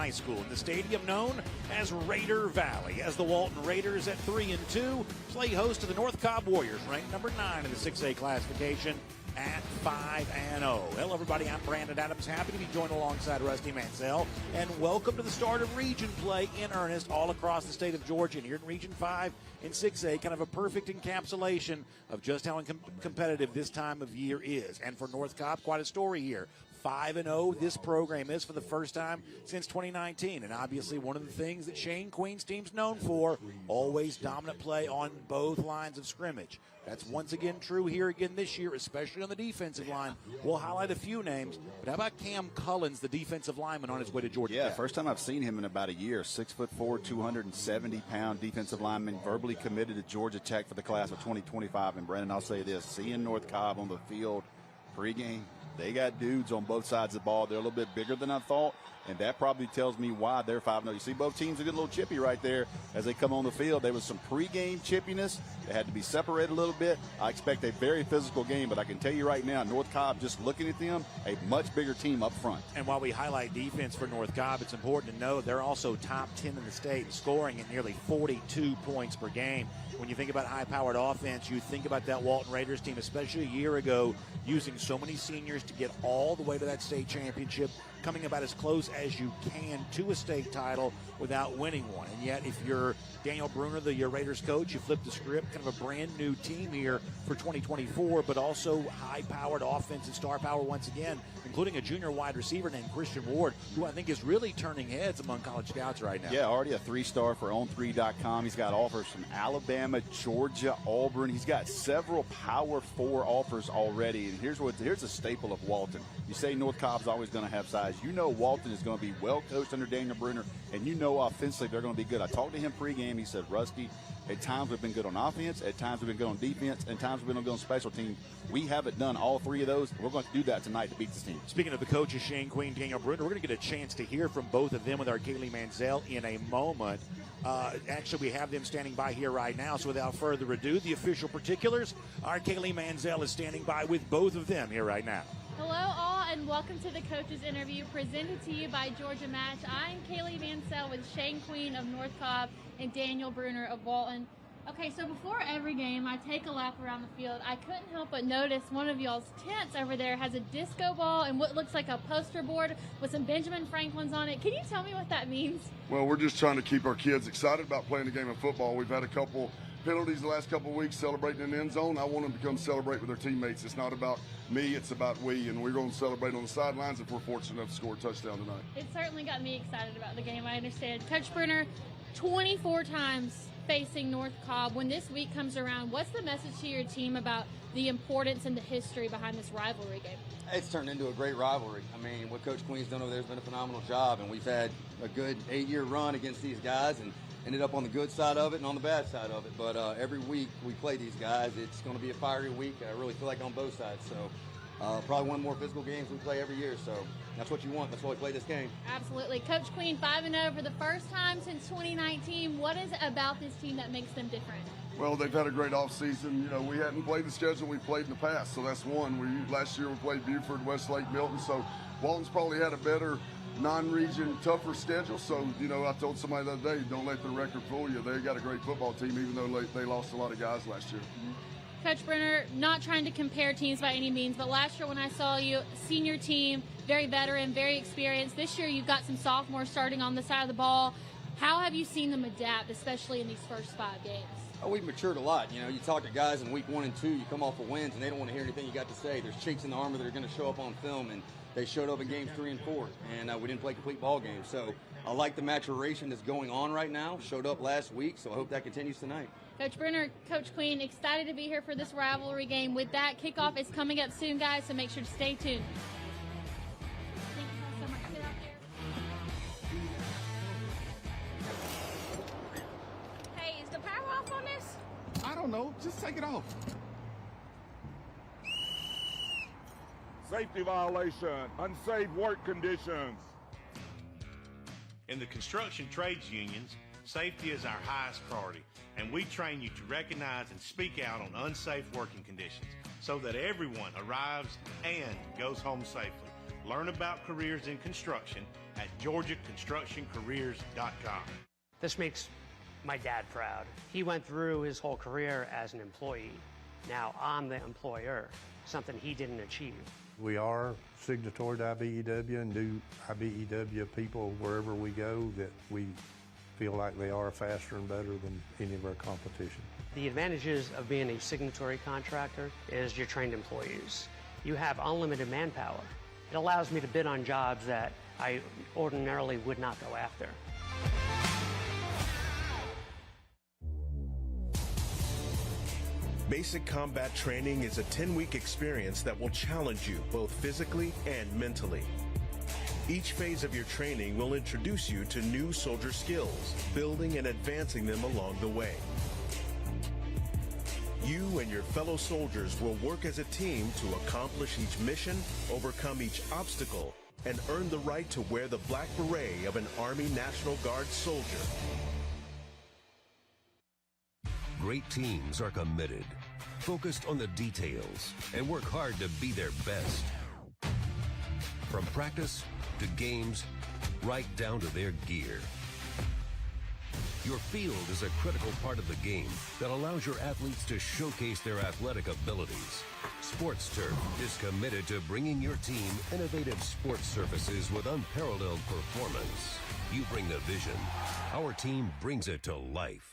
High School in the stadium known as Raider Valley, as the Walton Raiders at 3-2 play host to the North Cobb Warriors, ranked number 9 in the 6A classification at 5-0. Hello, everybody. I'm Brandon Adams. Happy to be joined alongside Rusty Mansell. And welcome to the start of region play in earnest all across the state of Georgia. And here in Region 5 and 6A, kind of a perfect encapsulation of just how competitive this time of year is. And for North Cobb, quite a story here. 5-0 this program is for the first time since 2019. And obviously one of the things that Shane Queen's team's known for, always dominant play on both lines of scrimmage. That's once again true here again this year, especially on the defensive line. We'll highlight a few names, but how about Cam Cullins, the defensive lineman on his way to Georgia Tech? Yeah, first time I've seen him in about a year. 6'4", 270-pound defensive lineman, verbally committed to Georgia Tech for the class of 2025. And Brandon, I'll say this, seeing North Cobb on the field pregame, they got dudes on both sides of the ball. They're a little bit bigger than I thought, and that probably tells me why they're 5-0. You see both teams are getting a little chippy right there as they come on the field. There was some pregame chippiness. They had to be separated a little bit. I expect a very physical game, but I can tell you right now, North Cobb, just looking at them, a much bigger team up front. And while we highlight defense for North Cobb, it's important to know they're also top 10 in the state, scoring at nearly 42 points per game. When you think about high-powered offense, you think about that Walton Raiders team, especially a year ago, using so many seniors to get all the way to that state championship, coming about as close as you can to a state title without winning one. And yet, if you're Daniel Brunner, the Raiders coach, you flip the script, kind of a brand new team here for 2024, but also high-powered offense and star power once again, including a junior wide receiver named Christian Ward, who I think is really turning heads among college scouts right now. Yeah, already a 3-star for On3.com. He's got offers from Alabama, Georgia, Auburn. He's got several Power 4 offers already. And here's a staple of Walton. You say North Cobb's always going to have size. You know Walton is going to be well coached under Daniel Brunner, and you know offensively they're going to be good. I talked to him pregame. He said, Rusty, at times we've been good on offense, at times we've been good on defense, and at times we've been good on special teams. We haven't done all three of those. We're going to do that tonight to beat this team. Speaking of the coaches, Shane Queen, Daniel Brunner, we're going to get a chance to hear from both of them with our Kaylee Mansell in a moment. Actually, we have them standing by here right now, so without further ado, the official particulars, our Kaylee Mansell is standing by with both of them here right now. Hello all, and welcome to the coaches interview presented to you by Georgia Match. I'm Kaylee Mansell with Shane Queen of North Cobb and Daniel Brunner of Walton. Okay, so before every game, I take a lap around the field. I couldn't help but notice one of y'all's tents over there has a disco ball and what looks like a poster board with some Benjamin Franklins on it. Can you tell me what that means? Well, we're just trying to keep our kids excited about playing the game of football. We've had a couple penalties the last couple of weeks celebrating in the end zone. I want them to come celebrate with their teammates. It's not about me, it's about we, and we're going to celebrate on the sidelines if we're fortunate enough to score a touchdown tonight. It certainly got me excited about the game, I understand. Coach Brunner, 24 times facing North Cobb. When this week comes around, what's the message to your team about the importance and the history behind this rivalry game? It's turned into a great rivalry. I mean, what Coach Queen's done over there has been a phenomenal job, and we've had a good 8-year run against these guys and ended up on the good side of it and on the bad side of it. But every week we play these guys, it's going to be a fiery week. I really feel like on both sides. So probably one of the more physical games we play every year. So that's what you want. That's why we play this game. Absolutely. Coach Queen, 5-0 for the first time since 2019. What is it about this team that makes them different? Well, they've had a great offseason. You know, we hadn't played the schedule we played in the past, so that's one. Last year we played Buford, Westlake, Milton, so Walton's probably had a better non-region, tougher schedule. So, you know, I told somebody the other day, don't let the record fool you. They got a great football team, even though they lost a lot of guys last year. Coach Brunner, not trying to compare teams by any means, but last year when I saw you, senior team, very veteran, very experienced. This year you've got some sophomores starting on the side of the ball. How have you seen them adapt, especially in these first 5 games? Oh, we've matured a lot. You know, you talk to guys in week 1 and 2, you come off of wins, and they don't want to hear anything you got to say. There's chinks in the armor that are going to show up on film, and they showed up in games 3 and 4, and we didn't play complete ball games. So I like the maturation that's going on right now. Showed up last week, so I hope that continues tonight. Coach Brunner, Coach Queen, excited to be here for this rivalry game. With that, kickoff is coming up soon, guys, so make sure to stay tuned. Thank you guys so much. Get out there. Hey, is the power off on this? I don't know. Just take it off. Safety violation, unsafe work conditions. In the construction trades unions, safety is our highest priority, and we train you to recognize and speak out on unsafe working conditions so that everyone arrives and goes home safely. Learn about careers in construction at GeorgiaConstructionCareers.com. This makes my dad proud. He went through his whole career as an employee. Now I'm the employer, something he didn't achieve. We are signatory to IBEW and do IBEW people wherever we go that we feel like they are faster and better than any of our competition. The advantages of being a signatory contractor is you're trained employees. You have unlimited manpower. It allows me to bid on jobs that I ordinarily would not go after. Basic combat training is a 10-week experience that will challenge you both physically and mentally. Each phase of your training will introduce you to new soldier skills, building and advancing them along the way. You and your fellow soldiers will work as a team to accomplish each mission, overcome each obstacle, and earn the right to wear the black beret of an Army National Guard soldier. Great teams are committed, focused on the details, and work hard to be their best. From practice to games, right down to their gear. Your field is a critical part of the game that allows your athletes to showcase their athletic abilities. Sports Turf is committed to bringing your team innovative sports surfaces with unparalleled performance. You bring the vision. Our team brings it to life.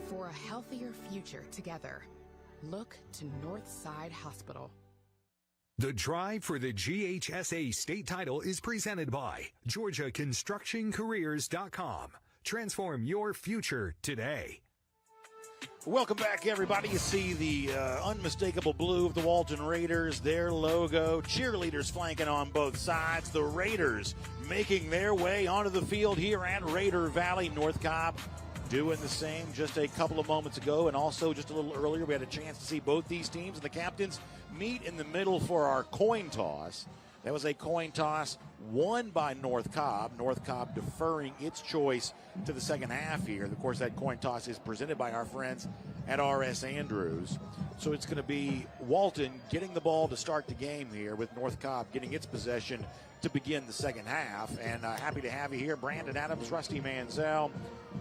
For a healthier future together, look to Northside Hospital. The drive for the GHSA state title is presented by GeorgiaConstructionCareers.com. Transform your future today. Welcome back, everybody. You see the unmistakable blue of the Walton Raiders, their logo, cheerleaders flanking on both sides. The Raiders making their way onto the field here at Raider Valley. North Cobb doing the same just a couple of moments ago, and also just a little earlier we had a chance to see both these teams and the captains meet in the middle for our coin toss. That was a coin toss won by North Cobb. North Cobb deferring its choice to the second half here. Of course, that coin toss is presented by our friends at R.S. Andrews. So it's going to be Walton getting the ball to start the game here, with North Cobb getting its possession to begin the second half. And happy to have you here, Brandon Adams, Rusty Manziel,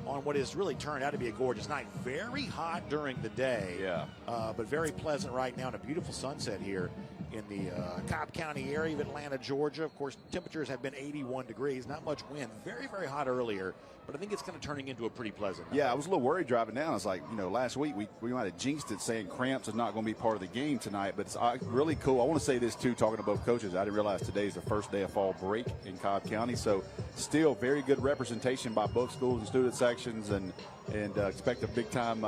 on what has really turned out to be a gorgeous night. Very hot during the day, but very pleasant right now, and a beautiful sunset here in the Cobb County area of Atlanta, Georgia. Of course, temperatures have been 81 degrees, not much wind. Very, very hot earlier, but I think it's kind of turning into a pretty pleasant night. Yeah, I was a little worried driving down. I was like, last week we might have jinxed it saying cramps is not going to be part of the game tonight, but it's really cool. I want to say this, too, talking to both coaches. I didn't realize today's the first day of fall break in Cobb County, so still very good representation by both schools and student sections, and expect a big-time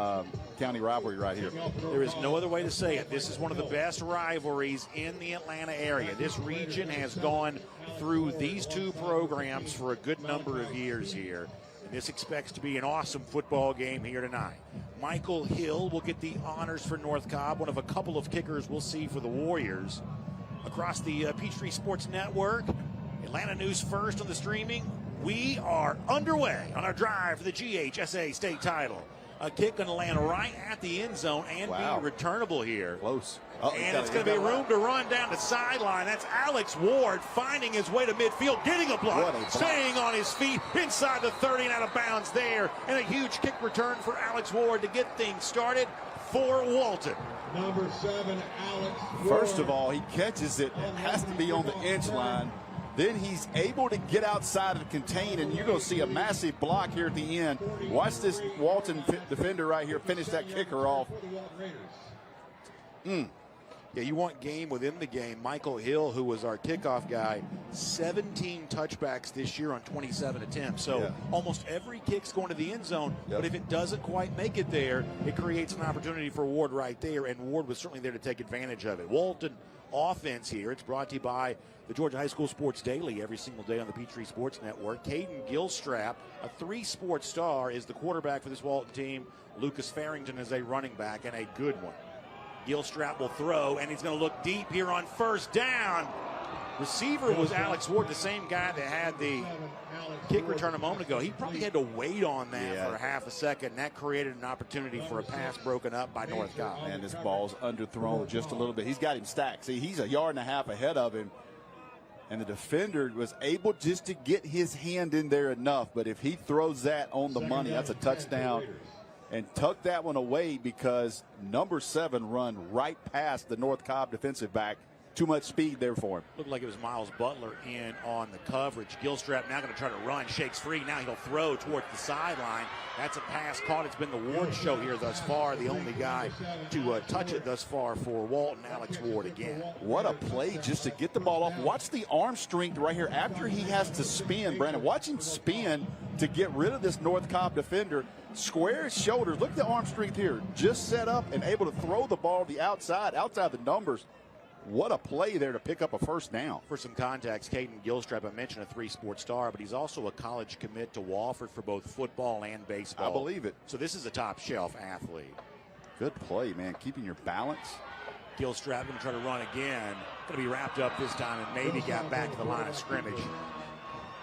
county rivalry right here. There is no other way to say it. This is one of the best rivalries in the Atlanta area. This region has gone through these two programs for a good number of years here. And this expects to be an awesome football game here tonight. Michael Hill will get the honors for North Cobb, one of a couple of kickers we'll see for the Warriors. Across the Peachtree Sports Network, Atlanta News First on the streaming, we are underway on our drive for the GHSA state title. A kick going to land right at the end zone and be returnable here. Close. And it's going to be room to run down the sideline. That's Alex Ward finding his way to midfield, getting a block, staying on his feet inside the 30 and out of bounds there. And a huge kick return for Alex Ward to get things started for Walton. Number 7, Alex Ward. First of all, he catches it. It has to be on the inch line. Then he's able to get outside and contain, and you're going to see a massive block here at the end. Watch this Walton defender right here finish that kicker off. Yeah, you want game within the game. Michael Hill, who was our kickoff guy, 17 touchbacks this year on 27 attempts. So almost every kick's going to the end zone, but if it doesn't quite make it there, it creates an opportunity for Ward right there, and Ward was certainly there to take advantage of it. Walton offense here. It's brought to you by the Georgia High School Sports Daily every single day on the Peachtree Sports Network. Caden Gilstrap, a 3-sport star, is the quarterback for this Walton team. Lucas Farrington is a running back, and a good one. Gilstrap will throw, and he's going to look deep here on first down. Receiver was Alex Ward, the same guy that had the kick return a moment ago. He probably had to wait on that for half a second, and that created an opportunity for a pass broken up by North Cobb. And this ball's underthrown just a little bit. He's got him stacked. See, he's a yard and a half ahead of him, and the defender was able just to get his hand in there enough. But if he throws that on the money, that's a touchdown. And tuck that one away because number 7 run right past the North Cobb defensive back. Too much speed there for him. Looked like it was Miles Butler in on the coverage. Gilstrap now going to try to run. Shakes free. Now he'll throw towards the sideline. That's a pass caught. It's been the Ward show here thus far. The only guy to touch it thus far for Walton, Alex Ward again. What a play just to get the ball off. Watch the arm strength right here after he has to spin, Brandon. Watch him spin to get rid of this North Cobb defender. Square his shoulders. Look at the arm strength here. Just set up and able to throw the ball to the outside the numbers. What a play there to pick up a first down. For some context, Caden Gilstrap, I mentioned a 3-sport star, but he's also a college commit to Wofford for both football and baseball. I believe it. So this is a top-shelf athlete. Good play, man. Keeping your balance. Gilstrap going to try to run again. Going to be wrapped up this time and maybe got back to the line of scrimmage.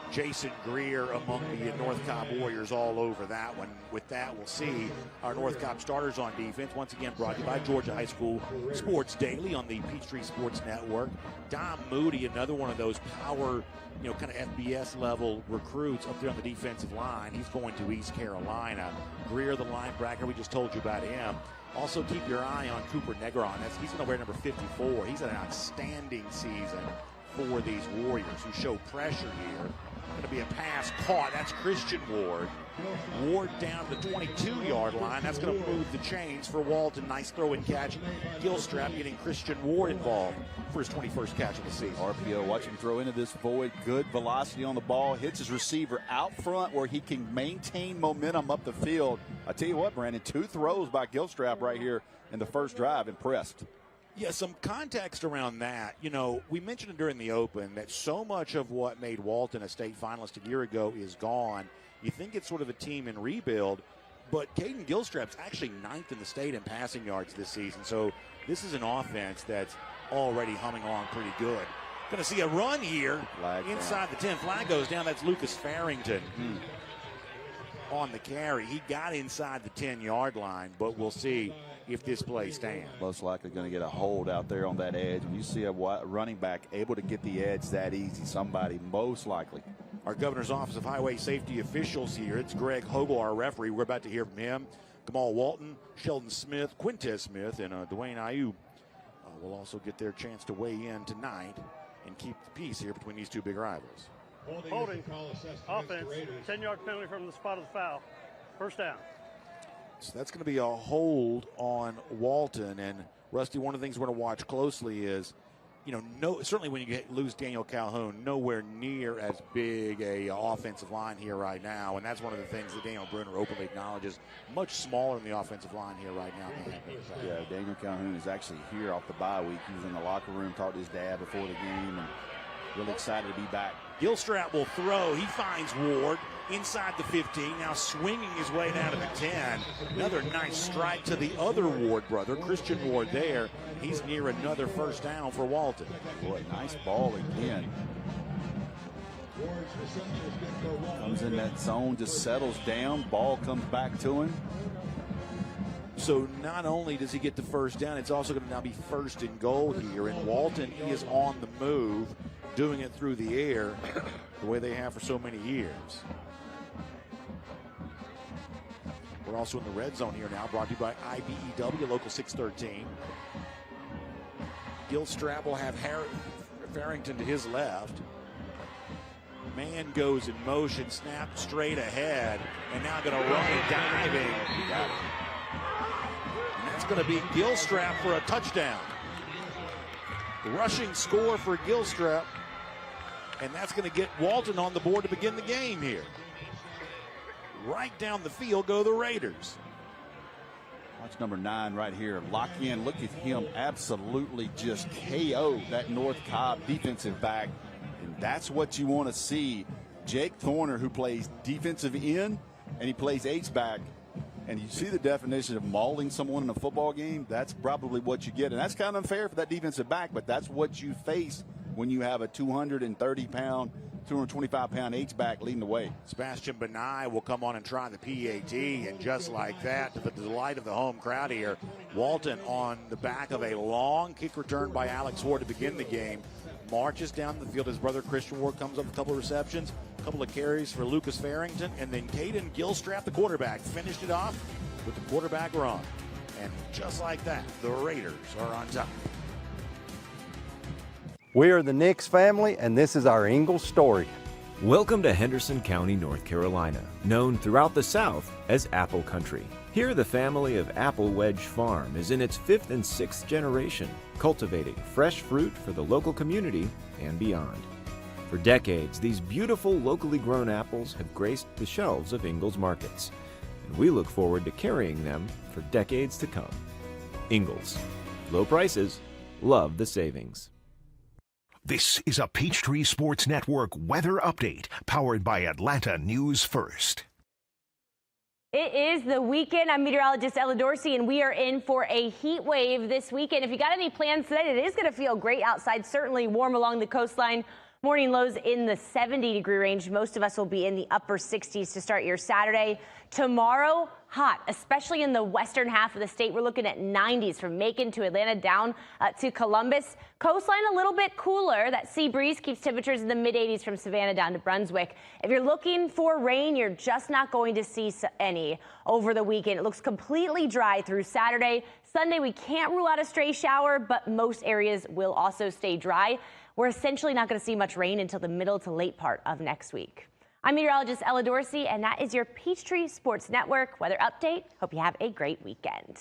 Jason Greer among the North Cobb Warriors all over that one. With that, we'll see our North Cobb starters on defense. Once again, brought to you by Georgia High School Sports Daily on the Peachtree Sports Network. Dom Moody, another one of those power, kind of FBS level recruits up there on the defensive line. He's going to East Carolina. Greer, the linebacker, we just told you about him. Also, keep your eye on Cooper Negron. He's going to wear number 54. He's had an outstanding season for these Warriors who show pressure here. Going to be a pass caught. That's Christian Ward. Ward down to the 22-yard line. That's going to move the chains for Walton. Nice throw and catch. Gilstrap getting Christian Ward involved for his 21st catch of the season. RPO, watch him throw into this void. Good velocity on the ball. Hits his receiver out front where he can maintain momentum up the field. I tell you what, Brandon, 2 throws by Gilstrap right here in the first drive. Impressed. Yeah, some context around that. We mentioned it during the Open that so much of what made Walton a state finalist a year ago is gone. You think it's sort of a team in rebuild, but Caden Gilstrap's actually 9th in the state in passing yards this season. So this is an offense that's already humming along pretty good. Going to see a run here inside the 10. Flag goes down. That's Lucas Farrington on the carry. He got inside the 10-yard line, but we'll see if this play stands. Most likely going to get a hold out there on that edge. When you see a running back able to get the edge that easy, somebody most likely. Our Governor's Office of Highway Safety officials here. It's Greg Hogel, our referee. We're about to hear from him. Kamal Walton, Sheldon Smith, Quintez Smith, and Dwayne Ayu will also get their chance to weigh in tonight and keep the peace here between these two big rivals. Holding. Offense. 10-yard penalty from the spot of the foul. First down. So that's going to be a hold on Walton. And, Rusty, one of the things we're going to watch closely is, certainly when you lose Daniel Calhoun, nowhere near as big a offensive line here right now. And that's one of the things that Daniel Brunner openly acknowledges. Much smaller than the offensive line here right now. Yeah, Daniel Calhoun is actually here off the bye week. He was in the locker room, talked to his dad before the game, and really excited to be back. Gilstrap will throw. He finds Ward inside the 15, now swinging his way down to the 10. Another nice strike to the other Ward brother, Christian Ward there. He's near another first down for Walton. Boy, nice ball again. Comes in that zone, just settles down. Ball comes back to him. So not only does he get the first down, it's also going to now be first and goal here. And Walton is on the move, doing it through the air the way they have for so many years. We're also in the red zone here now, brought to you by IBEW, Local 613. Gilstrap will have Farrington to his left. Man goes in motion, snap straight ahead, and now going to run and diving. And that's going to be Gilstrap for a touchdown. rushing score for Gilstrap. And that's going to get Walton on the board to begin the game here. Right down the field go the Raiders. Watch number 9 right here. Lock in. Look at him absolutely just KO that North Cobb defensive back. And that's what you want to see. Jake Thorner, who plays defensive end, and he plays H-back. And you see the definition of mauling someone in a football game, that's probably what you get. And that's kind of unfair for that defensive back, but that's what you face when you have a 230-pound, 225-pound H-back leading the way. Sebastian Benai will come on and try the PAT, and just like that, to the delight of the home crowd here, Walton on the back of a long kick return by Alex Ward to begin the game, marches down the field. His brother Christian Ward comes up with a couple of receptions, a couple of carries for Lucas Farrington, and then Caden Gilstrap, the quarterback, finished it off with the quarterback run. And just like that, the Raiders are on top. We are the Nix family, and this is our Ingalls story. Welcome to Henderson County, North Carolina, known throughout the South as Apple Country. Here, the family of Apple Wedge Farm is in its 5th and 6th generation, cultivating fresh fruit for the local community and beyond. For decades, these beautiful locally grown apples have graced the shelves of Ingalls markets, and we look forward to carrying them for decades to come. Ingalls. Low prices, love the savings. This is a Peachtree Sports Network weather update powered by Atlanta News First. It is the weekend. I'm meteorologist Ella Dorsey, and we are in for a heat wave this weekend. If you got any plans today, it is going to feel great outside, certainly warm along the coastline. Morning lows in the 70-degree range. Most of us will be in the upper 60s to start your Saturday. Tomorrow, hot, especially in the western half of the state. We're looking at 90s from Macon to Atlanta down to Columbus. Coastline a little bit cooler. That sea breeze keeps temperatures in the mid-80s from Savannah down to Brunswick. If you're looking for rain, you're just not going to see any over the weekend. It looks completely dry through Saturday. Sunday, we can't rule out a stray shower, but most areas will also stay dry. We're essentially not going to see much rain until the middle to late part of next week. I'm meteorologist Ella Dorsey, and that is your Peachtree Sports Network weather update. Hope you have a great weekend.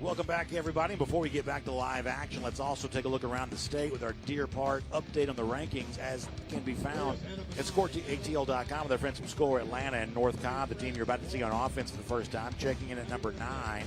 Welcome back, everybody. Before we get back to live action, let's also take a look around the state with our Deer Park update on the rankings, as can be found at ScoreATL.com with our friends from Score Atlanta and North Cobb, the team you're about to see on offense for the first time, checking in at number 9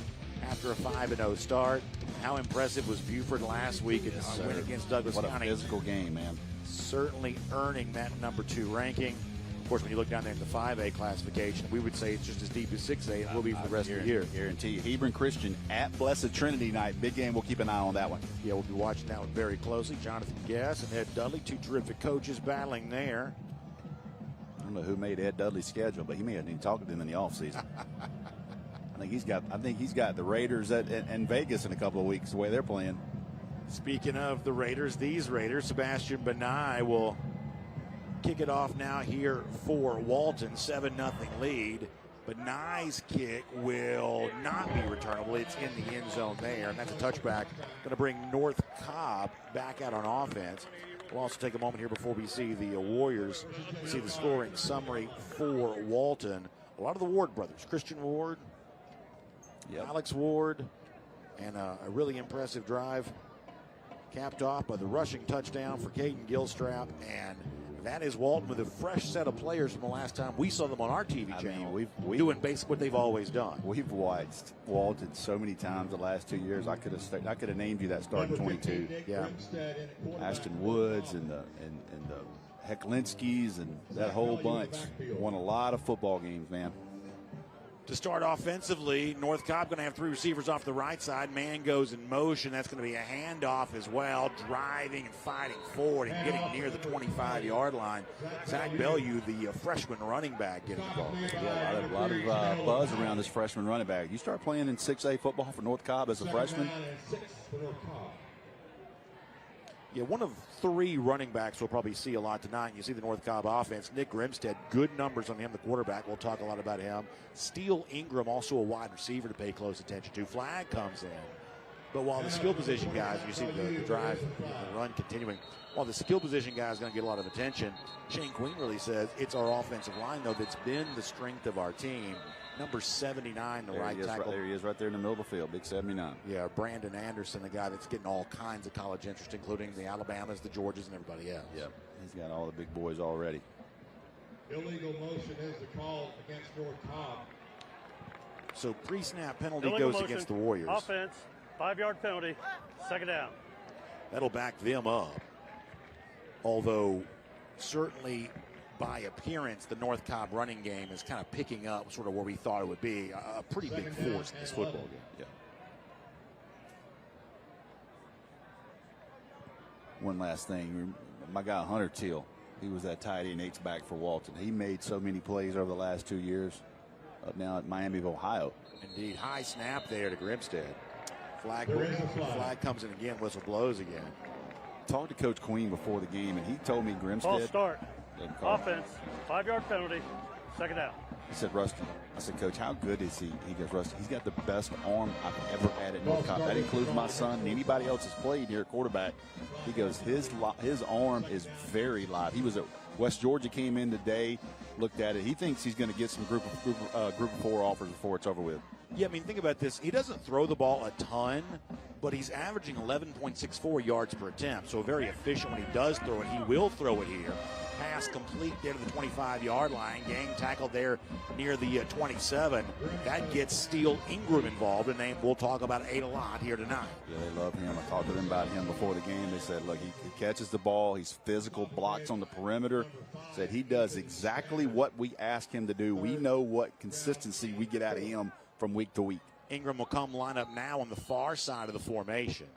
after a 5-0 start. How impressive was Buford last week in this win against Douglas County? What a physical game, man. Certainly earning that number 2 ranking. Of course, when you look down there in the 5A classification, we would say it's just as deep as 6A. It will be for the rest of the year. Guarantee you. Hebron Christian at Blessed Trinity night. Big game. We'll keep an eye on that one. Yeah, we'll be watching that one very closely. Jonathan Guess and Ed Dudley, 2 terrific coaches battling there. I don't know who made Ed Dudley's schedule, but he may have been talking to him in the offseason. I think he's got the Raiders in Vegas in a couple of weeks, the way they're playing. Speaking of the Raiders, these Raiders, Sebastian Benai will kick it off now here for Walton, 7-0 lead. Benai's kick will not be returnable. It's in the end zone there, and that's a touchback. Going to bring North Cobb back out on offense. We'll also take a moment here before we see the Warriors, see the scoring summary for Walton. A lot of the Ward brothers, Christian Ward, Alex Ward, and a really impressive drive capped off by the rushing touchdown for Caden Gilstrap, and that is Walton with a fresh set of players from the last time we saw them on our TV channel. We've doing basically what they've always done. We've watched Walton so many times the last 2 years. I could have named you that starting 22. Yeah, Ashton Woods and the Hecklinskis and that whole bunch won a lot of football games, man. To start offensively, North Cobb going to have 3 receivers off the right side. Man goes in motion. That's going to be a handoff as well. Driving and fighting forward and getting near the 25-yard line. Zach Bellew, the freshman running back, getting involved. Yeah, a lot of buzz around this freshman running back. You start playing in 6A football for North Cobb as a freshman. Yeah, one of 3 running backs we'll probably see a lot tonight. You see the North Cobb offense. Nick Grimstead, good numbers on him, the quarterback. We'll talk a lot about him. Steele Ingram, also a wide receiver to pay close attention to. Flag comes in. But while the skill position guys, you see the drive, the run continuing, while the skill position guy is going to get a lot of attention, Shane Queen really says it's our offensive line, though, that's been the strength of our team. Number 79, the There right he is, tackle. there he is right there in the middle of the field, big 79. Yeah, Brandon Anderson, the guy that's getting all kinds of college interest, including the Alabamas, the Georgias, and everybody else. Yep, he's got all the big boys already. Illegal motion is the call against North Cobb. So pre-snap penalty Illegal goes motion, against the Warriors. Offense, 5-yard penalty, second down. That'll back them up. Although, certainly by appearance, the North Cobb running game is kind of picking up sort of where we thought it would be. A pretty big force in this football game. Yeah. One last thing, my guy Hunter Teal, he was that tight end H-back for Walton. He made so many plays over the last 2 years, up now at Miami of Ohio. Indeed, high snap there to Grimstead. Flag comes in again, whistle blows again. Talked to Coach Queen before the game, and he told me Grimstead. False start. Offense, 5-yard penalty, second down. He said, Rusty. I said, Coach, how good is he? He goes, Rusty, he's got the best arm I've ever had at North Cobb. That includes my son and anybody else that's played here at quarterback. He goes, his arm is very live. He was at West Georgia, came in today, looked at it. He thinks he's going to get some group of 4 offers before it's over with. Yeah, I mean, think about this. He doesn't throw the ball a ton, but he's averaging 11.64 yards per attempt. So very efficient when he does throw it. He will throw it here. Pass complete there to the 25-yard line. Gang tackle there near the 27. That gets Steele Ingram involved, a name we'll talk about a lot here tonight. Yeah, they love him. I talked to them about him before the game. They said, look, he catches the ball. He's physical, blocks on the perimeter. Said he does exactly what we ask him to do. We know what consistency we get out of him from week to week. Ingram will come line up now on the far side of the formation.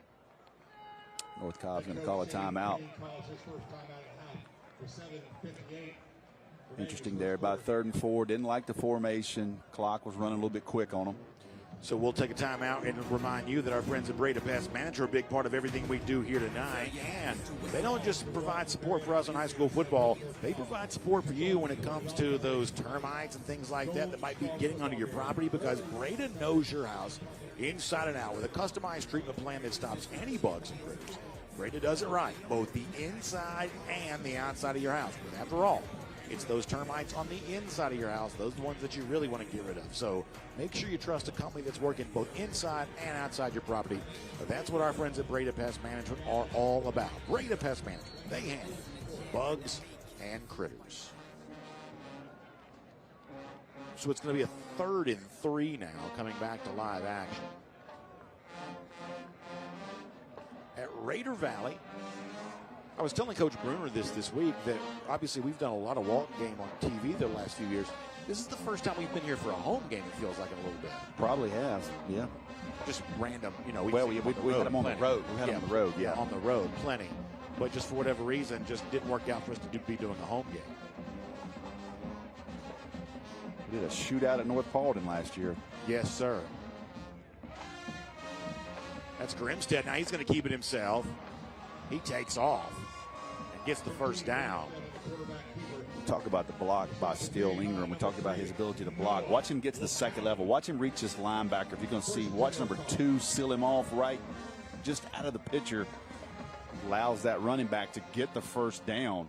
North Cobb's going to call a timeout. Interesting there, about 3rd and 4. Didn't like the formation. Clock was running a little bit quick on them. So we'll take a timeout and remind you that our friends at Breda Pest Management are a big part of everything we do here tonight. And they don't just provide support for us in high school football. They provide support for you when it comes to those termites and things like that might be getting onto your property, because Breda knows your house inside and out with a customized treatment plan that stops any bugs and critters. Breda does it right, both the inside and the outside of your house. But after all, it's those termites on the inside of your house, those are the ones that you really want to get rid of. So make sure you trust a company that's working both inside and outside your property. That's what our friends at Breda Pest Management are all about. Breda Pest Management, they handle bugs and critters. So it's going to be a 3rd and 3 now, coming back to live action. At Raider Valley, I was telling Coach Brunner this week that obviously we've done a lot of Walton game on TV the last few years. This is the first time we've been here for a home game, it feels like, in a little bit. Probably has, yeah. Just random, we had them on the road. We had them on the road, yeah. On the road, plenty. But just for whatever reason, just didn't work out for us to be doing a home game. We did a shootout at North Paulden last year. Yes, sir. That's Grimstead. Now he's going to keep it himself. He takes off and gets the first down. We talk about the block by Steele Ingram. We talked about his ability to block. Watch him get to the second level. Watch him reach this linebacker. If you're going to see, watch number 2 seal him off right just out of the picture. Allows that running back to get the first down.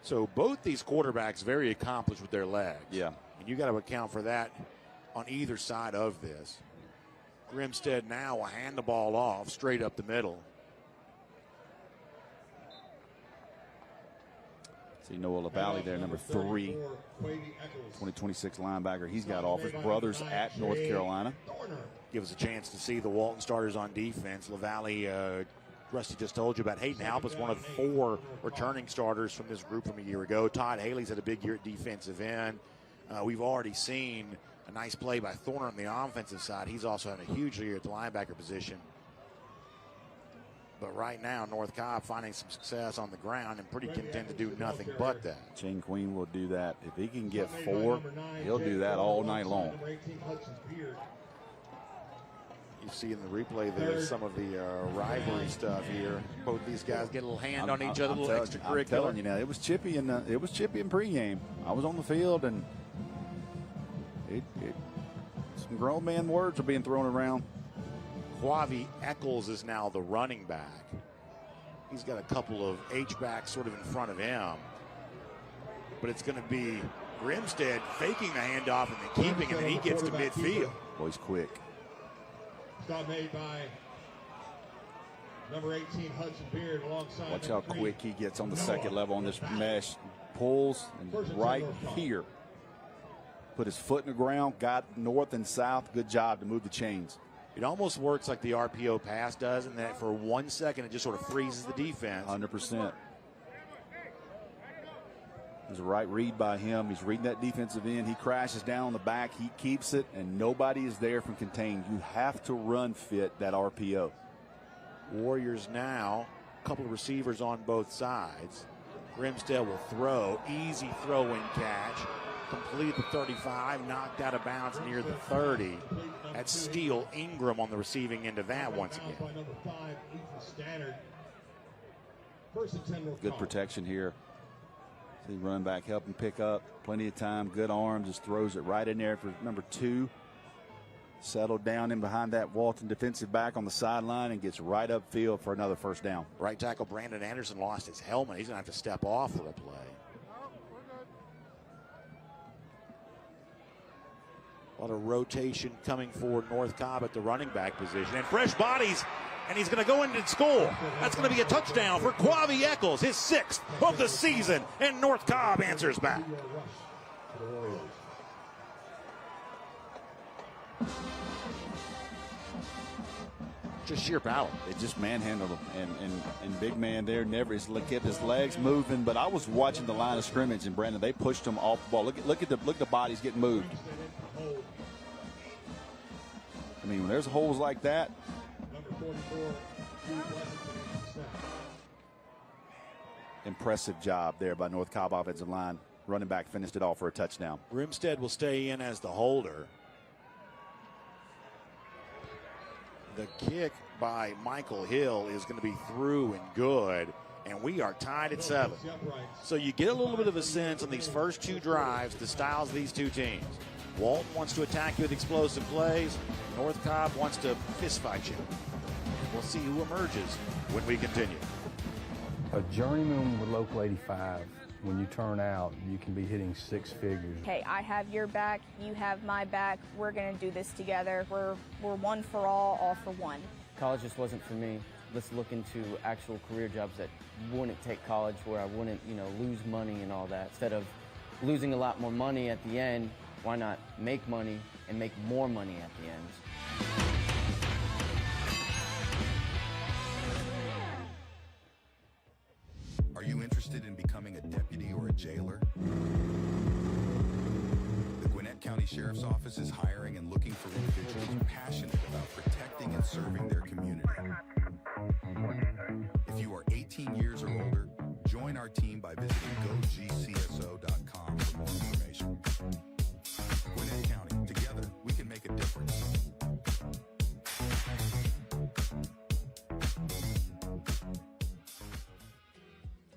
So both these quarterbacks very accomplished with their legs. Yeah. And you got to account for that on either side of this. Grimstead now will hand the ball off straight up the middle. See Noah LaValle there, number 3, 2026 linebacker. He's got off his brothers at North Carolina. Give us a chance to see the Walton starters on defense. LaValle, Rusty just told you about Hayden Halpus, one of 4 returning starters from this group from a year ago. Todd Haley's had a big year at defensive end. We've already seen a nice play by Thorner on the offensive side. He's also had a huge year at the linebacker position. But right now, North Cobb finding some success on the ground and pretty content to do nothing but that. Shane Queen will do that. If he can get 4, he'll do that all night long. You see in the replay there some of the rivalry stuff here. Both these guys get a little hand on each other, a little extracurricular. I'm telling you now, it was chippy in pregame. I was on the field, and some grown man words are being thrown around. Quavi Eccles is now the running back. He's got a couple of H-backs sort of in front of him. But it's going to be Grimstead faking the handoff and then keeping it, and he gets to midfield. Boy, he's quick. Stop made by number 18, Hudson Beard, alongside. Watch how quick he gets on the second level on this mesh. Pulls and right here. Put his foot in the ground, got north and south. Good job to move the chains. It almost works like the RPO pass does, in that for 1 second it just sort of freezes the defense. 100%. There's a right read by him. He's reading that defensive end. He crashes down on the back. He keeps it, and nobody is there from contained. You have to run fit that RPO. Warriors now, a couple of receivers on both sides. Grimstead will throw. Easy throw-in catch. Complete the 35, knocked out of bounds near the 30. That's Steele Ingram on the receiving end of that once again. Good protection here. See run back, help him pick up. Plenty of time, good arm, just throws it right in there for number 2. Settled down in behind that Walton defensive back on the sideline and gets right upfield for another first down. Right tackle Brandon Anderson lost his helmet. He's going to have to step off for a play. A lot of rotation coming for North Cobb at the running back position. And fresh bodies, and he's going to go in and score. That's going to be a touchdown for Quavi Eccles, his 6th of the season, and North Cobb answers back. Just sheer power. They just manhandled him, and big man there never kept his legs moving. But I was watching the line of scrimmage, and Brandon, they pushed him off the ball. Look at the bodies getting moved. I mean, when there's holes like that. Impressive job there by North Cobb offensive line. Running back finished it all for a touchdown. Grimstead will stay in as the holder. The kick by Michael Hill is going to be through and good, and we are tied at 7. So you get a little bit of a sense on these first 2 drives, the styles of these 2 teams. Walton wants to attack you with explosive plays. North Cobb wants to fistfight you. We'll see who emerges when we continue. A journeyman with Local 85, when you turn out, you can be hitting 6 figures. Okay, I have your back, you have my back. We're going to do this together. We're one for all for one. College just wasn't for me. Let's look into actual career jobs that wouldn't take college, where I wouldn't, lose money and all that. Instead of losing a lot more money at the end, why not make money and make more money at the end? Are you interested in becoming a deputy or a jailer? The Gwinnett County Sheriff's Office is hiring and looking for individuals passionate about protecting and serving their community. If you are 18 years or older, join our team by visiting gogcso.com for more information. Gwinnett County, together we can make a difference.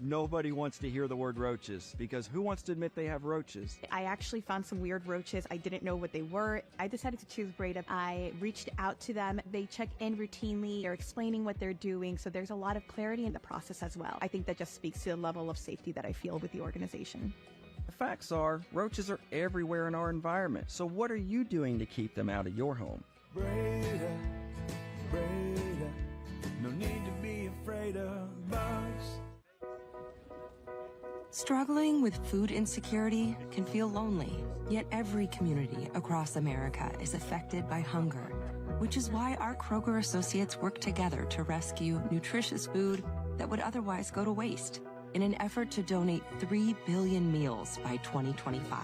Nobody wants to hear the word roaches, because who wants to admit they have roaches? I actually found some weird roaches. I didn't know what they were. I decided to choose Breda. I reached out to them. They check in routinely. They're explaining what they're doing. So there's a lot of clarity in the process as well. I think that just speaks to the level of safety that I feel with the organization. The facts are, roaches are everywhere in our environment. So what are you doing to keep them out of your home? Breda, no need to be afraid of bugs. Struggling with food insecurity can feel lonely, yet every community across America is affected by hunger, which is why our Kroger associates work together to rescue nutritious food that would otherwise go to waste in an effort to donate 3 billion meals by 2025.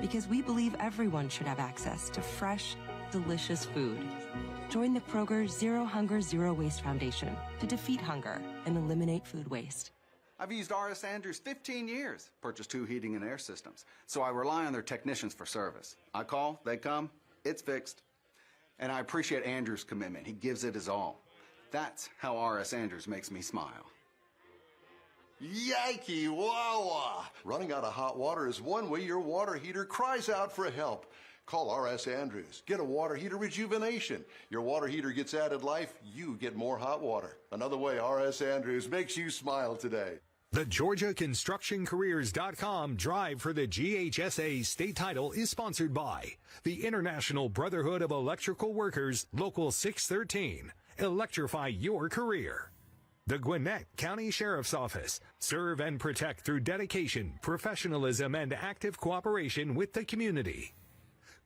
Because we believe everyone should have access to fresh, delicious food. Join the Kroger Zero Hunger, Zero Waste Foundation to defeat hunger and eliminate food waste. I've used R.S. Andrews 15 years, purchased 2 heating and air systems, so I rely on their technicians for service. I call, they come, it's fixed. And I appreciate Andrews' commitment. He gives it his all. That's how R.S. Andrews makes me smile. Yikey wawa! Running out of hot water is one way your water heater cries out for help. Call R.S. Andrews. Get a water heater rejuvenation. Your water heater gets added life, you get more hot water. Another way R.S. Andrews makes you smile today. The GeorgiaConstructionCareers.com drive for the GHSA state title is sponsored by the International Brotherhood of Electrical Workers, Local 613. Electrify your career. The Gwinnett County Sheriff's Office. Serve and protect through dedication, professionalism, and active cooperation with the community.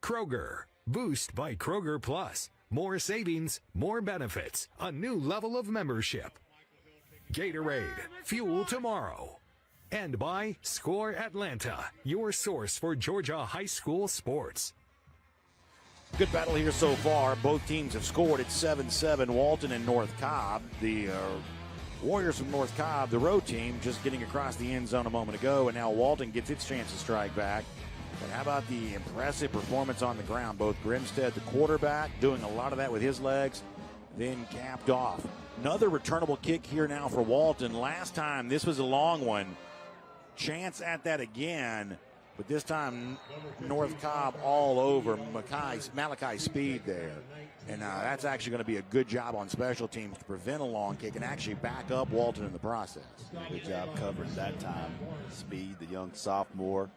Kroger. Boost by Kroger Plus. More savings, more benefits, a new level of membership. Gatorade, fuel tomorrow. And by Score Atlanta, your source for Georgia high school sports. Good battle here so far. Both teams have scored at 7-7, Walton and North Cobb. The Warriors from North Cobb, the road team, just getting across the end zone a moment ago, and now Walton gets its chance to strike back. But how about the impressive performance on the ground? Both Grimstead, the quarterback, doing a lot of that with his legs, then capped off. Another returnable kick here now for Walton. Last time, this was a long one. Chance at that again, but this time North Cobb all over Malachi Speed there. And that's actually going to be a good job on special teams to prevent a long kick and actually back up Walton in the process. Good job covered that time. Speed, the young sophomore.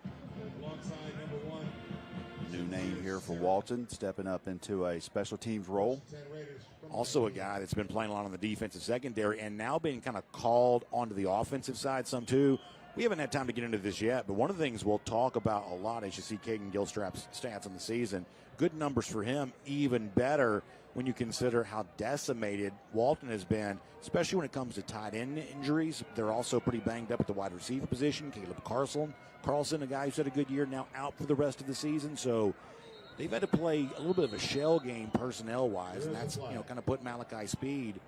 New name here for Walton, stepping up into a special teams role. Also a guy that's been playing a lot on the defensive secondary and now being kind of called onto the offensive side some too. We haven't had time to get into this yet, but one of the things we'll talk about a lot as you see Caden Gilstrap's stats on the season. Good numbers for him, even better when you consider how decimated Walton has been, especially when it comes to tight end injuries. They're also pretty banged up at the wide receiver position. Caleb Carlson, a guy who's had a good year, now out for the rest of the season. So they've had to play a little bit of a shell game personnel-wise, and that's kind of put Malachi Speed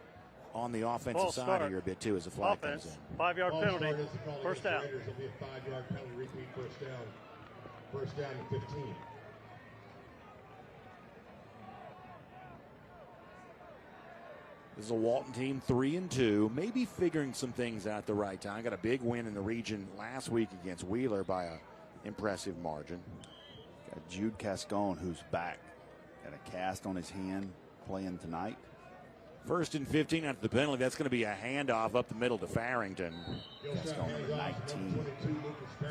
on the offensive side here a bit too as the flag comes in. 5-yard penalty, first down. Raiders will be a 5-yard penalty, repeat first down. First down and 15. This is a Walton team 3-2, maybe figuring some things out at the right time. Got a big win in the region last week against Wheeler by an impressive margin. Got Jude Cascone, who's back. Got a cast on his hand, playing tonight. 1st and 15 after the penalty. That's going to be a handoff up the middle to Farrington. Cascone, number 19.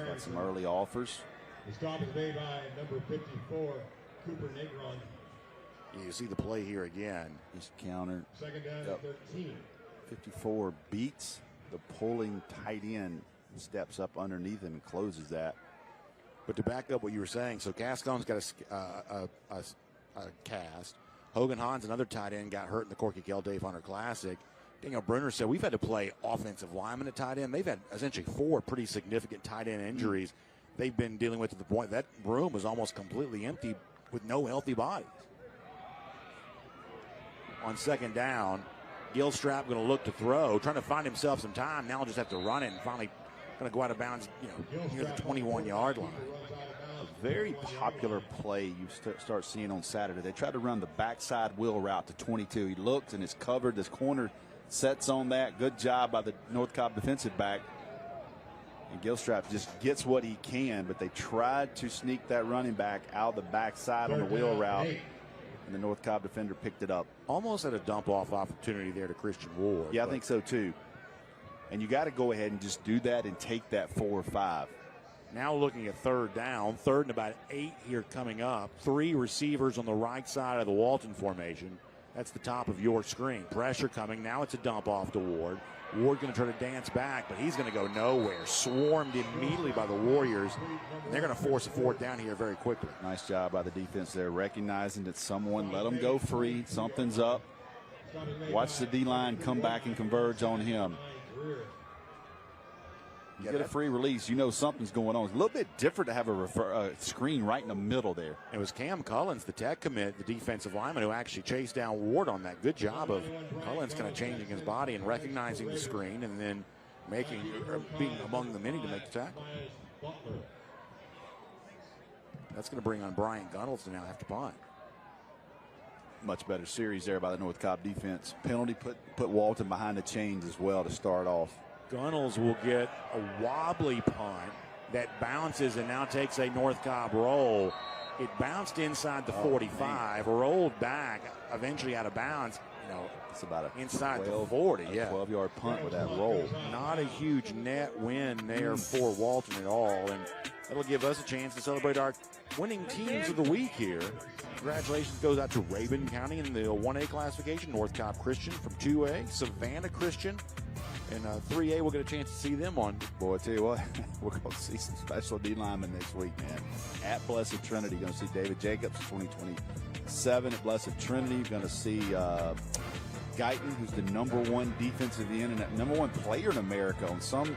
Got some early offers. The stop is made by number 54, Cooper Negron. You see the play here again. He's countered. Second down and 13. 54 beats the pulling tight end, steps up underneath him and closes that. But to back up what you were saying, so Cascone's got a cast. Hogan Hans, another tight end, got hurt in the Corky Kell Dave Hunter Classic. Daniel Brunner said we've had to play offensive linemen at tight end. They've had essentially 4 pretty significant tight end injuries they've been dealing with to the point that room was almost completely empty with no healthy bodies. On second down, Gilstrap going to look to throw, trying to find himself some time. Now he'll just have to run it and finally going to go out of bounds, near the 21-yard line. A very popular play you start seeing on Saturday. They try to run the backside wheel route to 22. He looks and it's covered. This corner sets on that. Good job by the North Cobb defensive back. And Gilstrap just gets what he can, but they tried to sneak that running back out the backside on the wheel route. And the North Cobb defender picked it up. Almost had a dump-off opportunity there to Christian Ward. Yeah, I think so too. And you got to go ahead and just do that and take that 4 or 5. Now looking at third down, 3rd and about 8 here coming up. 3 receivers on the right side of the Walton formation. That's the top of your screen. Pressure coming. Now it's a dump off to Ward. Ward going to try to dance back, but he's going to go nowhere. Swarmed immediately by the Warriors. And they're going to force a 4th down here very quickly. Nice job by the defense there, recognizing that someone let them go free. Something's up. Watch the D-line come back and converge on him. You get a free release, you know something's going on. It's a little bit different to have a screen right in the middle there. It was Cam Cullens, the tech commit, the defensive lineman, who actually chased down Ward on that. Good job of Cullens kind of changing his body and recognizing the screen and then being among the many to make the tackle. That's going to bring on Brian Gunnels to now have to punt. Much better series there by the North Cobb defense. Penalty put Walton behind the chains as well to start off. Gunnels will get a wobbly punt that bounces and now takes a North Cobb roll. It bounced inside the 45, rolled back, eventually out of bounds, it's about a inside 12, the 40, a yeah. 12-yard punt with that roll. Not a huge net win there for Walton at all, and that'll give us a chance to celebrate our winning teams of the week here. Congratulations goes out to Rabun County in the 1A classification, North Cobb Christian from 2A, Savannah Christian, and 3A we'll get a chance to see them on. Boy, I tell you what, we're going to see some special D linemen next week, man. At Blessed Trinity, going to see David Jacobs, 2027 at Blessed Trinity. You're going to see Guyton, who's the #1 defensive end and #1 player in America on some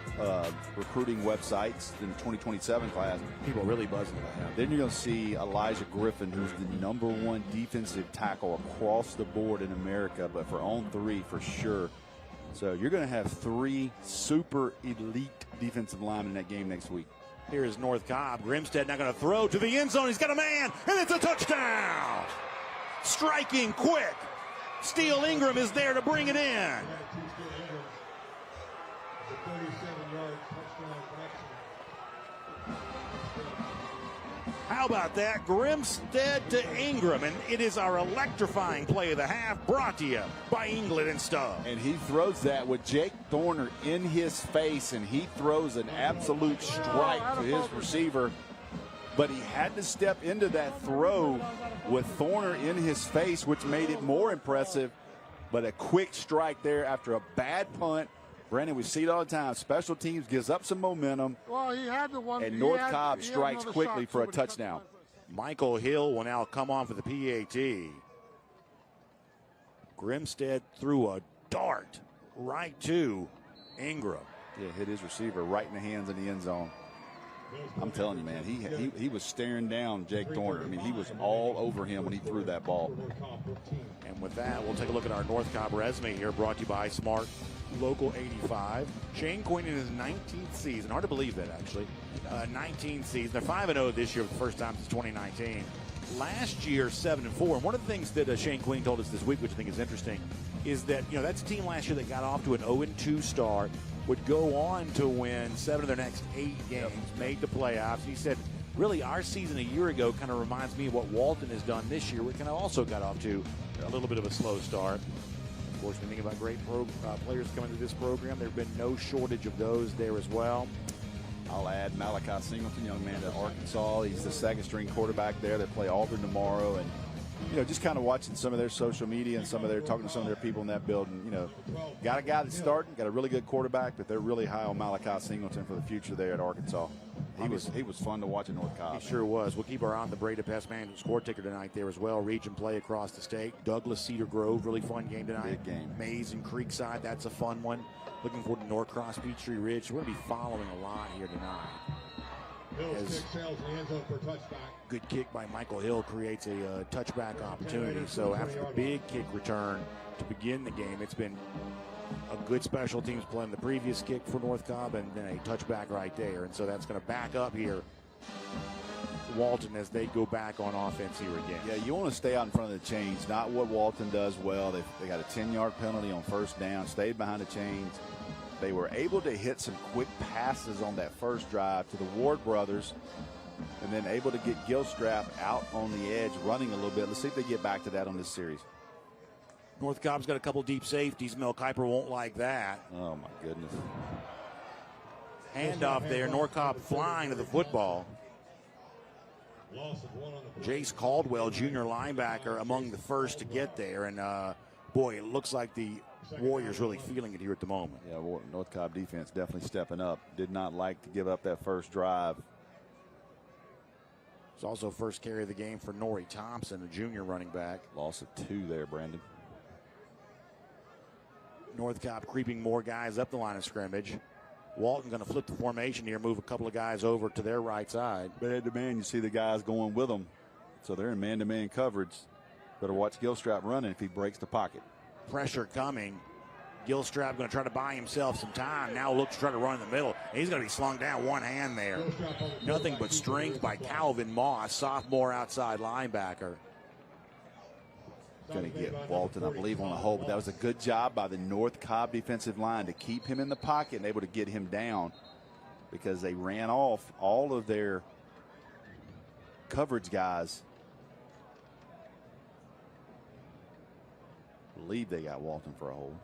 recruiting websites in the 2027 class. People are really buzzing about him. Then you're going to see Elijah Griffin, who's the #1 defensive tackle across the board in America, but for on 3 for sure. So you're going to have 3 super elite defensive linemen in that game next week. Here is North Cobb. Grimstead now going to throw to the end zone. He's got a man, and it's a touchdown. Striking quick. Steele Ingram is there to bring it in. How about that? Grimstead to Ingram, and it is our electrifying play of the half, brought to you by England and Stubb. And he throws that with Jake Thorner in his face, and he throws an absolute strike to his receiver. But he had to step into that throw with Thorner in his face, which made it more impressive. But a quick strike there after a bad punt. Brandon, we see it all the time. Special teams gives up some momentum. Well, he had the one. And North Cobb strikes quickly for a touchdown. Michael Hill will now come on for the PAT. Grimstead threw a dart right to Ingram. Yeah, hit his receiver right in the hands of the end zone. I'm telling you, man, he was staring down Jake Thorner. I mean, he was all over him when he threw that ball. And with that, we'll take a look at our North Cobb resume here, brought to you by Smart Local 85. Shane Quinn in his 19th season. Hard to believe that, actually. 19th season. They're 5-0 this year for the first time since 2019. Last year, 7-4. And one of the things that Shane Quinn told us this week, which I think is interesting, is that, that's a team last year that got off to an 0-2 start, would go on to win 7 of their next 8 games, made the playoffs. He said, really, our season a year ago kind of reminds me of what Walton has done this year. We kind of also got off to a little bit of a slow start. Of course, when you think about great players coming to this program, there have been no shortage of those there as well. I'll add Malachi Singleton, young man at Arkansas. He's the second-string quarterback there. They play Auburn tomorrow. And, just kind of watching some of their social media and talking to some of their people in that building. Got a guy that's starting, got a really good quarterback, but they're really high on Malachi Singleton for the future there at Arkansas. He was fun to watch at North Cobb. He sure was. We'll keep our eye on the Breda Pest Management score ticker tonight there as well. Region play across the state. Douglas, Cedar Grove, really fun game tonight. Big game. Mays and Creekside, that's a fun one. Looking forward to Norcross, Peachtree Ridge. We're going to be following a lot here tonight. Good kick by Michael Hill creates a touchback opportunity. So after the big kick return to begin the game, it's been a good special teams play in the previous kick for North Cobb and then a touchback right there. And so that's going to back up here Walton as they go back on offense here again. Yeah, you want to stay out in front of the chains, not what Walton does well. They got a 10-yard penalty on first down, stayed behind the chains. They were able to hit some quick passes on that first drive to the Ward brothers and then able to get Gilstrap out on the edge running a little bit. Let's see if they get back to that on this series. North Cobb's got a couple deep safeties. Mel Kiper won't like that. Oh, my goodness. Handoff there. North Cobb flying to the football. Jace Caldwell, junior linebacker, among the first to get there. And, boy, it looks like the Warriors really feeling it here at the moment. Yeah, North Cobb defense definitely stepping up. Did not like to give up that first drive. It's also first carry of the game for Nori Thompson, a junior running back. Loss of 2 there, Brandon. North Cobb creeping more guys up the line of scrimmage. Walton going to flip the formation here, move a couple of guys over to their right side. Man-to-man, you see the guys going with them. So they're in man-to-man coverage. Better watch Gilstrap running if he breaks the pocket. Pressure coming. Gilstrap going to try to buy himself some time. Now looks to try to run in the middle. He's going to be slung down one hand there. Nothing but strength by Calvin Moss, sophomore outside linebacker. Going to get Walton, I believe, on the hole, but that was a good job by the North Cobb defensive line to keep him in the pocket and able to get him down because they ran off all of their coverage guys. I believe they got Walton for a hold.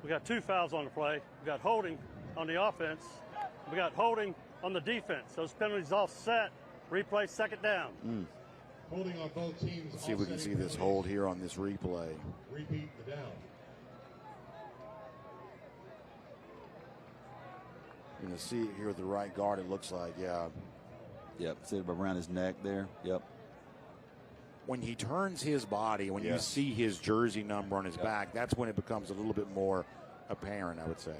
We got 2 fouls on the play. We got holding on the offense. We got holding on the defense. Those penalties all set. Replay, second down. Holding on both teams. Let's see if we can see this hold here on this replay. Repeat the down. You're going to see it here with the right guard, it looks like, yeah. Yep, see it around his neck there. Yep. When he turns his body, when you see his jersey number on his back, that's when it becomes a little bit more apparent, I would say.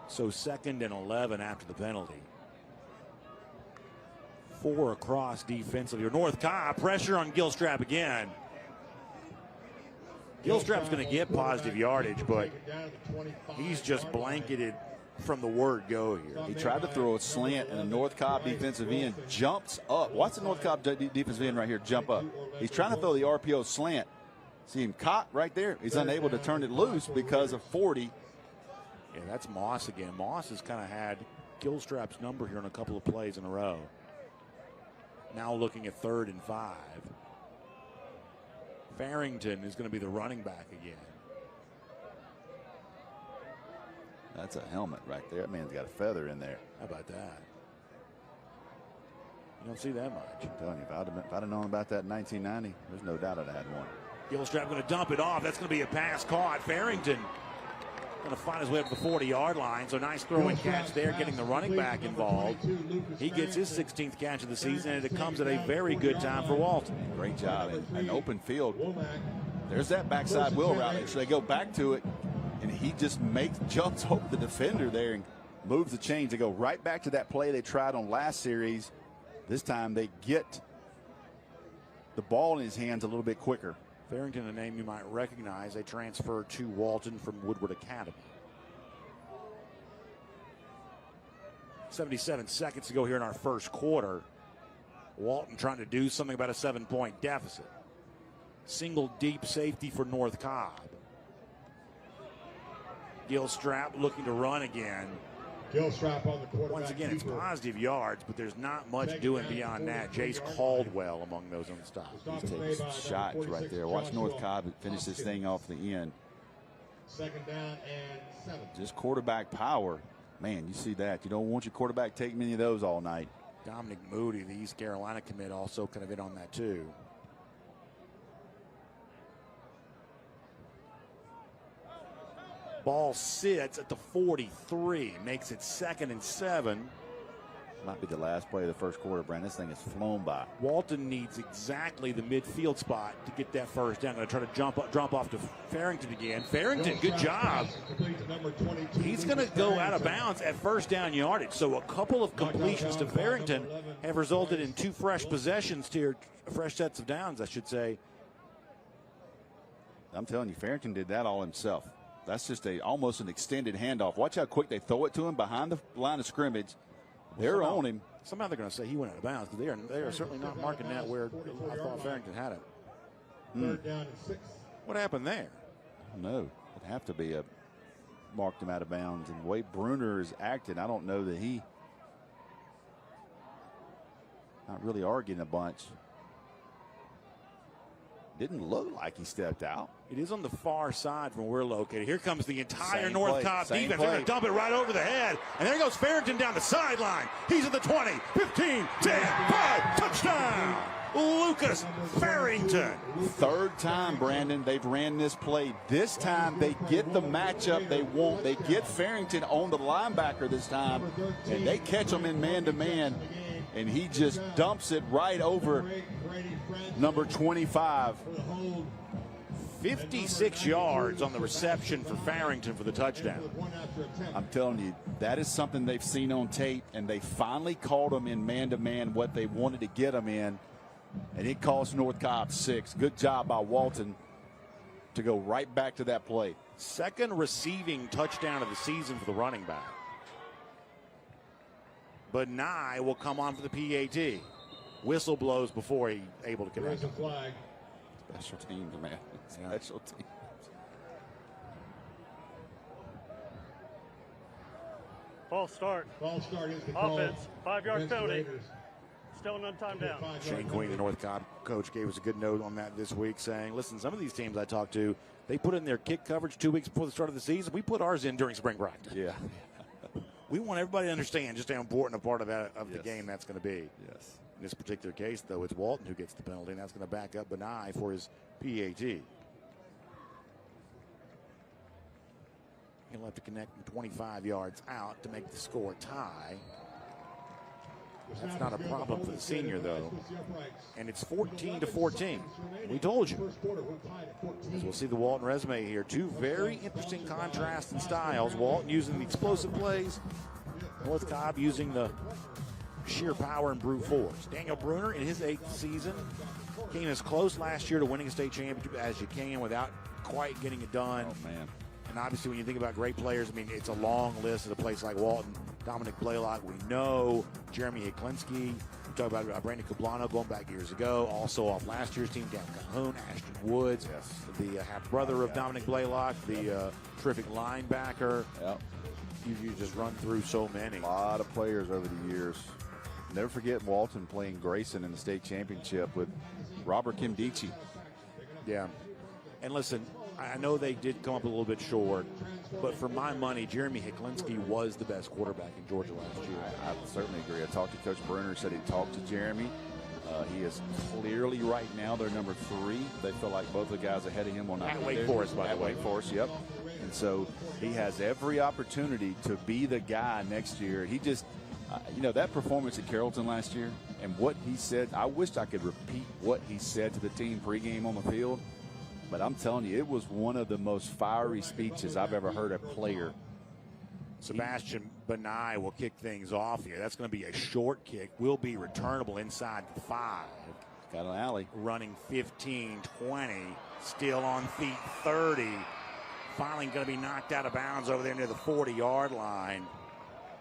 So 2nd and 11 after the penalty. 4 across defensively. North Cobb, pressure on Gilstrap again. Gilstrap's going to get positive yardage, but he's just blanketed from the word go here. He tried to throw a slant, and the North Cobb defensive end jumps up. Watch the North Cobb defensive end right here jump up. He's trying to throw the RPO slant. See him caught right there. He's unable to turn it loose because of 40. Yeah, that's Moss again. Moss has kind of had Gilstrap's number here in a couple of plays in a row. Now looking at 3rd and 5. Farrington is going to be the running back again. That's a helmet right there. That man's got a feather in there. How about that? You don't see that much. I'm telling you, if I'd have known about that in 1990, there's no doubt I'd have had one. Gilstrap going to dump it off. That's going to be a pass caught. Farrington going to find his way up to the 40-yard line. So nice throwing catch there, getting the running back involved. He gets his 16th catch of the season, and it comes at a very good time for Walton. Great job. In an open field, there's that backside wheel route. So they go back to it, and he just jumps over the defender there and moves the chains. They go right back to that play they tried on last series. This time they get the ball in his hands a little bit quicker. Farrington, a name you might recognize, a transfer to Walton from Woodward Academy. 77 seconds to go here in our first quarter. Walton trying to do something about a 7-point deficit. Single deep safety for North Cobb. Gilstrap looking to run again. Gilstrap on the quarterback. Once again, it's positive yards, but there's not much doing beyond that. Jace Caldwell among those unstopped. He's taking shots right there. Watch North Cobb finish this thing off the end. 2nd down and 7. Just quarterback power. Man, you see that. You don't want your quarterback taking many of those all night. Dominic Moody, the East Carolina commit, also kind of in on that too. Ball sits at the 43, makes it 2nd and 7. Might be the last play of the first quarter, Brandon. This thing has flown by. Walton needs exactly the midfield spot to get that first down. Going to try to drop off to Farrington again. Farrington, good job. He's going to go out of bounds at 1st down yardage. So a couple of completions to Farrington have resulted in 2 fresh possessions here, fresh sets of downs, I should say. I'm telling you, Farrington did that all himself. That's just almost an extended handoff. Watch how quick they throw it to him behind the line of scrimmage. They're on him. Somehow they're going to say he went out of bounds because they are certainly not marking that where I thought Farrington had it. 3rd down and 6. What happened there? I don't know. It'd have to be marked him out of bounds. And the way Brunner is acting, I don't know that he not really arguing a bunch. Didn't look like he stepped out. It is on the far side from where we're located. Here comes the entire North Cobb defense. They're going to dump it right over the head. And there goes Farrington down the sideline. He's at the 20, 15, 10, 5, touchdown. Lucas Farrington. 3rd time, Brandon, they've ran this play. This time they get the matchup they want. They get Farrington on the linebacker this time, and they catch him in man-to-man, and he just dumps it right over number 25. 56 yards on the reception for Farrington for the touchdown. I'm telling you, that is something they've seen on tape, and they finally called him in man-to-man what they wanted to get him in, and it cost North Cobb 6. Good job by Walton to go right back to that play. 2nd receiving touchdown of the season for the running back. But Nye will come on for the PAT. Whistle blows before he's able to connect. There's a flag. Special teams, man. Special teams. False start. False start is the call. Offense, 5-yard penalty. still an untimed down. Shane Queen, the North Cobb coach, gave us a good note on that this week, saying, listen, some of these teams I talked to, they put in their kick coverage 2 weeks before the start of the season. We put ours in during spring practice. Yeah. We want everybody to understand just how important a part of the game that's going to be. Yes. In this particular case, though, it's Walton who gets the penalty, and that's going to back up Benai for his PAT. He'll have to connect from 25 yards out to make the score tie. That's not a problem for the senior, though. And it's 14-14. We told you. As we'll see the Walton resume here. Two very interesting contrasts in styles. Walton using the explosive plays. North Cobb using the sheer power and brute force. Daniel Brunner in his 8th season came as close last year to winning a state championship as you can without quite getting it done. Oh, man. And obviously, when you think about great players, I mean, it's a long list at a place like Walton. Dominic Blaylock, we know. Jeremy Hiklinski. We talk about Brandon Kublano going back years ago. Also off last year's team, Dan Calhoun, Ashton Woods, the half-brother of Dominic Blaylock, the terrific linebacker. Yep. You just run through so many. A lot of players over the years. Never forget Walton playing Grayson in the state championship with Robert Kimdichie. Yeah. And listen, I know they did come up a little bit short, but for my money, Jeremy Hiklinski was the best quarterback in Georgia last year. I certainly agree. I talked to Coach Brunner, said he talked to Jeremy. He is clearly right now their number 3. They feel like both the guys ahead of him will not At be Wake there. Forest, by the At way. Wake Forest, yep. And so he has every opportunity to be the guy next year. He just, that performance at Carrollton last year and what he said, I wish I could repeat what he said to the team pregame on the field. But I'm telling you, it was one of the most fiery speeches I've ever heard a player. Sebastian Benai will kick things off here. That's going to be a short kick. Will be returnable inside the 5. Got an alley. Running 15-20. Still on feet 30. Finally going to be knocked out of bounds over there near the 40-yard line.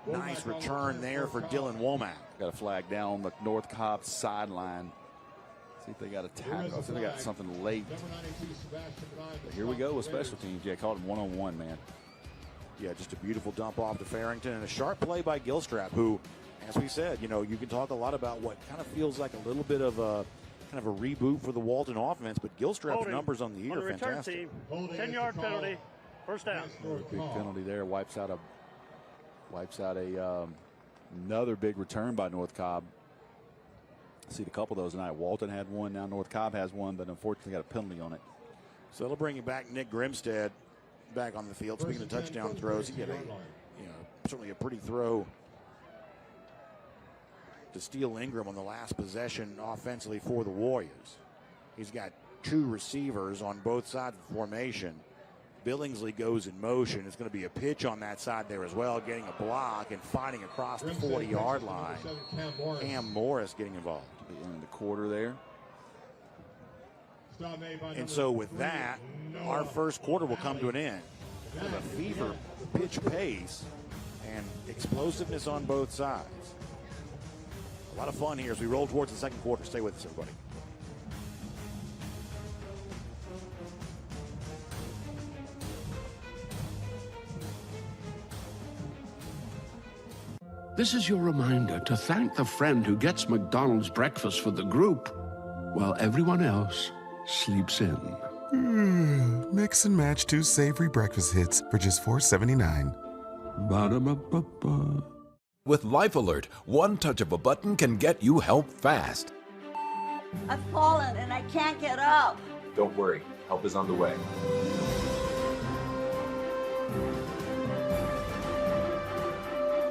Nice return there for Dylan Womack. Got a flag down on the North Cobb sideline. See if they got a tackle. See if they got something late. But here we go with special teams. Yeah, called him one-on-one, man. Yeah, just a beautiful dump off to Farrington and a sharp play by Gilstrap, who, as we said, you can talk a lot about what kind of feels like a little bit of a reboot for the Walton offense, but Gilstrap's numbers on the year are fantastic. 10-yard penalty, first down. Big penalty there. Wipes out another big return by North Cobb. See a couple of those tonight. Walton had one, now North Cobb has one, but unfortunately got a penalty on it. So they'll bring back Nick Grimstead back on the field. Speaking of touchdown throws, he had certainly a pretty throw to Steele Ingram on the last possession offensively for the Warriors. He's got 2 receivers on both sides of the formation. Billingsley goes in motion. It's going to be a pitch on that side there as well, getting a block and fighting across the 40-yard line. Cam Morris getting involved. In the quarter there. And so with that, our first quarter will come to an end. With a fever pitch pace and explosiveness on both sides. A lot of fun here as we roll towards the second quarter. Stay with us, everybody. This is your reminder to thank the friend who gets McDonald's breakfast for the group while everyone else sleeps in. Mix and match 2 savory breakfast hits for just $4.79. Ba-da-ba-ba-ba. With Life Alert, one touch of a button can get you help fast. I've fallen and I can't get up. Don't worry, help is on the way.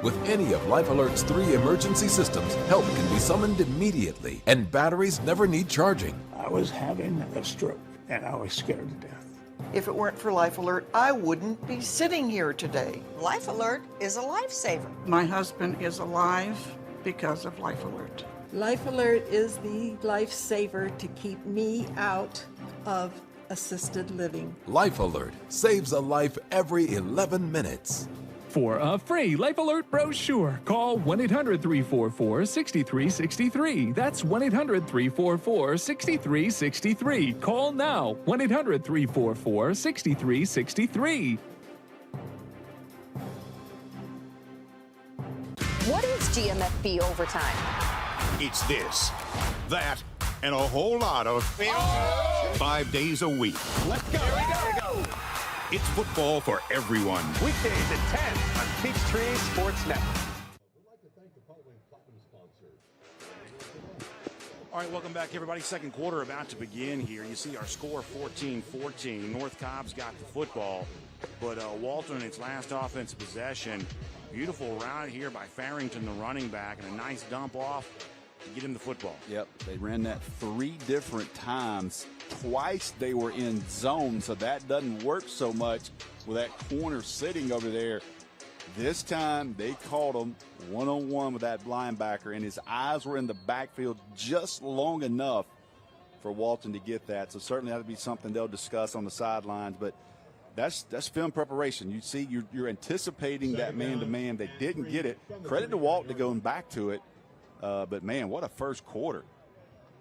With any of Life Alert's 3 emergency systems, help can be summoned immediately, and batteries never need charging. I was having a stroke, and I was scared to death. If it weren't for Life Alert, I wouldn't be sitting here today. Life Alert is a lifesaver. My husband is alive because of Life Alert. Life Alert is the lifesaver to keep me out of assisted living. Life Alert saves a life every 11 minutes. For a free Life Alert brochure, call 1-800-344-6363. That's 1-800-344-6363. Call now, 1-800-344-6363. What is GMFB overtime? It's this, that, and a whole lot of 5 days a week. Let's go. Here we go. It's football for everyone. Weekdays at 10 on Peachtree Sports Network. All right, welcome back, everybody. Second quarter about to begin here. You see our score 14-14. North Cobb's got the football, but Walton in its last offensive possession. Beautiful route here by Farrington, the running back, and a nice dump off to get him the football. Yep, they ran that 3 different times. Twice they were in zone, so that doesn't work so much with that corner sitting over there. This time they caught him one-on-one with that linebacker, and his eyes were in the backfield just long enough for Walton to get that. So certainly that'll be something they'll discuss on the sidelines. But that's film preparation. You see, you're anticipating that man-to-man. They didn't get it. Credit to Walton to going back to it. But, man, what a first quarter.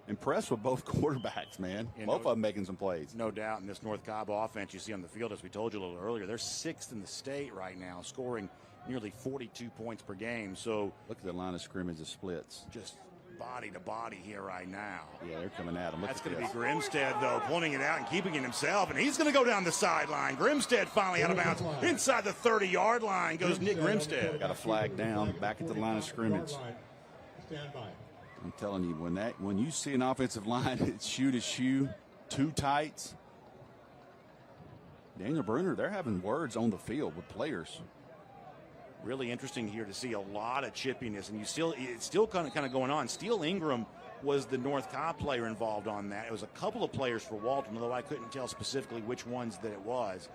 Impressed with both quarterbacks, man. Both of them making some plays. No doubt in this North Cobb offense you see on the field, as we told you a little earlier, they're 6th in the state right now, scoring nearly 42 points per game. So look at the line of scrimmage of splits. Just body to body here right now. Yeah, they're coming at him. That's going to be Grimstead, though, pulling it out and keeping it himself, and he's going to go down the sideline. Grimstead finally out of bounds. Inside the 30-yard line goes Nick Grimstead. Got a flag down, back at the line of scrimmage. Stand by. I'm telling you, when you see an offensive line that's shoe to shoe, 2 tights, Daniel Brunner, they're having words on the field with players. Really interesting here to see a lot of chippiness, and it's still kind of going on. Steele Ingram was the North Cobb player involved on that. It was a couple of players for Walton, although I couldn't tell specifically which ones that it was.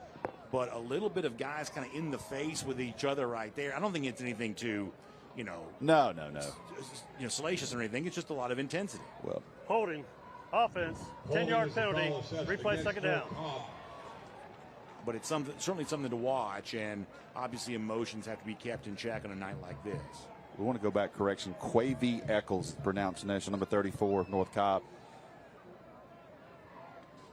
But a little bit of guys kind of in the face with each other right there. I don't think it's anything too, No. Salacious or anything. It's just a lot of intensity. Well, holding, offense, 10-yard penalty, replay second down. But it's certainly something to watch, and obviously emotions have to be kept in check on a night like this. We want to go back, correction. Quavy Eccles, pronounced national, number 34 of North Cobb.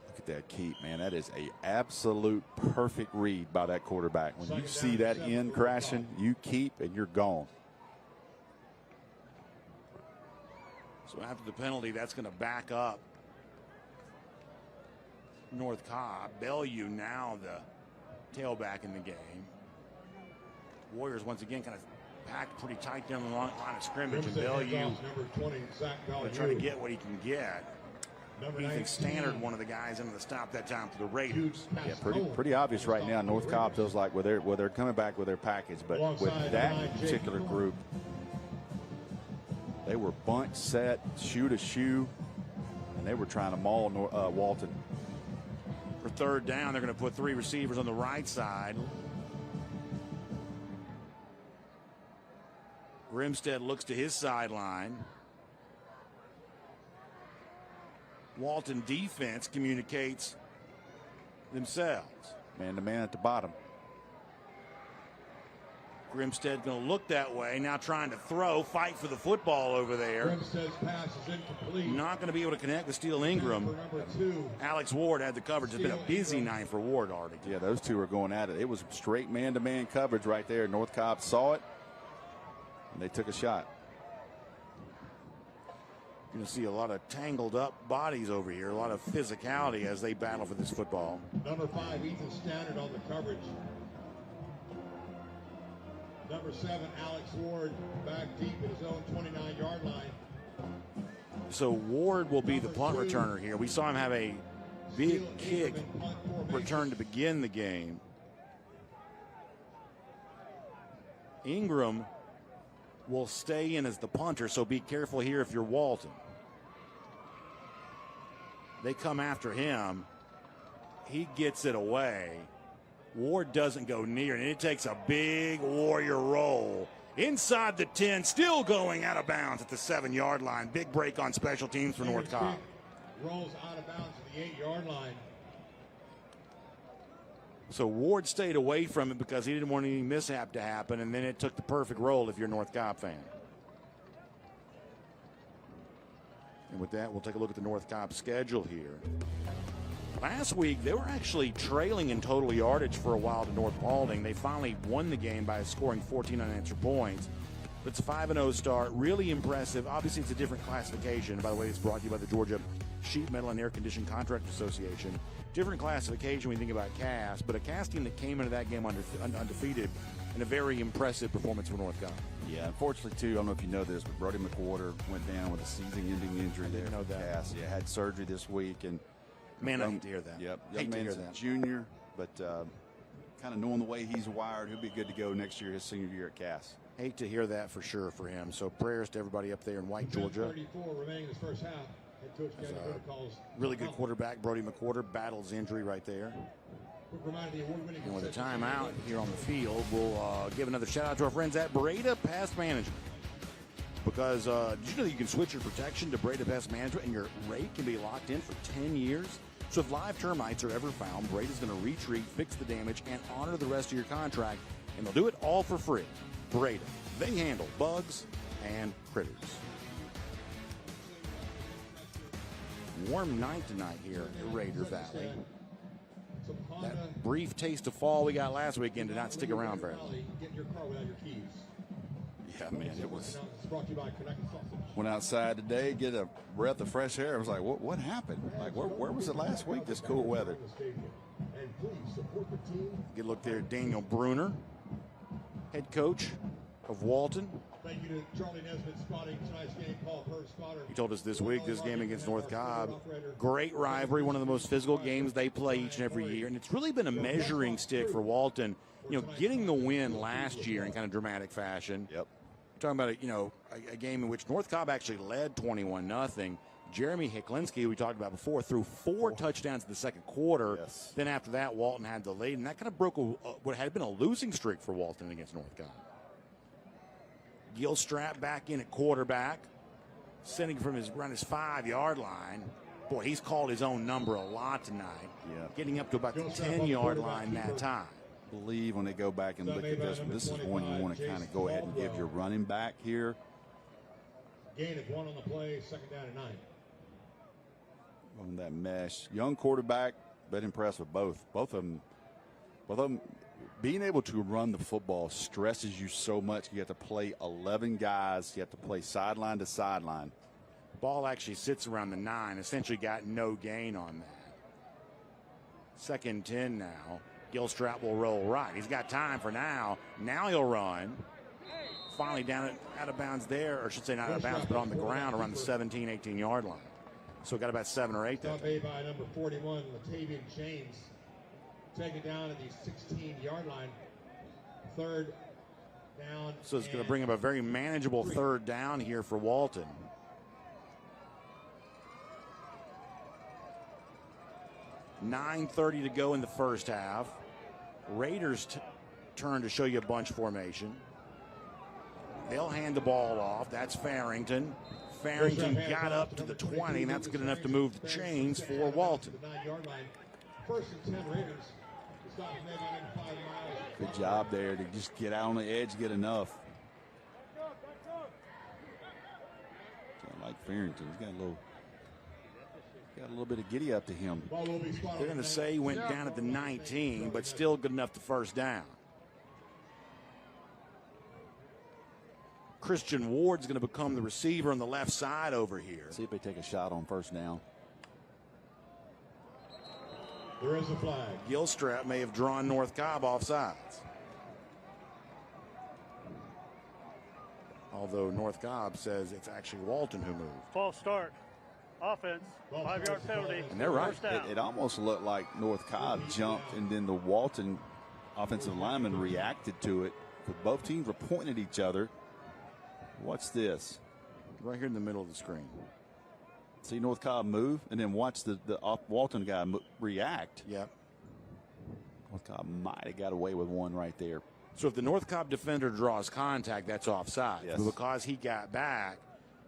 Look at that keep, man. That is a absolute perfect read by that quarterback. When you see that end crashing, you keep and you're gone. So after the penalty, that's going to back up North Cobb. Bellew now the tailback in the game. Warriors once again kind of packed pretty tight down the line of scrimmage, and Bellew trying to get what he can get. Ethan Stannard, one of the guys into the stop that time for the Raiders. Yeah, pretty obvious right now. North Cobb feels like they're coming back with their package, but with that particular group, they were bunch set, shoe to shoe, and they were trying to maul Walton. For third down, they're going to put 3 receivers on the right side. Grimstead looks to his sideline. Walton defense communicates themselves. Man-to-man at the bottom. Grimstead going to look that way, now trying to fight for the football over there. Grimstead's pass is incomplete. Not going to be able to connect with Steele Ingram. Alex Ward had the coverage. It's been a busy night for Ward, Artie. Yeah, those two are going at it. It was straight man-to-man coverage right there. North Cobb saw it, and they took a shot. You're going to see a lot of tangled up bodies over here, a lot of physicality as they battle for this football. Number 5, Ethan Stannard on the coverage. Number 7, Alex Ward, back deep at his own 29-yard line. So Ward will be the punt returner here. We saw him have a big kick return to begin the game. Ingram will stay in as the punter, so be careful here if you're Walton. They come after him. He gets it away. Ward doesn't go near, and it takes a big Warrior roll. Inside the 10, still going out of bounds at the 7-yard line. Big break on special teams for North Cobb. Rolls out of bounds at the 8-yard line. So Ward stayed away from it because he didn't want any mishap to happen, and then it took the perfect roll if you're a North Cobb fan. And with that, we'll take a look at the North Cobb schedule here. Last week, they were actually trailing in total yardage for a while to North Paulding. They finally won the game by scoring 14 unanswered points. But it's a 5-0 start. Really impressive. Obviously, it's a different classification. By the way, it's brought to you by the Georgia Sheet Metal and Air Conditioning Contractors Association. Different classification when you think about Cass, but a Cass team that came into that game undefeated and a very impressive performance for North Cobb. Yeah, unfortunately, too, I don't know if you know this, but Brody McWhorter went down with a season-ending injury there. Know that. Cass. Yeah, had surgery this week. And man, I hate to hear that. Yep. Hate to hear man's that. a junior, but kind of knowing the way he's wired, he'll be good to go next year, his senior year at Cass. Hate to hear that for sure for him. So prayers to everybody up there in White, Georgia. 34 remaining this first half. Head coach Daniel Brunner calls really good quarterback, Brody McWhorter, battles injury right there. And with a timeout here on the field, we'll give another shout out to our friends at Breda Pest Management. Because did you know that you can switch your protection to Breda Pest Management and your rate can be locked in for 10 years? So if live termites are ever found, Breda's going to retreat, fix the damage, and honor the rest of your contract. And they'll do it all for free. Breda. They handle bugs and critters. Warm night tonight here at Raider Valley. That brief taste of fall we got last weekend did not stick around very long. Get in your car without your keys. Yeah, man, it was. It's brought to you by Connected Sausage. Went outside today, get a breath of fresh air. I was like, what happened? Like, where was it last week, this cool weather? And please support the team. Good look there, Daniel Brunner, head coach of Walton. Thank you to Charlie Nesbitt spotting tonight's game. Paul Purr spotter. He told us this week, this game against North Cobb, great rivalry, one of the most physical games they play each and every year. And it's really been a measuring stick for Walton, getting the win last year in kind of dramatic fashion. Yep. Talking about a game in which North Cobb actually led 21-0. Jeremy Hicklinski, who we talked about before, threw 4 touchdowns in the second quarter. Yes. Then after that, Walton had the lead, and that kind of broke what had been a losing streak for Walton against North Cobb. Gilstrap back in at quarterback, sending from around his 5-yard line. Boy, he's called his own number a lot tonight. Yeah. Getting up to about the 10-yard line that time. I believe when they go back and look at this is one you want to kind of go ahead and give your running back here. Gain of 1 on the play, second down and 9. On that mesh. Young quarterback, but impressed with both. Both of them being able to run the football stresses you so much. You have to play 11 guys. You have to play sideline to sideline. Ball actually sits around the 9. Essentially got no gain on that. Second 10 now. Gilstrap will roll right. He's got time for now. Now he'll run. Finally down out of bounds there, or I should say not out of bounds, but on the ground around the 17, 18-yard line. So got about 7 or 8 there. Made by number 41, Latavian James. Taken down at the 16-yard line. Third down. So it's going to bring up a very manageable 3rd down here for Walton. $9:30 to go in the first half. Raiders turn to show you a bunch formation. They'll hand the ball off. That's Farrington. Farrington got up to the 20, and that's good enough to move the chains for Walton. The 9-yard line. First and 10 Raiders. Good job there to just get out on the edge, get enough. I like Farrington. He's got a little bit of giddy up to him. They're going to say he went down at the 19, but still good enough to first down. Christian Ward's going to become the receiver on the left side over here. See if they take a shot on first down. There is a flag. Gilstrap may have drawn North Cobb off sides. Although North Cobb says it's actually Walton who moved. False start. Offense. 5-yard penalty. And they're right. It almost looked like North Cobb jumped and then the Walton offensive lineman reacted to it. Both teams were pointing at each other. Watch this. Right here in the middle of the screen. See North Cobb move, and then watch the Walton guy react. Yep. North Cobb might have got away with one right there. So if the North Cobb defender draws contact, that's offside. Yes. But because he got back,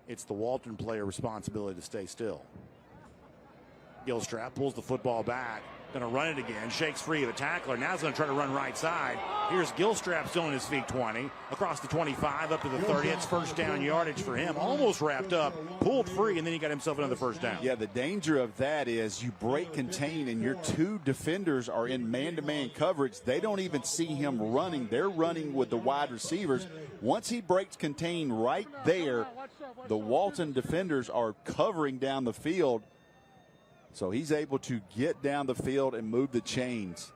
it's the Walton player responsibility to stay still. Gilstrap pulls the football back. Going to run it again. Shakes free of a tackler. Now he's going to try to run right side. Here's Gilstrap still on his feet. 20. Across the 25 up to the 30. It's first down yardage for him. Almost wrapped up. Pulled free, and then he got himself another first down. Yeah, the danger of that is you break contain, and your two defenders are in man-to-man coverage. They don't even see him running. They're running with the wide receivers. Once he breaks contain right there, the Walton defenders are covering down the field. So he's able to get down the field and move the chains.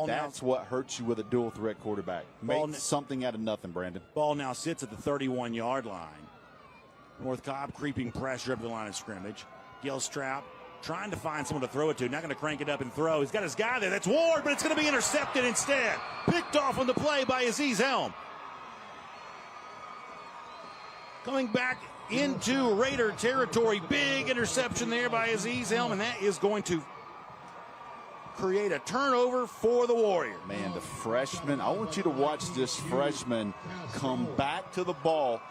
That's what hurts you with a dual threat quarterback. Make something out of nothing, Brandon. Ball now sits at the 31-yard line. North Cobb creeping pressure up the line of scrimmage. Gilstrap trying to find someone to throw it to. Not going to crank it up and throw. He's got his guy there. That's Ward, but it's going to be intercepted instead. Picked off on the play by Aziz Helm. Coming back into Raider territory. Big interception there by Aziz Helm, and that is going to create a turnover for the Warriors. Man, the freshman, I want you to watch this freshman come back to the ball.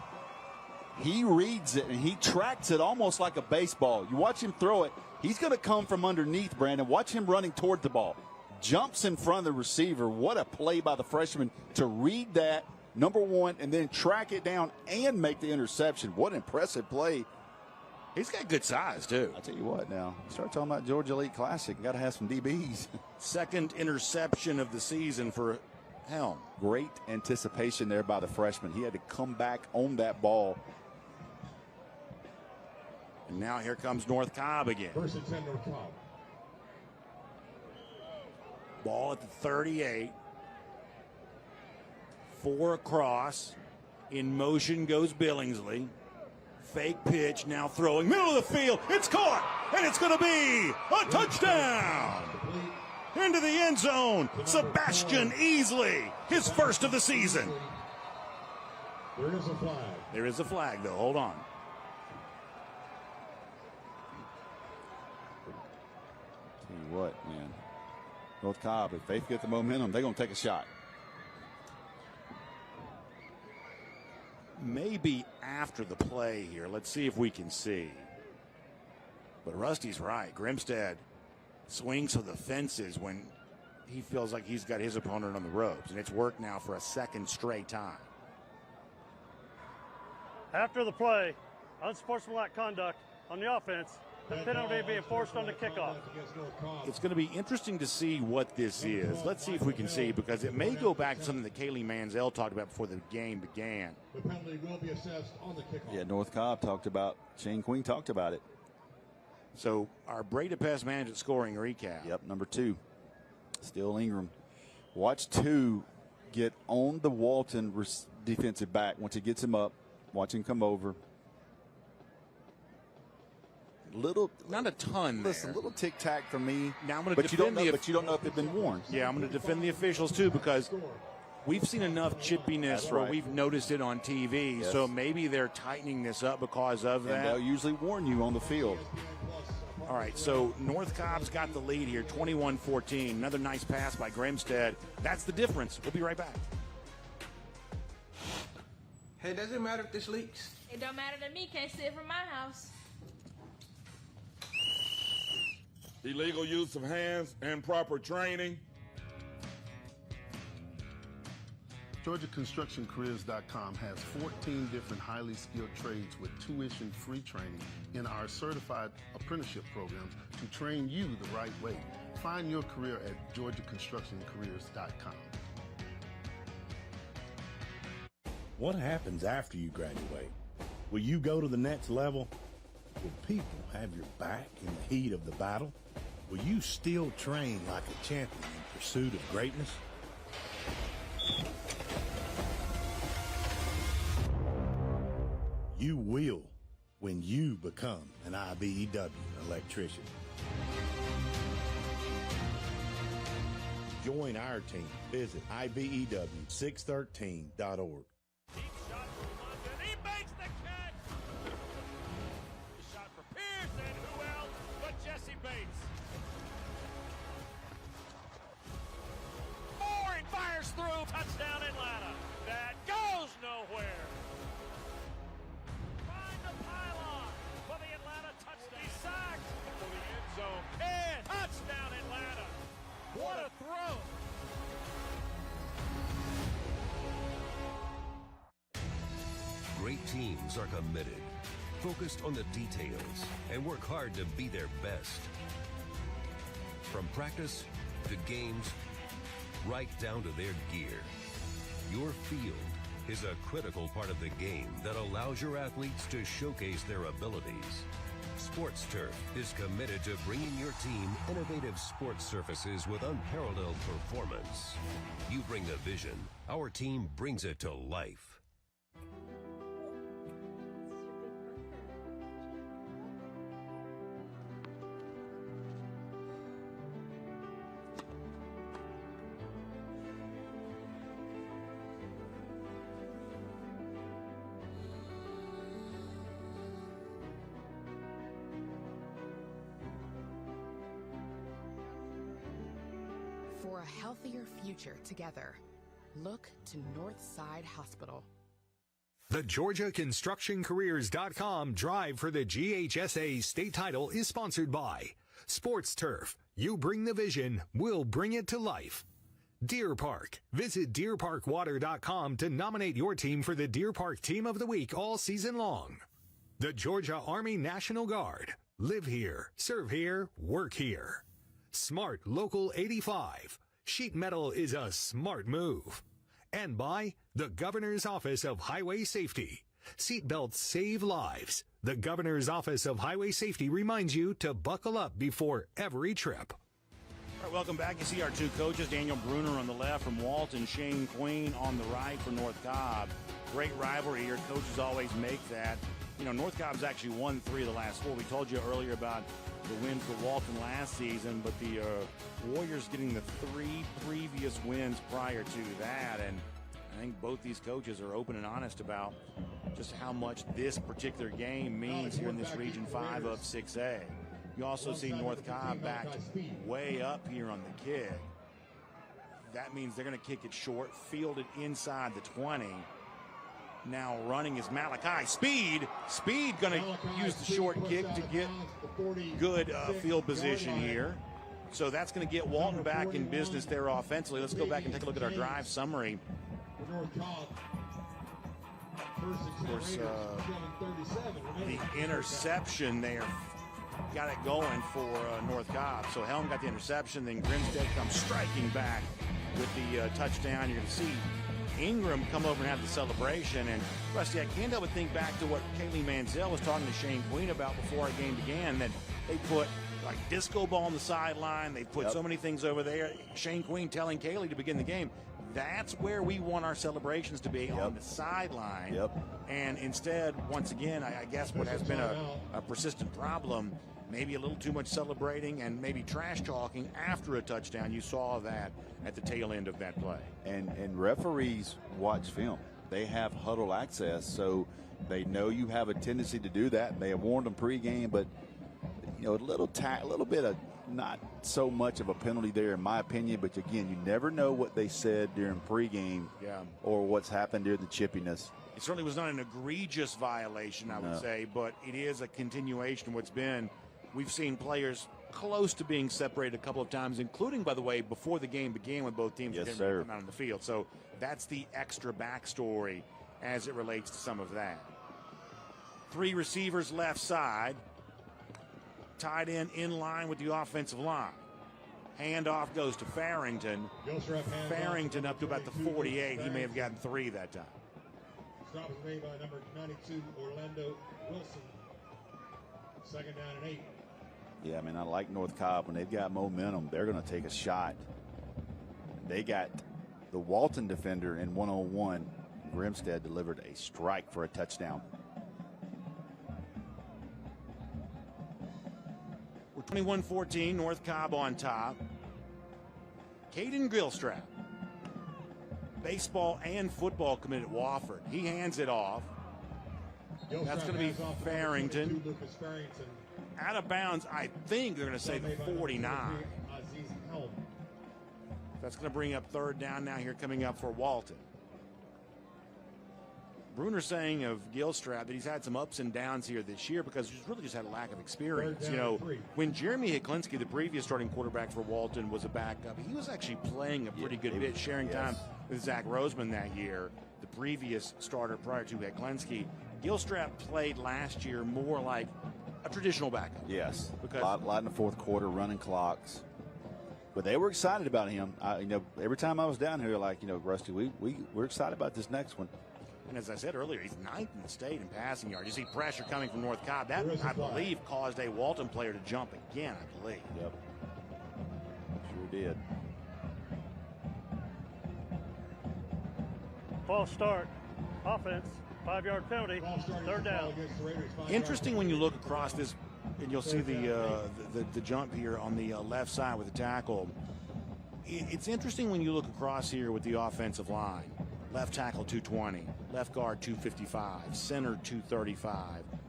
He reads it, and he tracks it almost like a baseball. You watch him throw it. He's going to come from underneath, Brandon. Watch him running toward the ball. Jumps in front of the receiver. What a play by the freshman to read that, number one, and then track it down and make the interception. What an impressive play. He's got good size, too. I'll tell you what now. Start talking about Georgia Elite Classic. Got to have some DBs. Second interception of the season for Helm. Great anticipation there by the freshman. He had to come back on that ball. And now here comes North Cobb again. First and 10, North Cobb. Ball at the 38. 4 across. In motion goes Billingsley. Fake pitch, now throwing. Middle of the field. It's caught. And it's going to be a touchdown. Into the end zone. Sebastian Easley. His first of the season. There is a flag. There is a flag, though. Hold on. Tell you what, man. North Cobb, if they get the momentum, they're going to take a shot. Maybe after the play here. Let's see if we can see. But Rusty's right. Grimstead swings for the fences when he feels like he's got his opponent on the ropes. And it's worked now for a second straight time. After the play, unsportsmanlike conduct on the offense, the penalty being forced on the kickoff. It's going to be interesting to see what this is. Let's see if we can see, because it may go back to something that Kaylee Manziel talked about before the game began. The penalty will be assessed on the kickoff. Yeah, North Cobb talked about, Shane Queen talked about it. So our Breda Pest Management scoring recap. Yep, number 2, still Ingram. Watch 2 get on the Walton defensive back. Once he gets him up, watch him come over. Little, not a ton. Listen, a little tic tac from me. Now I'm going to defend but you don't know if they've been warned. Yeah, I'm going to defend the officials too, because we've seen enough chippiness where we've noticed it on TV. Yes. So maybe they're tightening this up because of that. And they'll usually warn you on the field. All right, so North Cobb's got the lead here, 21-14. Another nice pass by Grimstead. That's the difference. We'll be right back. Hey, does it matter if this leaks? It don't matter to me. Can't see it from my house. Illegal use of hands and proper training. GeorgiaConstructionCareers.com has 14 different highly skilled trades with tuition-free training in our certified apprenticeship programs to train you the right way. Find your career at GeorgiaConstructionCareers.com. What happens after you graduate? Will you go to the next level? Will people have your back in the heat of the battle? Will you still train like a champion in pursuit of greatness? You will when you become an IBEW electrician. Join our team. Visit IBEW613.org. Fires through, touchdown Atlanta. That goes nowhere. Find the pylon for the Atlanta touchdown. He's sacked for the end zone. And touchdown. teams are committed, focused on the details, and work hard to be their best. From practice to games, right down to their gear. Your field is a critical part of the game that allows your athletes to showcase their abilities. Sports Turf is committed to bringing your team innovative sports surfaces with unparalleled performance. You bring the vision, our team brings it to life. For a healthier future together, look to Northside Hospital. The GeorgiaConstructionCareers.com drive for the GHSA state title is sponsored by Sports Turf. You bring the vision, we'll bring it to life. Deer Park. Visit DeerParkWater.com to nominate your team for the Deer Park Team of the Week all season long. The Georgia Army National Guard. Live here, serve here, work here. Smart Local 85. Sheet metal is a smart move. And by the Governor's Office of Highway Safety. Seatbelts save lives. The Governor's Office of Highway Safety reminds you to buckle up before every trip. All right, welcome back. You see our two coaches, Daniel Brunner on the left from Walton, Shane Queen on the right for North Cobb. Great rivalry here. Coaches always make that. You know, North Cobb's actually won 3 of the last 4. We told you earlier about the win for Walton last season, but the Warriors getting the 3 previous wins prior to that. And I think both these coaches are open and honest about just how much this particular game means here in this Region 5 of 6A. You also see North Cobb backed way up here on the kick. That means they're going to kick it short, field it inside the 20. Now running is Malachi. Speed going to use the short kick to get good field position here. So that's going to get Walton back in business there offensively. Let's go back and take a look at our drive summary. Of course, the interception there got it going for North Cobb. So Helm got the interception, then Grimstead comes striking back with the touchdown. You're going to see Ingram come over and have the celebration. And Rusty, I can't help but think back to what Kaylee Manziel was talking to Shane Queen about before our game began, that they put like disco ball on the sideline. They put so many things over there. Shane Queen telling Kaylee to begin the game, that's where we want our celebrations to be, on the sideline. And instead, once again, I guess what has been a persistent problem, maybe a little too much celebrating and maybe trash talking after a touchdown. You saw that at the tail end of that play. And referees watch film. They have huddle access, so they know you have a tendency to do that. They have warned them pregame, but you know, a little bit of not so much of a penalty there, in my opinion. But again, you never know what they said during pregame or what's happened during the chippiness. It certainly was not an egregious violation, I would say, but it is a continuation of what's been. We've seen players close to being separated a couple of times, including, by the way, before the game began when both teams didn't come out on the field. So that's the extra backstory as it relates to some of that. 3 receivers left side. Tied in line with the offensive line. Handoff goes to Farrington. Farrington up to about the 48. He may have gotten 3 that time. Stop was made by number 92, Orlando Wilson. 2nd down and 8. Yeah, I mean, I like North Cobb. When they've got momentum, they're going to take a shot. They got the Walton defender in 101. Grimstead delivered a strike for a touchdown. We're 21-14, North Cobb on top. Caden Gilstrap, baseball and football committed at Wofford. He hands it off. That's going to be Farrington. Out of bounds, I think they're going to say the 49. That's going to bring up 3rd down now here coming up for Walton. Brunner saying of Gilstrap that he's had some ups and downs here this year because he's really just had a lack of experience. You know, when Jeremy Hiklinski, the previous starting quarterback for Walton, was a backup, he was actually playing a pretty good bit, sharing time with Zach Roseman that year, the previous starter prior to Hiklinski. Gilstrap played last year more like a traditional backup. Yes, because a lot in the fourth quarter, running clocks. But they were excited about him. Every time I was down here, Rusty, we're excited about this next one. And as I said earlier, he's 9th in the state in passing yards. You see pressure coming from North Cobb. That, I believe, caused a Walton player to jump again, I believe. Yep. Sure did. False start. Offense. 5-yard penalty. 3rd down. Interesting when you look across this, and you'll see the jump here on the left side with the tackle. It's interesting when you look across here with the offensive line. Left tackle 220, left guard 255, center 235,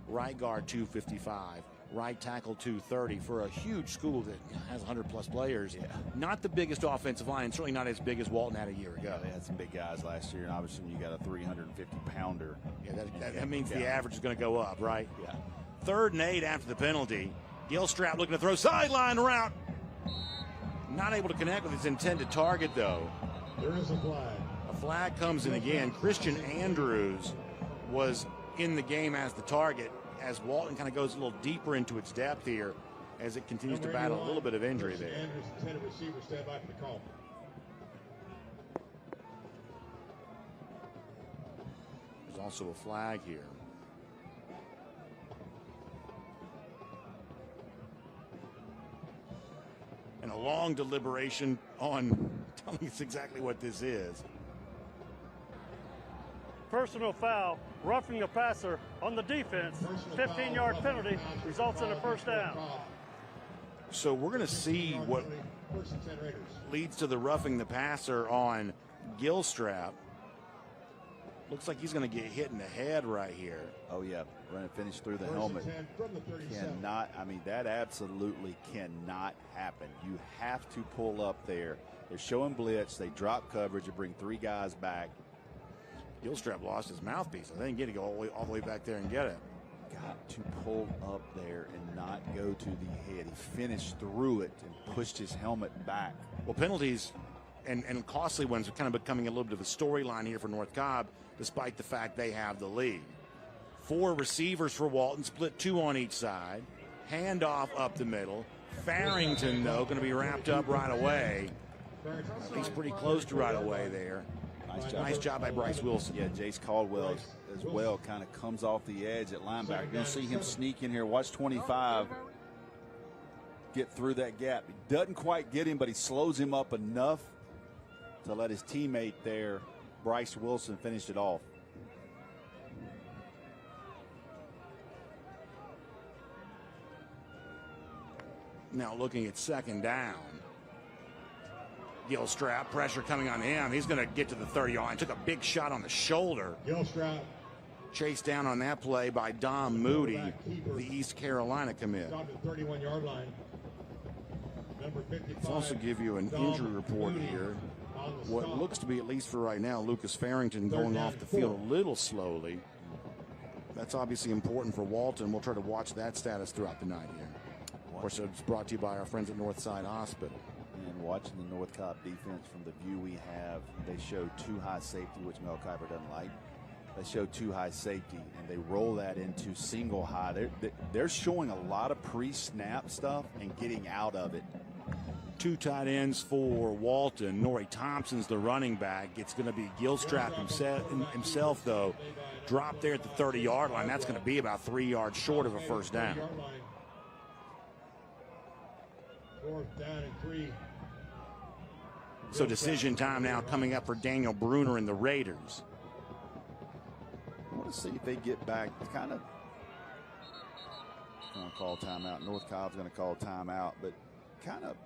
right guard 255, right tackle 230 for a huge school that has 100-plus players. Yeah. Not the biggest offensive line, and certainly not as big as Walton had a year ago. Yeah, they had some big guys last year, and obviously when you got a 350-pounder. Yeah, that means the average is going to go up, right? Yeah. 3rd and 8 after the penalty. Gilstrap looking to throw sideline route. Not able to connect with his intended target, though. There is a flag. A flag comes in again. Christian Andrews was in the game as the target, as Walton kind of goes a little deeper into its depth here as it continues to battle a little bit of injury there. Andrews, intended receiver, stand by for the call. There's also a flag here. And a long deliberation on telling us exactly what this is. Personal foul, roughing the passer on the defense. 15-yard penalty results in a 1st down. So we're going to see what leads to the roughing the passer on Gilstrap. Looks like he's going to get hit in the head right here. Oh, yeah. Running finish through the helmet. That absolutely cannot happen. You have to pull up there. They're showing blitz. They drop coverage and bring 3 guys back. Gilstrap lost his mouthpiece. I didn't get to go all the way back there and get it. Got to pull up there and not go to the head. He finished through it and pushed his helmet back. Well, penalties and costly ones are kind of becoming a little bit of a storyline here for North Cobb, despite the fact they have the lead. 4 receivers for Walton, split 2 on each side. Handoff up the middle. Farrington, though, going to be wrapped up right away. He's pretty close to right away there. Nice job by Bryce Wilson. Yeah, Jace Caldwell as well kind of comes off the edge at linebacker. You're going to see him sneak in here. Watch 25 get through that gap. He doesn't quite get him, but he slows him up enough to let his teammate there, Bryce Wilson, finish it off. Now looking at 2nd down. Gilstrap, pressure coming on him. He's going to get to the 30-yard line. Took a big shot on the shoulder. Gilstrap. Chased down on that play by Dom Moody, the East Carolina commit. Stopped at the 31-yard line. Number 55. Let's also give you an injury report here. What looks to be, at least for right now, Lucas Farrington going off the field a little slowly. That's obviously important for Walton. We'll try to watch that status throughout the night here. Of course, it's brought to you by our friends at Northside Hospital. And watching the North Cobb defense from the view we have, they show 2 high safety, which Mel Kiper doesn't like. They show 2 high safety, and they roll that into single high. They're showing a lot of pre-snap stuff and getting out of it. 2 tight ends for Walton. Nori Thompson's the running back. It's going to be Gilstrap himself, though. Dropped there at the 30-yard line. That's going to be about 3 yards short of a 1st down. 4th down and 3. So decision time now coming up for Daniel Brunner and the Raiders. I want to see if they get back. Kind of going to call timeout. North Cobb's going to call timeout, but kind of,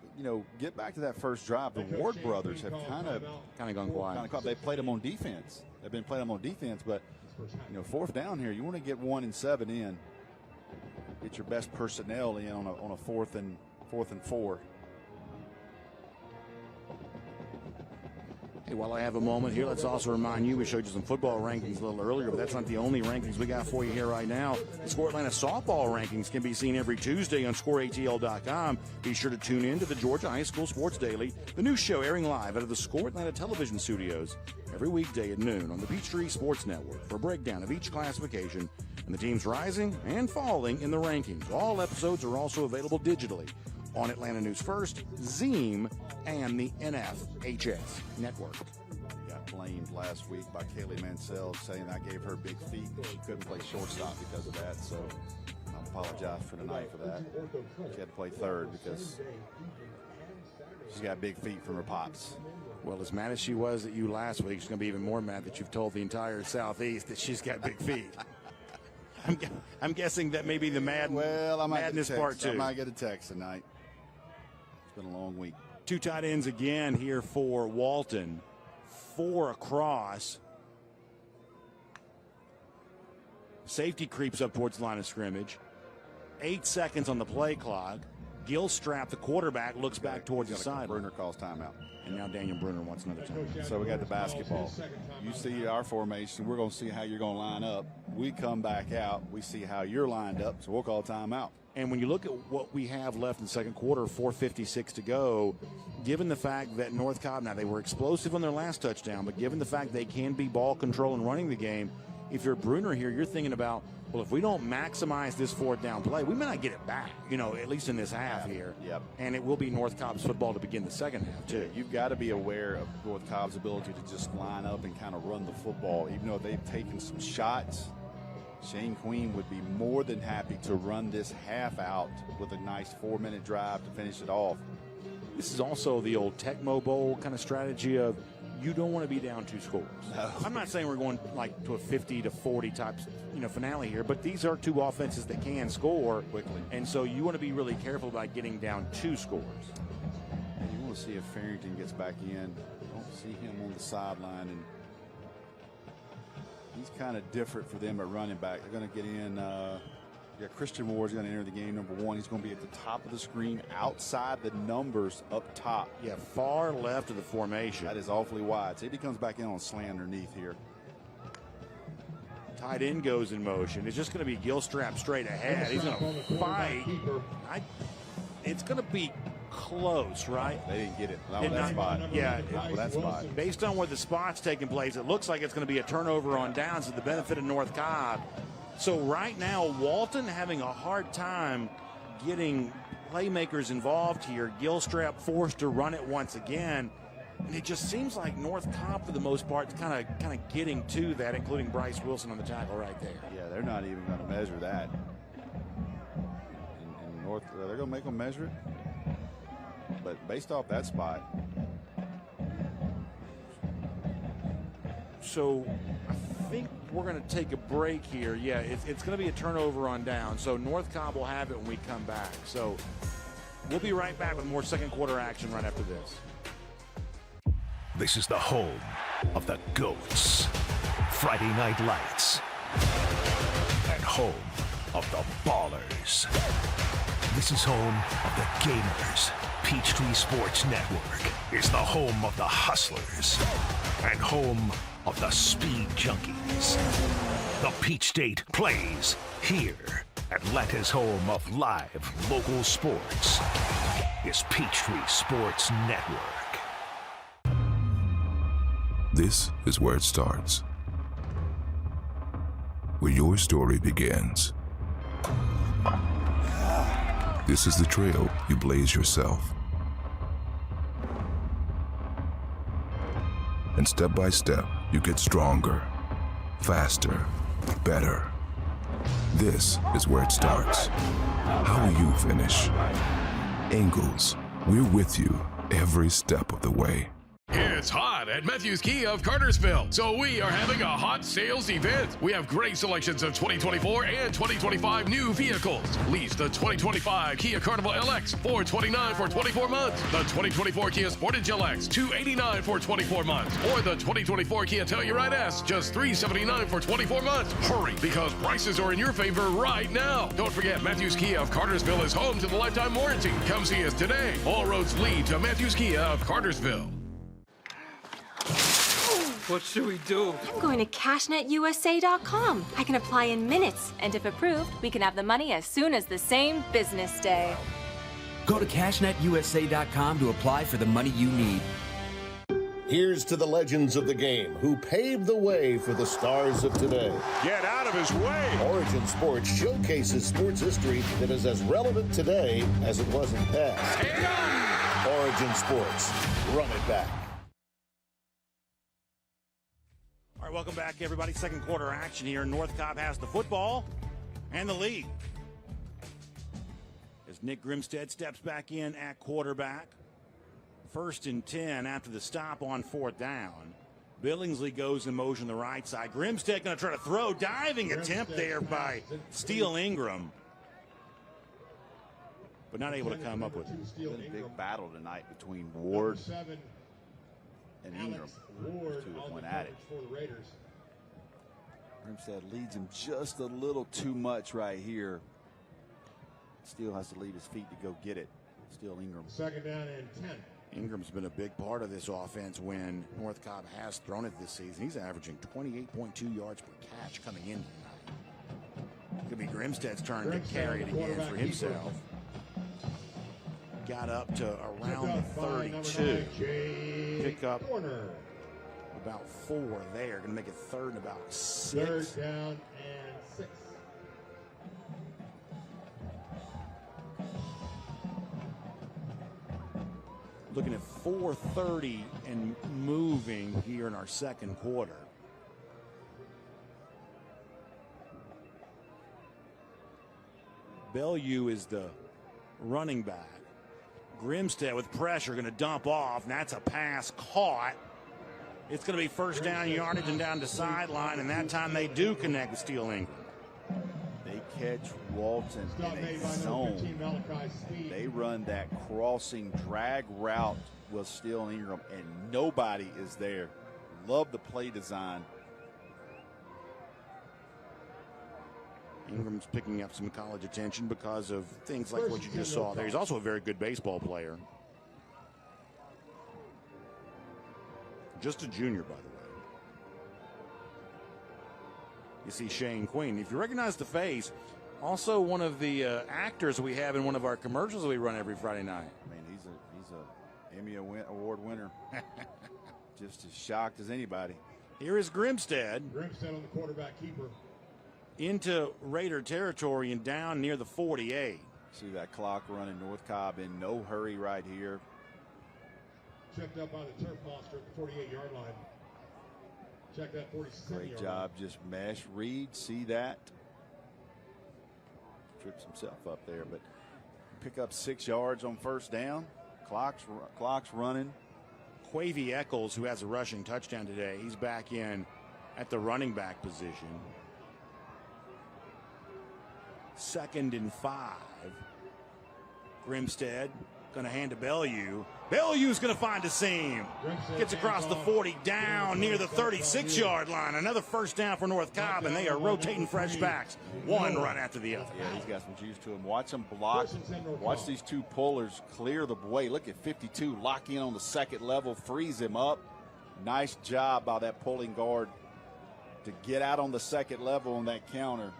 get back to that first drive. The Ward brothers have kind of gone quiet. They played them on defense. They've been playing them on defense, but 4th down here, you want to get 1 and 7 in. Get your best personnel in on a 4th and 4. Hey, while I have a moment here, let's also remind you, we showed you some football rankings a little earlier, but that's not the only rankings we got for you here right now. The Score Atlanta softball rankings can be seen every Tuesday on ScoreATL.com. Be sure to tune in to the Georgia High School Sports Daily, the new show airing live out of the Score Atlanta television studios every weekday at noon on the Peachtree Sports Network for a breakdown of each classification and the teams rising and falling in the rankings. All episodes are also available digitally on Atlanta News First, Zeem, and the NFHS Network. Got blamed last week by Kaylee Mansell saying I gave her big feet and she couldn't play shortstop because of that, so I apologize for tonight for that. She had to play third because she's got big feet from her pops. Well, as mad as she was at you last week, she's going to be even more mad that you've told the entire Southeast that she's got big feet. I'm guessing that may be the madness part too. I might get a text tonight. It's been a long week. Two tight ends again here for Walton. 4 across. Safety creeps up towards the line of scrimmage. 8 seconds on the play clock. Gilstrap, the quarterback, looks back towards the side. Brunner calls timeout. And now Daniel Brunner wants another timeout. So we got the basketball. You see our formation. We're going to see how you're going to line up. We come back out. We see how you're lined up. So we'll call timeout. And when you look at what we have left in the second quarter, 4:56 to go, given the fact that North Cobb, now they were explosive on their last touchdown, but given the fact they can be ball control and running the game, if you're Brunner here, you're thinking about, well, if we don't maximize this 4th down play, we may not get it back, at least in this half here. Yep. And it will be North Cobb's football to begin the second half, too. You've got to be aware of North Cobb's ability to just line up and kind of run the football. Even though they've taken some shots, Shane Queen would be more than happy to run this half out with a nice 4-minute drive to finish it off. This is also the old Tecmo Bowl kind of strategy of you don't want to be down 2 scores. No. I'm not saying we're going like to a 50-40 type finale here, but these are 2 offenses that can score quickly. And so you want to be really careful about getting down 2 scores. And you want to see if Farrington gets back in. I don't see him on the sideline, and he's kind of different for them at running back. They're going to get in. Christian Moore's going to enter the game, number 1. He's going to be at the top of the screen, outside the numbers up top. Yeah, far left of the formation. That is awfully wide. So he comes back in on slant underneath here. Tight end goes in motion. It's just going to be Gilstrap straight ahead. He's going to fight. It's going to be close, right? They didn't get it. Not with that spot. Yeah. Not with that spot. Based on where the spot's taking place, it looks like it's going to be a turnover on downs to the benefit of North Cobb. So right now, Walton having a hard time getting playmakers involved here. Gilstrap forced to run it once again. And it just seems like North Cobb, for the most part, is kind of getting to that, including Bryce Wilson on the tackle right there. Yeah, they're not even going to measure that. And North, they're going to make them measure it. But based off that spot. So I think we're going to take a break here. Yeah, it's going to be a turnover on down. So North Cobb will have it when we come back. So we'll be right back with more second quarter action right after this. This is the home of the GOATs. Friday Night Lights. And home of the Ballers. This is home of the Gamers. Peachtree Sports Network is the home of the Hustlers. And home of the Speed Junkies. The Peach State plays here. Atlanta's home of live local sports is Peachtree Sports Network. This is where it starts. Where your story begins. This is the trail you blaze yourself. And step by step, you get stronger, faster, better. This is where it starts. How will you finish? Ingalls, we're with you every step of the way. It's hot at Matthews Kia of Cartersville, so we are having a hot sales event. We have great selections of 2024 and 2025 new vehicles. Lease the 2025 Kia Carnival LX $429 for 24 months. The 2024 Kia Sportage LX $289 for 24 months. Or the 2024 Kia Telluride S just $379 for 24 months. Hurry, because prices are in your favor right now. Don't forget, Matthews Kia of Cartersville is home to the lifetime warranty. Come see us today. All roads lead to Matthews Kia of Cartersville. What should we do? I'm going to CashNetUSA.com. I can apply in minutes, and if approved, we can have the money as soon as the same business day. Go to CashNetUSA.com to apply for the money you need. Here's to the legends of the game who paved the way for the stars of today. Get out of his way! Origin Sports showcases sports history that is as relevant today as it was in past. Origin Sports, run it back. All right, welcome back, everybody. Second quarter action here. North Cobb has the football and the lead. As Nick Grimstead steps back in at quarterback. 1st and 10 after the stop on 4th down. Billingsley goes in motion the right side. Grimstead going to try to throw. Diving attempt there by Steele Ingram. But not able to come up with it. It's been a big battle tonight between Ward and Ingram. Those two have went at it. Grimstead leads him just a little too much right here. Steele has to leave his feet to go get it. Steele Ingram. 2nd down and 10. Ingram's been a big part of this offense when North Cobb has thrown it this season. He's averaging 28.2 yards per catch coming in tonight. Could be Grimstead's turn to carry it again for himself. Got up to around the 32. Pick up about 4 there. Going to make it 3rd and about 6. 3rd down and 6. Looking at 4:30 and moving here in our second quarter. Bellew is the running back. Grimstead with pressure going to dump off, and that's a pass caught. It's going to be 1st down yardage and down to sideline, and that time they do connect with Steele Ingram. They catch Walton in a zone. They run that crossing drag route with Steele Ingram, and nobody is there. Love the play design. Ingram's picking up some college attention because of things like what you just saw there. He's also a very good baseball player. Just a junior, by the way. You see Shane Queen. If you recognize the face, also one of the actors we have in one of our commercials we run every Friday night. I mean, he's a Emmy Award winner. Just as shocked as anybody. Here is Grimstead. Grimstead on the quarterback keeper. Into Raider territory and down near the 48. See that clock running. North Cobb in no hurry right here. Checked up by the turf monster at the 48-yard line. Check that 47. Great job, just mesh read. See that? Trips himself up there, but pick up 6 yards on 1st down. Clock's running. Quavy Eccles, who has a rushing touchdown today, he's back in at the running back position. 2nd and 5. Grimstead going to hand to Bellew. Bellew's going to find a seam. Gets across the 40, down near the 36-yard line. Another 1st down for North Cobb, and they are rotating fresh backs. One run after the other. Yeah, he's got some juice to him. Watch him block. Watch these 2 pullers clear the way. Look at 52, lock in on the 2nd level, freeze him up. Nice job by that pulling guard to get out on the 2nd level on that counter.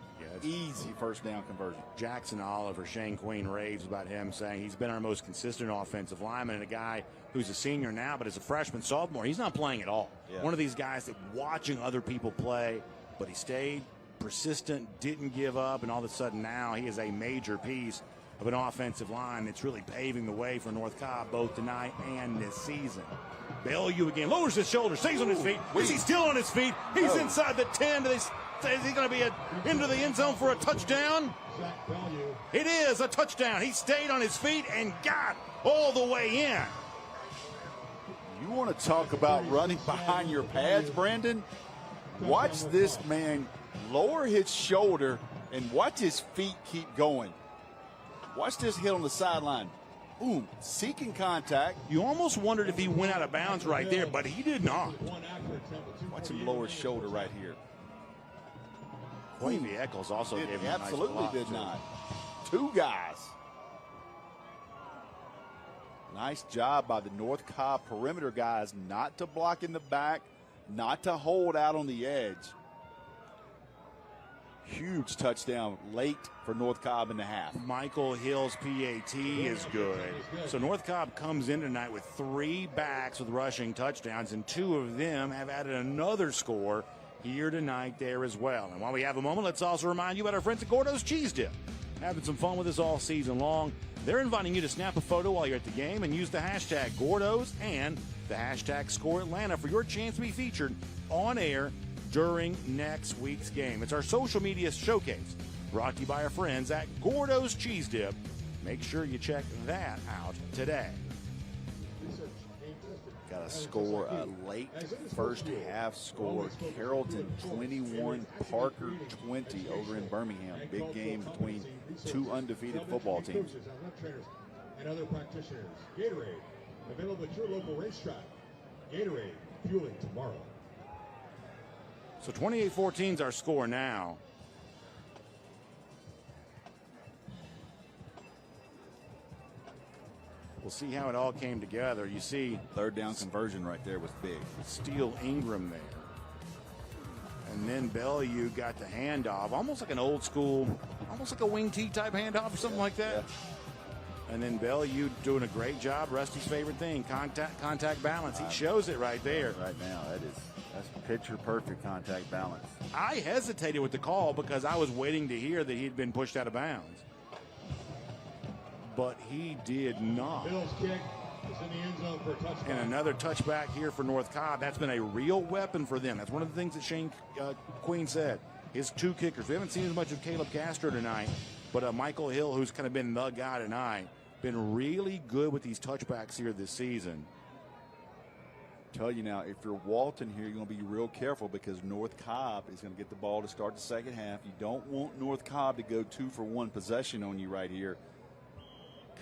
Easy 1st down conversion. Jackson Oliver, Shane Queen raves about him, saying he's been our most consistent offensive lineman, and a guy who's a senior now, but as a freshman, sophomore, he's not playing at all. Yeah. One of these guys that watching other people play, but he stayed persistent, didn't give up, and all of a sudden now he is a major piece of an offensive line that's really paving the way for North Cobb both tonight and this season. Bellew again lowers his shoulder, stays on his feet. Is he still on his feet? He's inside the 10. Is he going to be into the end zone for a touchdown? It is a touchdown. He stayed on his feet and got all the way in. You want to talk about running behind your pads, Brandon? Watch this man lower his shoulder and watch his feet keep going. Watch this hit on the sideline. Boom, seeking contact. You almost wondered if he went out of bounds right there, but he did not. Watch him lower his shoulder right here. Quavy Eccles also gave him a nice absolutely block, did too. not. 2 guys. Nice job by the North Cobb perimeter guys not to block in the back, not to hold out on the edge. Huge touchdown late for North Cobb in the half. Michael Hill's PAT is good. So North Cobb comes in tonight with 3 backs with rushing touchdowns, and 2 of them have added another score here tonight there as well. And while we have a moment, let's also remind you about our friends at Gordo's Cheese Dip. Having some fun with us all season long. They're inviting you to snap a photo while you're at the game and use the hashtag Gordo's and the hashtag ScoreAtlanta for your chance to be featured on air during next week's game. It's our social media showcase brought to you by our friends at Gordo's Cheese Dip. Make sure you check that out today. Got a score, a late first half score. Carrollton 21, Parker 20 over in Birmingham. Big game between 2 undefeated football teams. And other practitioners. Gatorade, available at your local racetrack. Gatorade, fueling tomorrow. So 28-14 is our score now. We'll see how it all came together. You see, third down conversion right there was big. Steele Ingram there. And then Bellew got the handoff, almost like an old school, almost like a wing T type handoff or something like that. Yeah. And then Bellew doing a great job. Rusty's favorite thing, contact balance. He shows it right there. Right now, that's picture perfect contact balance. I hesitated with the call because I was waiting to hear that he'd been pushed out of bounds. But he did not. Bill's kick is in the end zone for a touchback. And another touchback here for North Cobb. That's been a real weapon for them. That's one of the things that Shane Queen said. His 2 kickers. We haven't seen as much of Caleb Castro tonight, but Michael Hill, who's kind of been the guy tonight, been really good with these touchbacks here this season. Tell you now, if you're Walton here, you're going to be real careful because North Cobb is going to get the ball to start the second half. You don't want North Cobb to go 2 for 1 possession on you right here.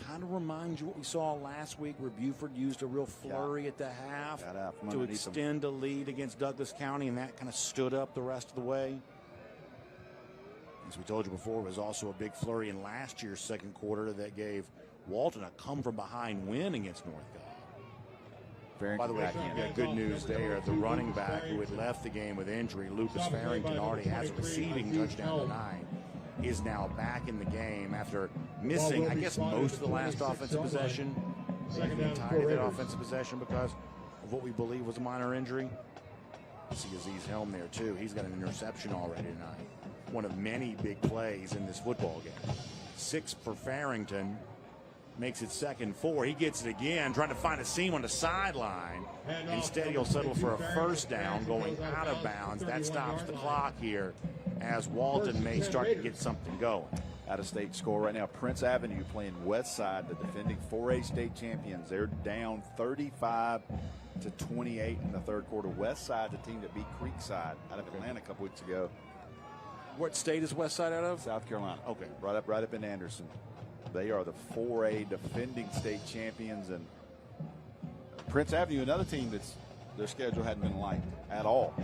Kind of reminds you what we saw last week where Buford used a real flurry at the half to extend a lead against Douglas County, and that kind of stood up the rest of the way. As we told you before, it was also a big flurry in last year's second quarter that gave Walton a come-from-behind win against North Cobb. By the way, you got good news there. The running back who had left the game with injury, Lucas Farrington, already has a receiving touchdown tonight, is now back in the game after missing, I guess, most of the last offensive possession, maybe the entirety of that offensive possession because of what we believe was a minor injury. See Aziz Helm there, too. He's got an interception already tonight. One of many big plays in this football game. 6 for Farrington. Makes it 2nd 4. He gets it again, trying to find a seam on the sideline. Instead, he'll settle for a first down going out of bounds. That stops the clock here as Walton may start to get something going. Out-of-state score right now. Prince Avenue playing Westside, the defending 4A state champions. They're down 35-28 in the third quarter. Westside, the team that beat Creekside out of Atlanta a couple weeks ago. What state is Westside out of? South Carolina. Okay. Right up in Anderson. They are the 4A defending state champions, and Prince Avenue, another team that's their schedule hadn't been liked at all.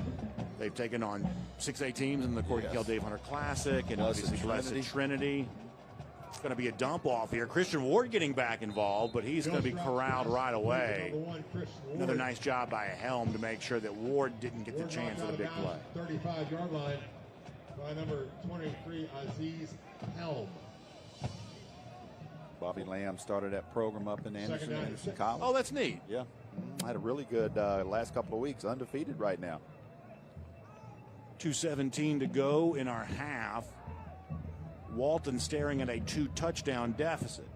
They've taken on 6A teams in the Corky Kell Dave Hunter Classic, and obviously Blessed Trinity. It's going to be a dump off here. Christian Ward getting back involved, but he's going to be corralled right away. Another nice job by a Helm to make sure that Ward didn't get the chance for the big play. 35-yard line by number 23, Aziz Helm. Bobby Lamb started that program up in Anderson College. Oh, that's neat. Yeah. Had a really good last couple of weeks. Undefeated right now. 2:17 to go in our half. Walton staring at a 2-touchdown deficit.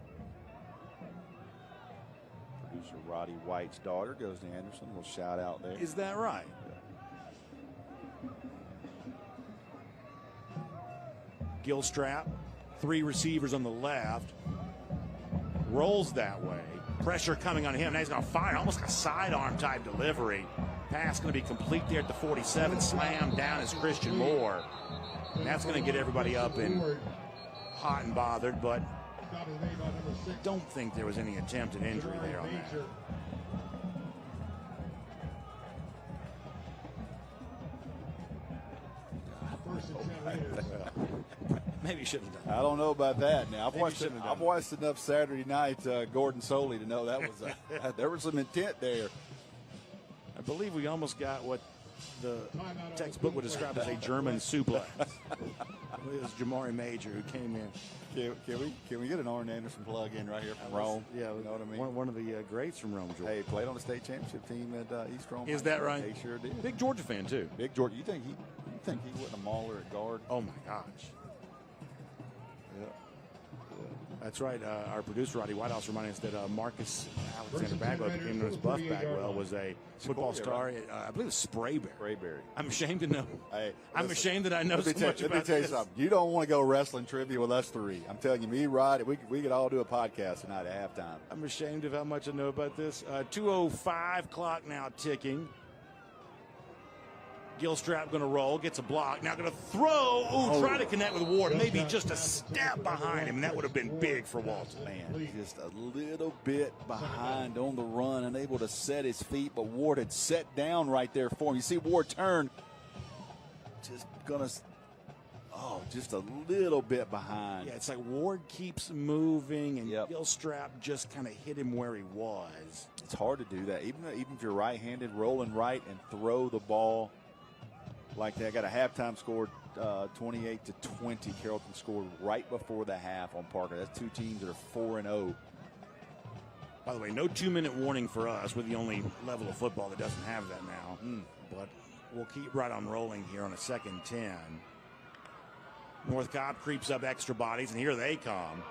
Producer Roddy White's daughter goes to Anderson. We'll shout out there. Is that right? Gilstrap, 3 receivers on the left. Rolls that way. Pressure coming on him. Now he's going to fire. Almost like a sidearm type delivery. Pass going to be complete there at the 47. Slam down is Christian Moore. And that's going to get everybody up and hot and bothered, but I don't think there was any attempt at injury there on that. Maybe he shouldn't have done that. I don't know about that. Now I've watched enough Saturday Night Gordon Soley to know that was there was some intent there. I believe we almost got what the textbook would describe as a German suplex. It was Jamari Major who came in. Can we get an Arn Anderson plug in right here from Rome? Yeah, you know what I mean. One of the greats from Rome, Georgia. Hey, played on the state championship team at East Rome. Is that right? He sure did. Big Georgia fan too. Big Georgia. You think he wasn't a mauler at guard? Oh my gosh. Yeah. That's right. Our producer Roddy Whitehouse reminded us that Marcus Alexander Bagwell, who became known as Buff Bagwell, was a football star. I believe it was Sprayberry. I'm ashamed to know. Hey, I'm ashamed that I know so much about this. Let me tell you something. You don't want to go wrestling trivia with us three. I'm telling you, me, Rod, we could all do a podcast tonight at halftime. I'm ashamed of how much I know about this. 2:05 clock now ticking. Gilstrap going to roll, gets a block. Now going to throw. Try to connect with Ward. Maybe just a step behind him. That would have been big for Walton. Man, just a little bit behind on the run, unable to set his feet, but Ward had set down right there for him. You see Ward turn. Just going to, just a little bit behind. Yeah, it's like Ward keeps moving, and Gilstrap just kind of hit him where he was. It's hard to do that. Even if you're right-handed, rolling right and throw the ball like that. Got a halftime score, 28-20. Carrollton scored right before the half on Parker. That's two teams that are 4-0. By the way, no 2-minute warning for us. We're the only level of football that doesn't have that now. But we'll keep right on rolling here on a 2nd 10. North Cobb creeps up extra bodies, and here they come,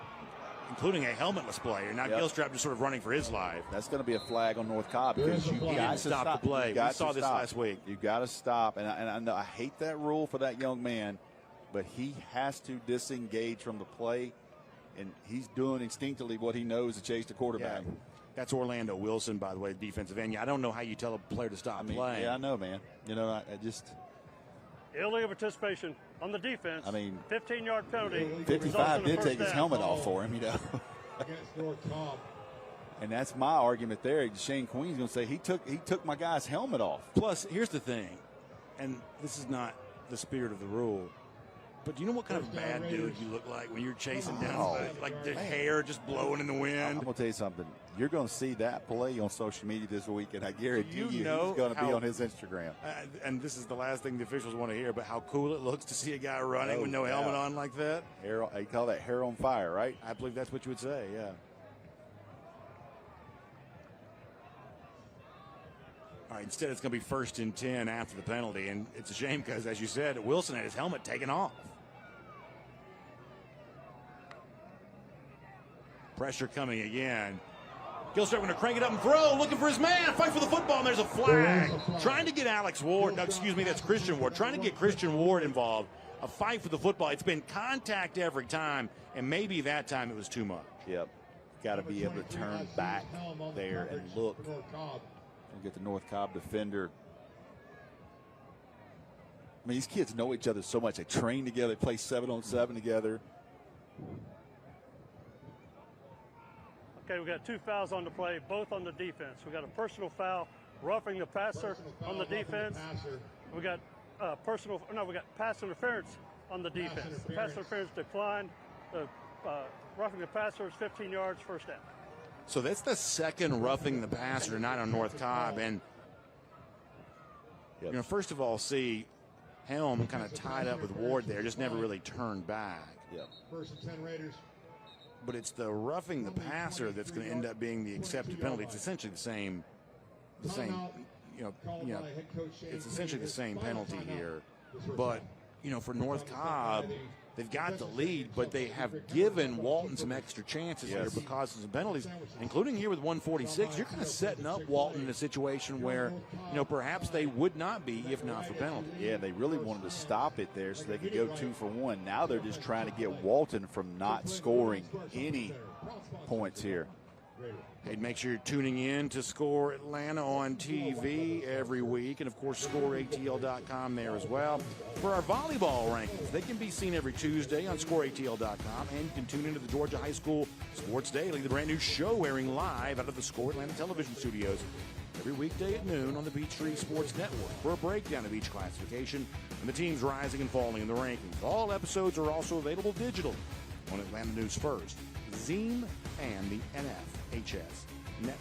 including a helmetless player. Now Gilstrap just sort of running for his life. That's going to be a flag on North Cobb because you got to stop the play. We saw this last week. You got to stop, and I know I hate that rule for that young man, but he has to disengage from the play, and he's doing instinctively what he knows to chase the quarterback. Yeah. That's Orlando Wilson, by the way, the defensive end. I don't know how you tell a player to stop playing. Yeah, I know, man. You know, I just illegal participation on the defense. 15-yard penalty. 55 did take his helmet off for him, you know. And that's my argument there. Shane Queen's going to say he took my guy's helmet off. Plus, here's the thing, and this is not the spirit of the rule, but do you know what kind of bad dude you look like when you're chasing down, like the hair just blowing in the wind? I'm going to tell you something. You're going to see that play on social media this week, and I guarantee you he's going to be on his Instagram. And this is the last thing the officials want to hear, but how cool it looks to see a guy running with no helmet on like that. Hair, they call that hair on fire, right? I believe that's what you would say, yeah. All right, instead it's going to be 1st and 10 after the penalty, and it's a shame because, as you said, Wilson had his helmet taken off. Pressure coming again. Gilstrap going to crank it up and throw, looking for his man, fight for the football, and there's a flag. Trying to get Alex Ward, no, excuse me, that's Christian Ward, trying to get Christian Ward involved. A fight for the football. It's been contact every time, and maybe that time it was too much. Yep. Got to be able to turn back there and look. And get the North Cobb defender. I mean, these kids know each other so much. They train together. They play 7-on-7 together. Okay, we got 2 fouls on the play, both on the defense. We got a personal foul, roughing the passer on the defense. We got we got pass interference on the defense. The pass interference declined. The roughing the passer is 15 yards, first down. So that's the second roughing the passer tonight on North Cobb. And, you know, first of all, see Helm kind of tied up with Ward there, just never really turned back. Yep. 1st and 10 Raiders. But it's the roughing the passer that's going to end up being the accepted penalty. It's essentially the same, it's essentially the same penalty here. But, you know, for North Cobb, they've got the lead, but they have given Walton some extra chances here because of some penalties, including here with 146. You're kind of setting up Walton in a situation where, you know, perhaps they would not be if not for penalties. Yeah, they really wanted to stop it there so they could go 2 for 1. Now they're just trying to get Walton from not scoring any points here. Hey, make sure you're tuning in to Score Atlanta on TV every week, and of course ScoreATL.com there as well. For our volleyball rankings, they can be seen every Tuesday on ScoreATL.com, and you can tune into the Georgia High School Sports Daily, the brand new show airing live out of the Score Atlanta television studios every weekday at noon on the Peachtree Sports Network for a breakdown of each classification and the teams rising and falling in the rankings. All episodes are also available digital on Atlanta News First, Zine, and the NFHS Network.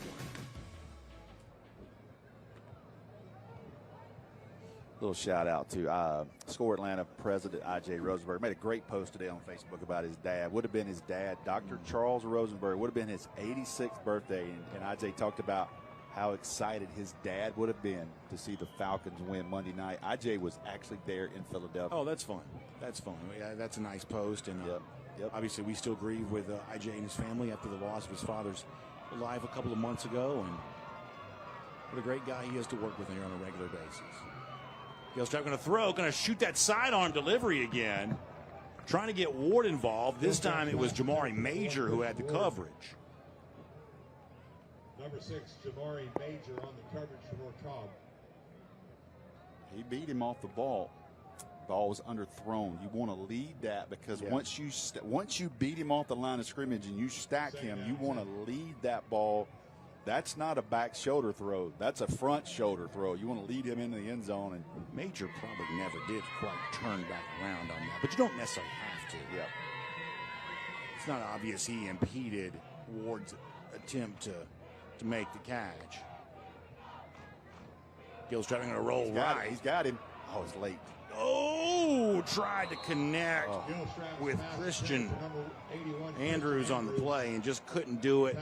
Little shout out to Score Atlanta President I.J. Rosenberg. Made a great post today on Facebook about his dad. Would have been his dad, Dr. Charles Rosenberg. Would have been his 86th birthday. And I.J. talked about how excited his dad would have been to see the Falcons win Monday night. I.J. was actually there in Philadelphia. Oh, that's fun. That's fun. Yeah, that's a nice post. And obviously we still grieve with I.J. and his family after the loss of his father's life a couple of months ago. And what a great guy he is to work with here on a regular basis. Gilstrap going to throw, going to shoot that sidearm delivery again. Trying to get Ward involved. This time it was Jamari Major who had the coverage. Number 6, Jamari Major on the coverage for North Cobb. He beat him off the ball. Ball was underthrown. You want to lead that because once you beat him off the line of scrimmage and you stack him, you want to lead that ball. That's not a back shoulder throw. That's a front shoulder throw. You want to lead him into the end zone. And Major probably never did quite turn back around on that, but you don't necessarily have to. Yeah. It's not obvious he impeded Ward's attempt to make the catch. Gilstrap going to roll right. He's got him. Oh, it's late. Oh, tried to connect with Christian Andrews on the play and just couldn't do it.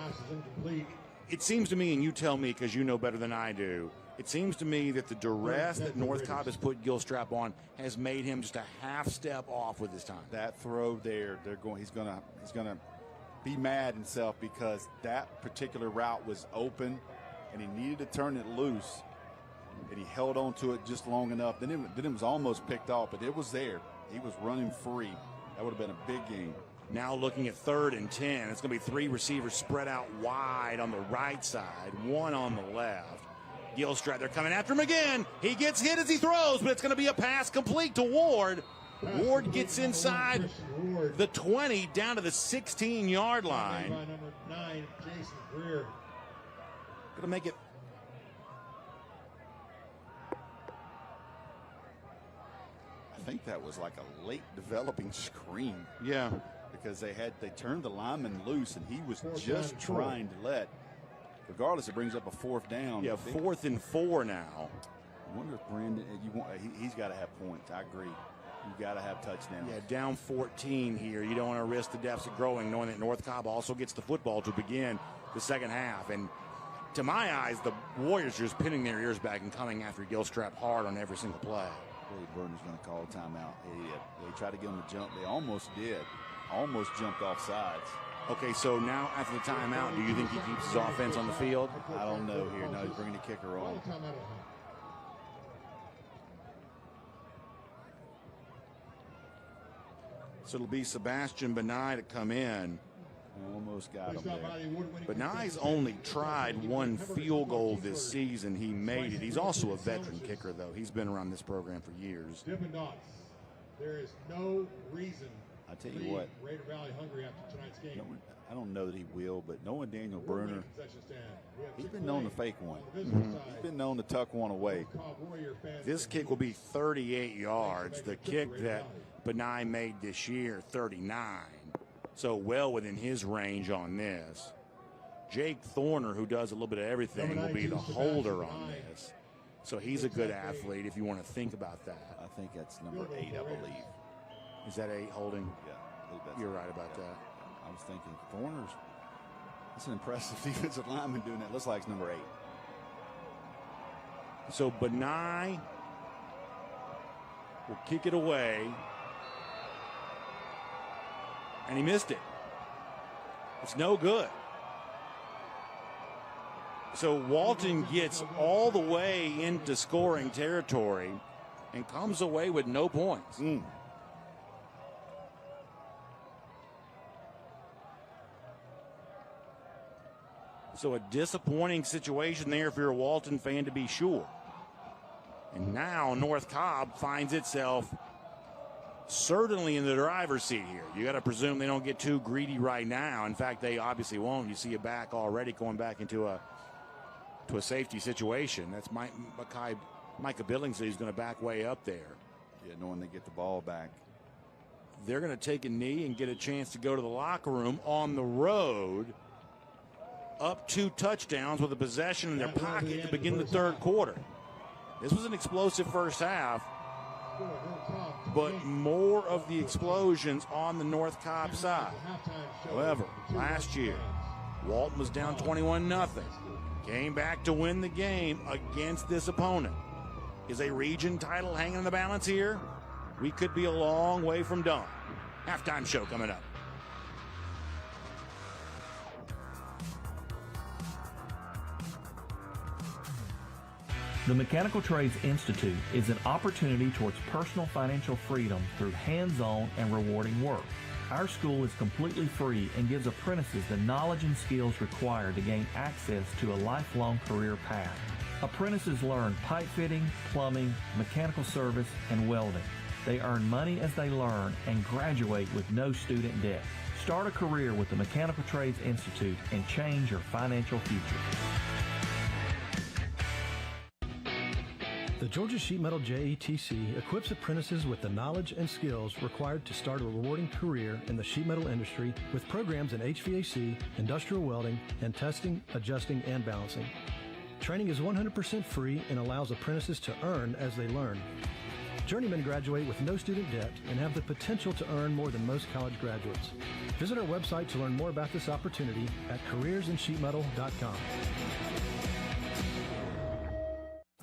It seems to me, and you tell me because you know better than I do, it seems to me that the duress that North Cobb has put Gilstrap on has made him just a half step off with his time. That throw there, he's gonna be mad himself because that particular route was open and he needed to turn it loose. And he held on to it just long enough. Then it was almost picked off, but it was there. He was running free. That would have been a big game. Now looking at 3rd and 10. It's going to be 3 receivers spread out wide on the right side, 1 on the left. Gilstrap, they're coming after him again. He gets hit as he throws, but it's going to be a pass complete to Ward. Ward gets inside the 20 down to the 16-yard line. Number 9, Jason Greer. Going to make it. I think that was like a late developing screen. Yeah. Because they turned the lineman loose and he was just trying to let. Regardless, it brings up a 4th down. Yeah, 4th and 4 now. I wonder if Brandon, he's got to have points. I agree. You've got to have touchdowns. Yeah, down 14 here. You don't want to risk the deficit growing, knowing that North Cobb also gets the football to begin the second half. And to my eyes, the Warriors are just pinning their ears back and coming after Gilstrap hard on every single play. Brunner's going to call a timeout. They tried to get him to jump. They almost did. Almost jumped off sides. Okay, so now after the timeout, do you think he keeps his offense on the field? I don't know here. No, he's bringing the kicker on. So it'll be Sebastian Benai to come in. Almost got him there. Benai's only tried 1 field goal this season. He made it. He's also a veteran kicker, though. He's been around this program for years. Dippin' Dots. There is no reason I tell you what, Raider Valley hungry after tonight's game. I don't know that he will, but knowing Daniel Brunner, he's been known to fake one. He's been known to tuck one away. This kick will be 38 yards. The kick that Benai made this year, 39. So well within his range on this. Jake Thorner, who does a little bit of everything, will be the holder on this. So he's a good athlete if you want to think about that. I think that's number 8, I believe. Is that 8 holding? Yeah. You're right about that. I was thinking Thorner's. That's an impressive defensive lineman doing that. Looks like it's number 8. So Benai will kick it away. And he missed it. It's no good. So Walton gets all the way into scoring territory and comes away with no points. So a disappointing situation there if you're a Walton fan, to be sure. And now North Cobb finds itself certainly in the driver's seat here. You got to presume they don't get too greedy right now. In fact, they obviously won't. You see a back already going back into a safety situation. That's Micah Billingsley who's going to back way up there. Yeah, knowing they get the ball back. They're going to take a knee and get a chance to go to the locker room on the road. Up 2 touchdowns with a possession in their pocket to begin the 3rd quarter. This was an explosive first half, but more of the explosions on the North Cobb side. However, last year, Walton was down 21-0. Came back to win the game against this opponent. Is a region title hanging in the balance here? We could be a long way from done. Halftime show coming up. The Mechanical Trades Institute is an opportunity towards personal financial freedom through hands-on and rewarding work. Our school is completely free and gives apprentices the knowledge and skills required to gain access to a lifelong career path. Apprentices learn pipe fitting, plumbing, mechanical service, and welding. They earn money as they learn and graduate with no student debt. Start a career with the Mechanical Trades Institute and change your financial future. The Georgia Sheet Metal JETC equips apprentices with the knowledge and skills required to start a rewarding career in the sheet metal industry with programs in HVAC, industrial welding, and testing, adjusting, and balancing. Training is 100% free and allows apprentices to earn as they learn. Journeymen graduate with no student debt and have the potential to earn more than most college graduates. Visit our website to learn more about this opportunity at careersinsheetmetal.com.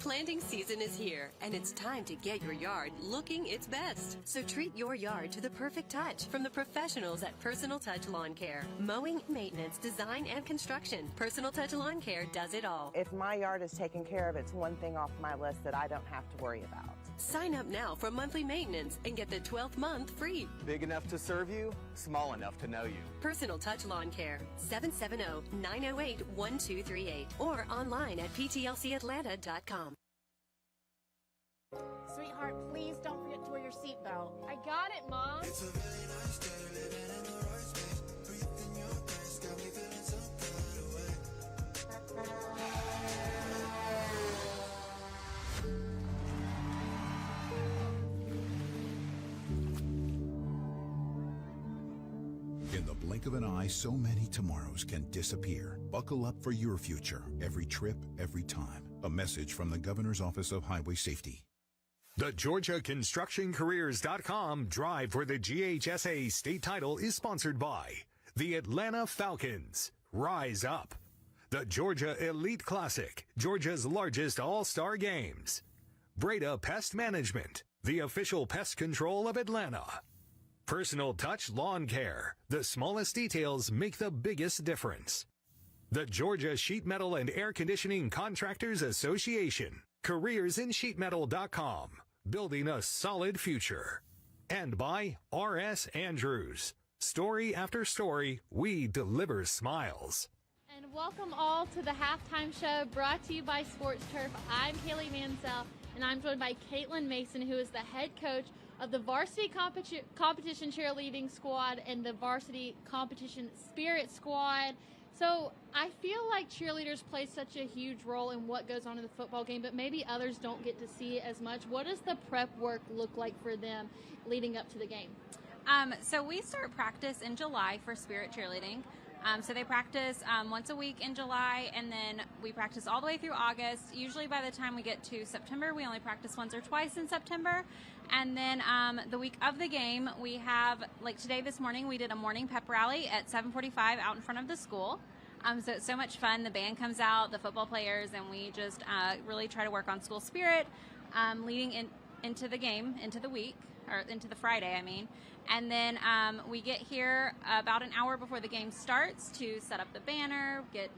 Planting season is here, and it's time to get your yard looking its best. So treat your yard to the perfect touch from the professionals at Personal Touch Lawn Care. Mowing, maintenance, design, and construction. Personal Touch Lawn Care does it all. If my yard is taken care of, it's one thing off my list that I don't have to worry about. Sign up now for monthly maintenance and get the 12th month free. Big enough to serve you, small enough to know you. Personal Touch Lawn Care, 770-908-1238 or online at ptlcatlanta.com. Sweetheart, please don't forget to wear your seatbelt. I got it, Mom. It's a very nice day, living in the right space. Breathing your grace, got me feeling some kind of way. In the blink of an eye, so many tomorrows can disappear. Buckle up for your future. Every trip, every time. A message from the Governor's Office of Highway Safety. The GeorgiaConstructionCareers.com drive for the GHSA state title is sponsored by the Atlanta Falcons. Rise up. The Georgia Elite Classic, Georgia's largest all-star games. Breda Pest Management, the official pest control of Atlanta. Personal Touch Lawn Care. The smallest details make the biggest difference. The Georgia Sheet Metal and Air Conditioning Contractors Association. CareersInSheetMetal.com. Building a solid future. And by R.S. Andrews. Story after story, we deliver smiles. And welcome all to the halftime show brought to you by Sports Turf. I'm Kaylee Mansell, and I'm joined by Caitlin Mason, who is the head coach of the varsity competition cheerleading squad and the varsity competition spirit squad. So I feel like cheerleaders play such a huge role in what goes on in the football game, but maybe others don't get to see it as much. What does the prep work look like for them leading up to the game? So we start practice in July for spirit cheerleading. So they practice once a week in July, and then we practice all the way through August. Usually by the time we get to September, we only practice once or twice in September. And then the week of the game, we have, like today, this morning, we did a morning pep rally at 7:45 out in front of the school. So it's so much fun. The band comes out, the football players, and we just really try to work on school spirit leading into the game, into the week, or into the Friday, I mean. And then we get here about an hour before the game starts to set up the banner, get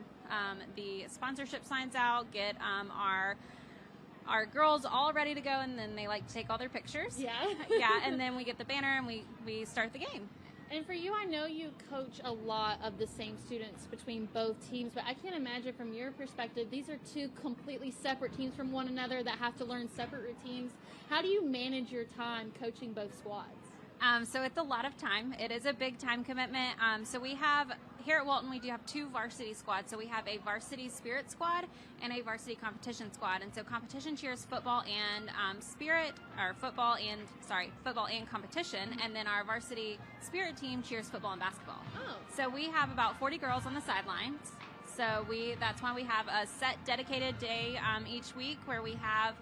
the sponsorship signs out, get our girls all ready to go, and then they like to take all their pictures. Yeah. Yeah, and then we get the banner and we start the game. And for you, I know you coach a lot of the same students between both teams, but I can't imagine from your perspective, these are two completely separate teams from one another that have to learn separate routines. How do you manage your time coaching both squads? So it's a lot of time. It is a big time commitment. So we have, here at Walton, we do have two varsity squads. So we have a varsity spirit squad and a varsity competition squad. And so competition cheers football and spirit, or football and competition. And then our varsity spirit team cheers football and basketball. Oh. So we have about 40 girls on the sidelines. So that's why we have a set dedicated day each week where we have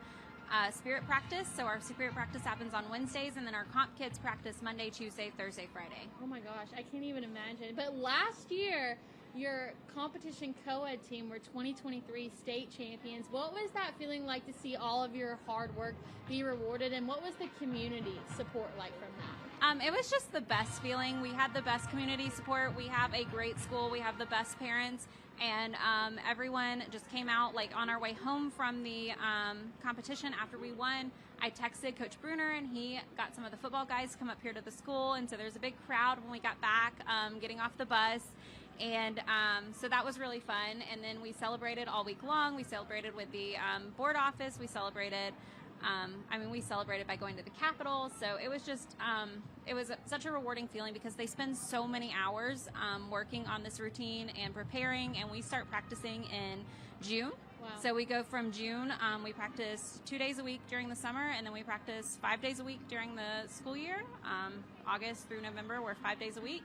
spirit practice. So our spirit practice happens on Wednesdays, and then our comp kids practice Monday, Tuesday, Thursday, Friday. Oh my gosh, I can't even imagine. But last year, your competition co-ed team were 2023 state champions. What was that feeling like to see all of your hard work be rewarded, and what was the community support like from that? It was just the best feeling. We had the best community support. We have a great school. We have the best parents. And everyone just came out, like, on our way home from the competition after we won. I texted Coach Brunner, and he got some of the football guys to come up here to the school. And so there was a big crowd when we got back, getting off the bus. And so that was really fun. And then we celebrated all week long. We celebrated with the board office. We celebrated we celebrated by going to the Capitol. So it was just, it was such a rewarding feeling because they spend so many hours working on this routine and preparing, and we start practicing in June. Wow. So we go from June, we practice 2 days a week during the summer, and then we practice 5 days a week during the school year. August through November, we're 5 days a week.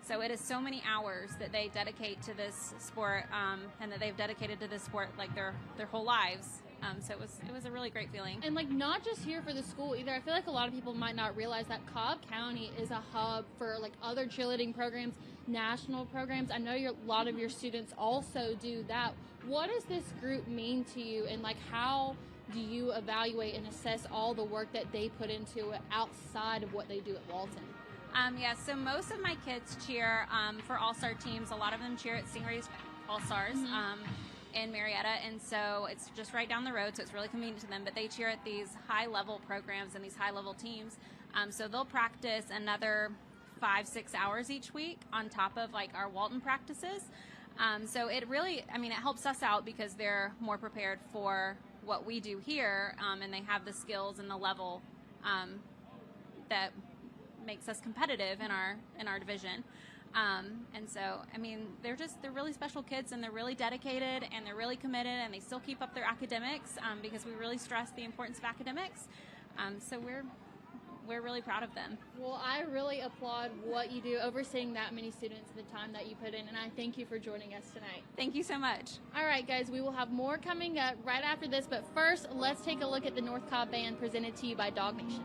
So it is so many hours that they dedicate to this sport, and that they've dedicated to this sport like their whole lives. So it was a really great feeling. And like not just here for the school either. I feel like a lot of people might not realize that Cobb County is a hub for like other cheerleading programs, national programs. I know a lot of your students also do that. What does this group mean to you, and like how do you evaluate and assess all the work that they put into it outside of what they do at Walton? So most of my kids cheer for all-star teams. A lot of them cheer at Stingrays All-Stars in Marietta, and so it's just right down the road, so it's really convenient to them. But they cheer at these high-level programs and these high-level teams. So they'll practice another 5-6 hours each week on top of like our Walton practices. So it really, it helps us out because they're more prepared for what we do here, and they have the skills and the level that makes us competitive in our division. And so, they're really special kids, and they're really dedicated, and they're really committed, and they still keep up their academics because we really stress the importance of academics. So we're really proud of them. Well, I really applaud what you do, overseeing that many students, the time that you put in, and I thank you for joining us tonight. Thank you so much. All right, guys, we will have more coming up right after this, but first, let's take a look at the North Cobb Band presented to you by Dog Nation.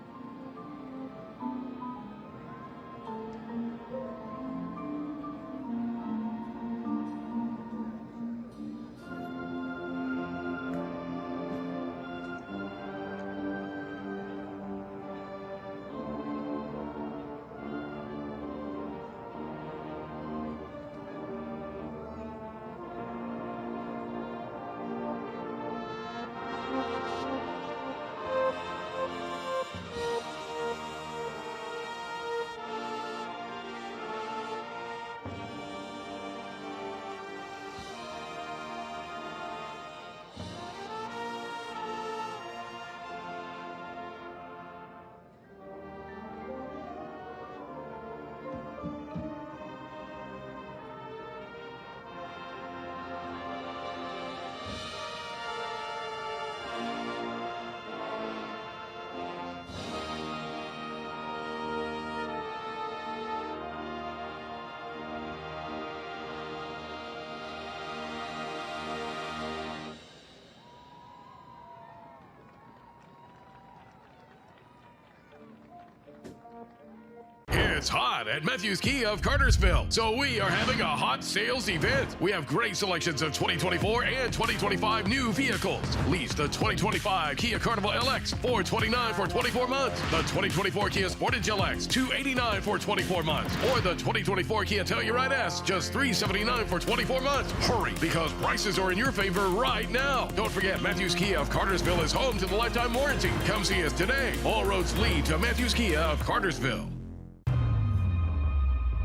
It's hot at Matthews Kia of Cartersville, so we are having a hot sales event. We have great selections of 2024 and 2025 new vehicles. Lease the 2025 Kia Carnival LX $429 for 24 months, the 2024 Kia Sportage LX $289 for 24 months, or the 2024 Kia Telluride S just $379 for 24 months. Hurry, because prices are in your favor right now. Don't forget, Matthews Kia of Cartersville is home to the lifetime warranty. Come see us today. All roads lead to Matthews Kia of Cartersville.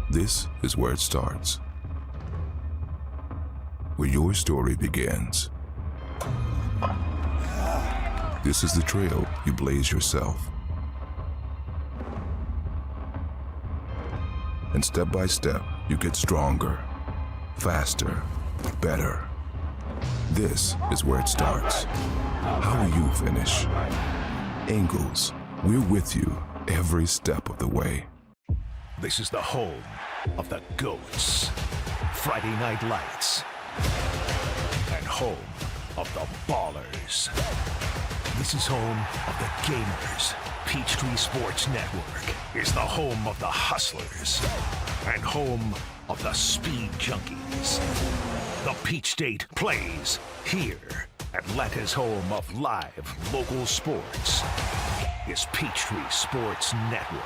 This is where it starts, where your story begins. This is the trail you blaze yourself. And step by step, you get stronger, faster, better. This is where it starts. How will you finish? Ingles, we're with you every step of the way. This is the home of the GOATs. Friday Night Lights. And home of the ballers. This is home of the gamers. Peachtree Sports Network is the home of the hustlers and home of the speed junkies. The Peach State plays here. Atlanta's home of live local sports is Peachtree Sports Network.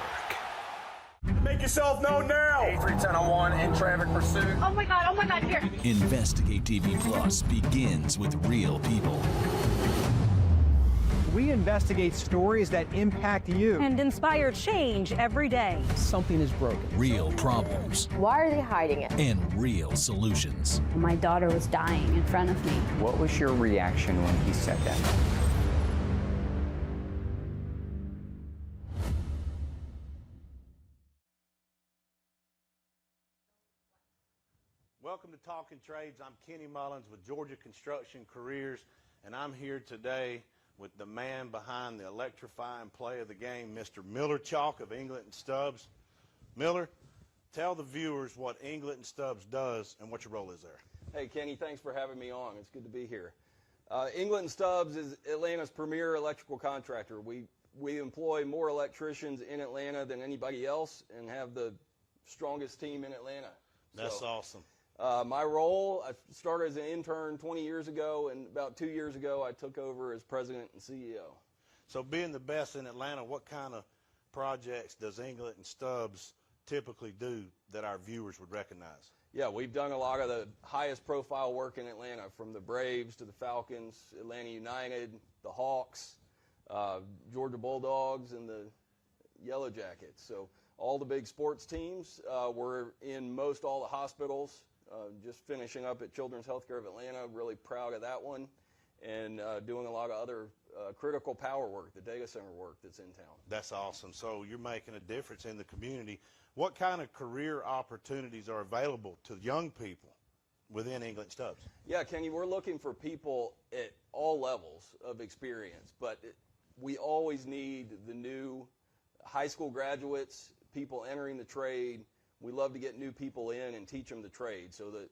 Make yourself known now! 831001 in traffic pursuit. Oh my God, here. Investigate TV Plus begins with real people. We investigate stories that impact you and inspire change every day. Something is broken. Real problems. Why are they hiding it? And real solutions. My daughter was dying in front of me. What was your reaction when he said that? Welcome to Talking Trades. I'm Kenny Mullins with Georgia Construction Careers, and I'm here today with the man behind the electrifying play of the game, Mr. Miller Chalk of England and Stubbs. Miller, tell the viewers what England and Stubbs does and what your role is there. Hey, Kenny, thanks for having me on. It's good to be here. England and Stubbs is Atlanta's premier electrical contractor. We employ more electricians in Atlanta than anybody else and have the strongest team in Atlanta. That's awesome. My role, I started as an intern 20 years ago, and about 2 years ago, I took over as president and CEO. So being the best in Atlanta, what kind of projects does England and Stubbs typically do that our viewers would recognize? Yeah, we've done a lot of the highest profile work in Atlanta, from the Braves to the Falcons, Atlanta United, the Hawks, Georgia Bulldogs, and the Yellow Jackets. So all the big sports teams. We're in most all the hospitals. Just finishing up at Children's Healthcare of Atlanta, really proud of that one, and doing a lot of other critical power work, the data center work that's in town. That's awesome. So you're making a difference in the community. What kind of career opportunities are available to young people within England Stubbs? Yeah, Kenny, we're looking for people at all levels of experience, but we always need the new high school graduates, people entering the trade. We love to get new people in and teach them the trade, so that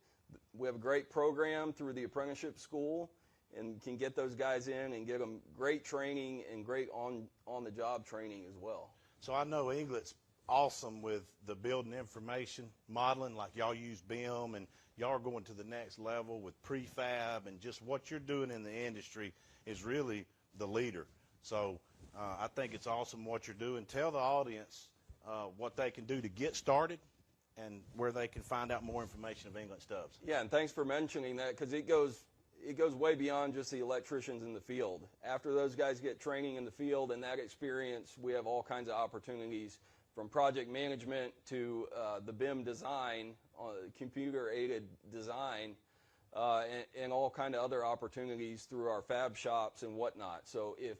we have a great program through the apprenticeship school and can get those guys in and give them great training and great on-the-job training as well. So I know England's awesome with the building information modeling, like y'all use BIM, and y'all are going to the next level with prefab, and just what you're doing in the industry is really the leader. So I think it's awesome what you're doing. Tell the audience what they can do to get started and where they can find out more information of England Stubbs. Yeah, and thanks for mentioning that, because it goes way beyond just the electricians in the field. After those guys get training in the field and that experience, we have all kinds of opportunities, from project management to the BIM design, computer-aided design, and all kind of other opportunities through our fab shops and whatnot. So if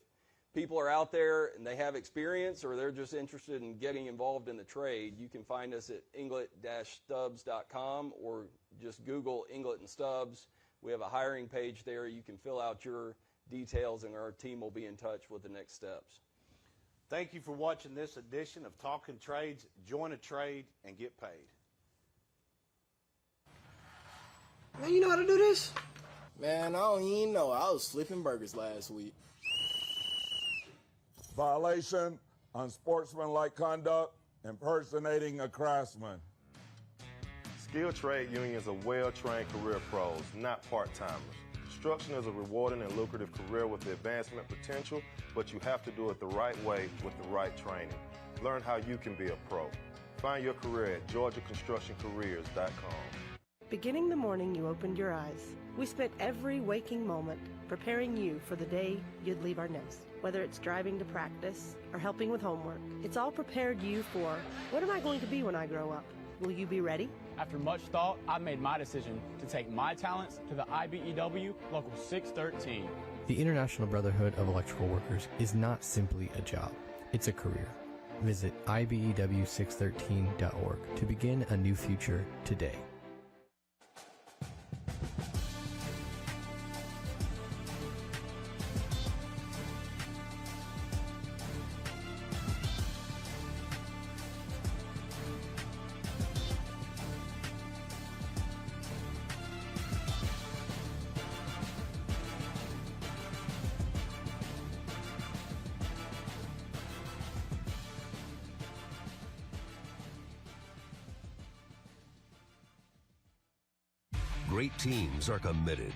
people are out there and they have experience, or they're just interested in getting involved in the trade, you can find us at inglet-stubbs.com, or just Google England and Stubbs. We have a hiring page there. You can fill out your details, and our team will be in touch with the next steps. Thank you for watching this edition of Talking Trades. Join a trade and get paid. Man, you know how to do this? Man, I don't even know. I was flipping burgers last week. Violation, unsportsmanlike conduct, impersonating a craftsman. Skilled trade unions are well-trained career pros, not part-timers. Construction is a rewarding and lucrative career with the advancement potential, but you have to do it the right way with the right training. Learn how you can be a pro. Find your career at GeorgiaConstructionCareers.com. Beginning the morning you opened your eyes, we spent every waking moment preparing you for the day you'd leave our nest. Whether it's driving to practice or helping with homework, it's all prepared you for, what am I going to be when I grow up? Will you be ready? After much thought, I made my decision to take my talents to the IBEW Local 613. The International Brotherhood of Electrical Workers is not simply a job, it's a career. Visit IBEW613.org to begin a new future today. great teams are committed,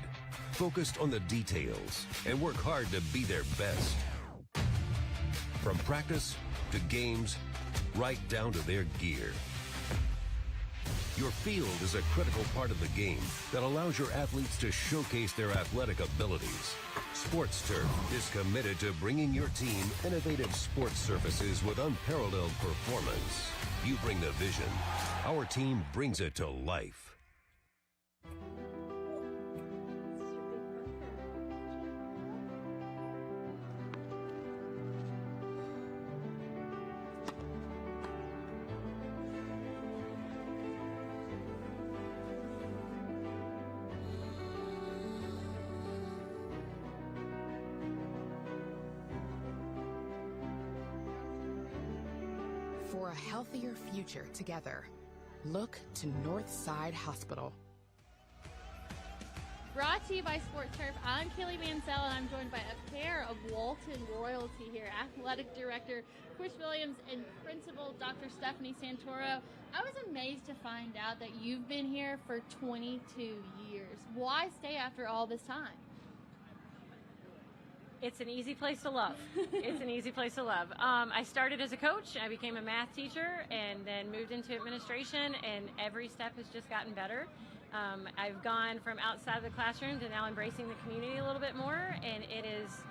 focused on the details, and work hard to be their best. From practice to games, right down to their gear. Your field is a critical part of the game that allows your athletes to showcase their athletic abilities. Sports Turf is committed to bringing your team innovative sports surfaces with unparalleled performance. You bring the vision. Our team brings it to life. For a healthier future together, look to Northside Hospital. Brought to you by Sports Turf, I'm Kaylee Mansell, and I'm joined by a pair of Walton royalty here, Athletic Director Chris Williams and Principal Dr. Stephanie Santoro. I was amazed to find out that you've been here for 22 years. Why stay after all this time? It's an easy place to love. It's an easy place to love. I started as a coach. I became a math teacher and then moved into administration, and every step has just gotten better. I've gone from outside of the classroom to now embracing the community a little bit more, and it's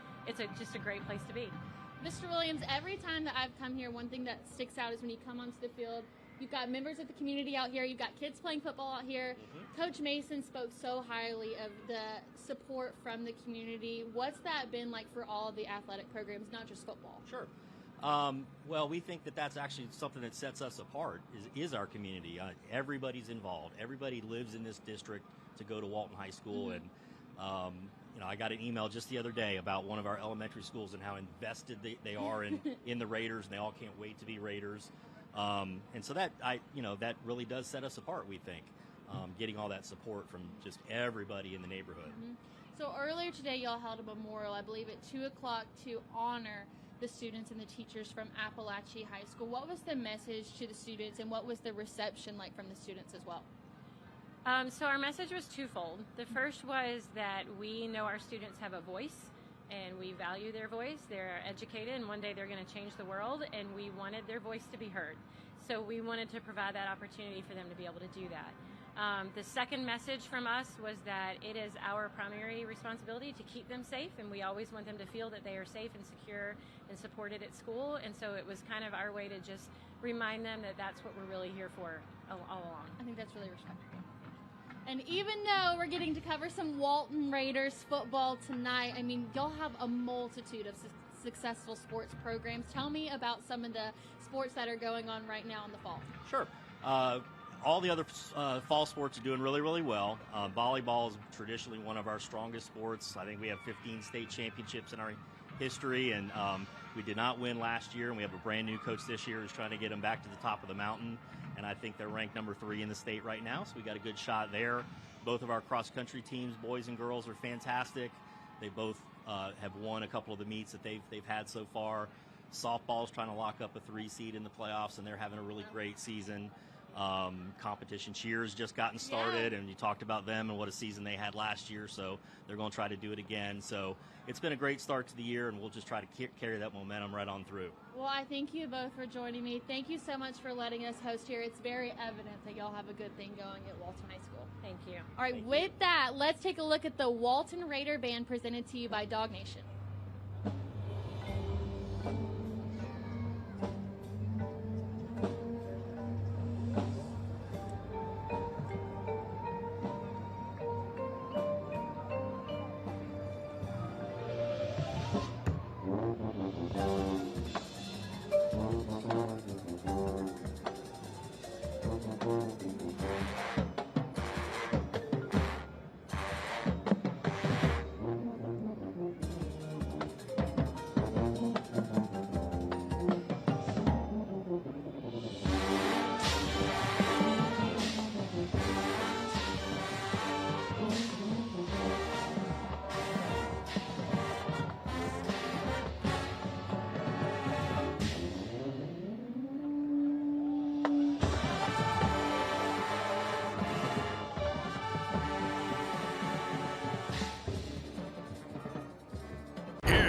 just a great place to be. Mr. Williams, every time that I've come here, one thing that sticks out is when you come onto the field, you've got members of the community out here, you've got kids playing football out here. Coach Mason spoke so highly of the support from the community. What's that been like for all of the athletic programs, not just football? Sure. Well, we think that that's actually something that sets us apart, is our community. Everybody's involved. Everybody lives in this district to go to Walton High School. And, I got an email just the other day about one of our elementary schools and how invested they are in the Raiders, and they all can't wait to be Raiders. And so that really does set us apart, we think, getting all that support from just everybody in the neighborhood. So earlier today, y'all held a memorial, I believe, at 2 o'clock to honor the students and the teachers from Appalachia High School. What was the message to the students, and what was the reception like from the students as well? So our message was twofold. The first was that we know our students have a voice, and we value their voice. They're educated, and one day they're going to change the world, and we wanted their voice to be heard. So we wanted to provide that opportunity for them to be able to do that. The second message from us was that it is our primary responsibility to keep them safe, and we always want them to feel that they are safe and secure and supported at school. And so it was kind of our way to just remind them that that's what we're really here for all along. I think that's really respectful. And even though we're getting to cover some Walton Raiders football tonight, I mean, y'all have a multitude of successful sports programs. Tell me about some of the sports that are going on right now in the fall. Sure. All the other fall sports are doing really, really well. Volleyball is traditionally one of our strongest sports. I think we have 15 state championships in our history, and we did not win last year, and we have a brand new coach this year who's trying to get them back to the top of the mountain, and I think they're ranked number 3 in the state right now, so we got a good shot there. Both of our cross-country teams, boys and girls, are fantastic. They both have won a couple of the meets that they've had so far. Softball's trying to lock up a 3 seed in the playoffs, and they're having a really great season. Competition cheers just gotten started, and you talked about them and what a season they had last year, so they're going to try to do it again. So it's been a great start to the year, and we'll just try to carry that momentum right on through. Well, I thank you both for joining me. Thank you so much for letting us host here. It's very evident that y'all have a good thing going at Walton High School. Thank you. All right, with that, let's take a look at the Walton Raider Band presented to you by Dog Nation.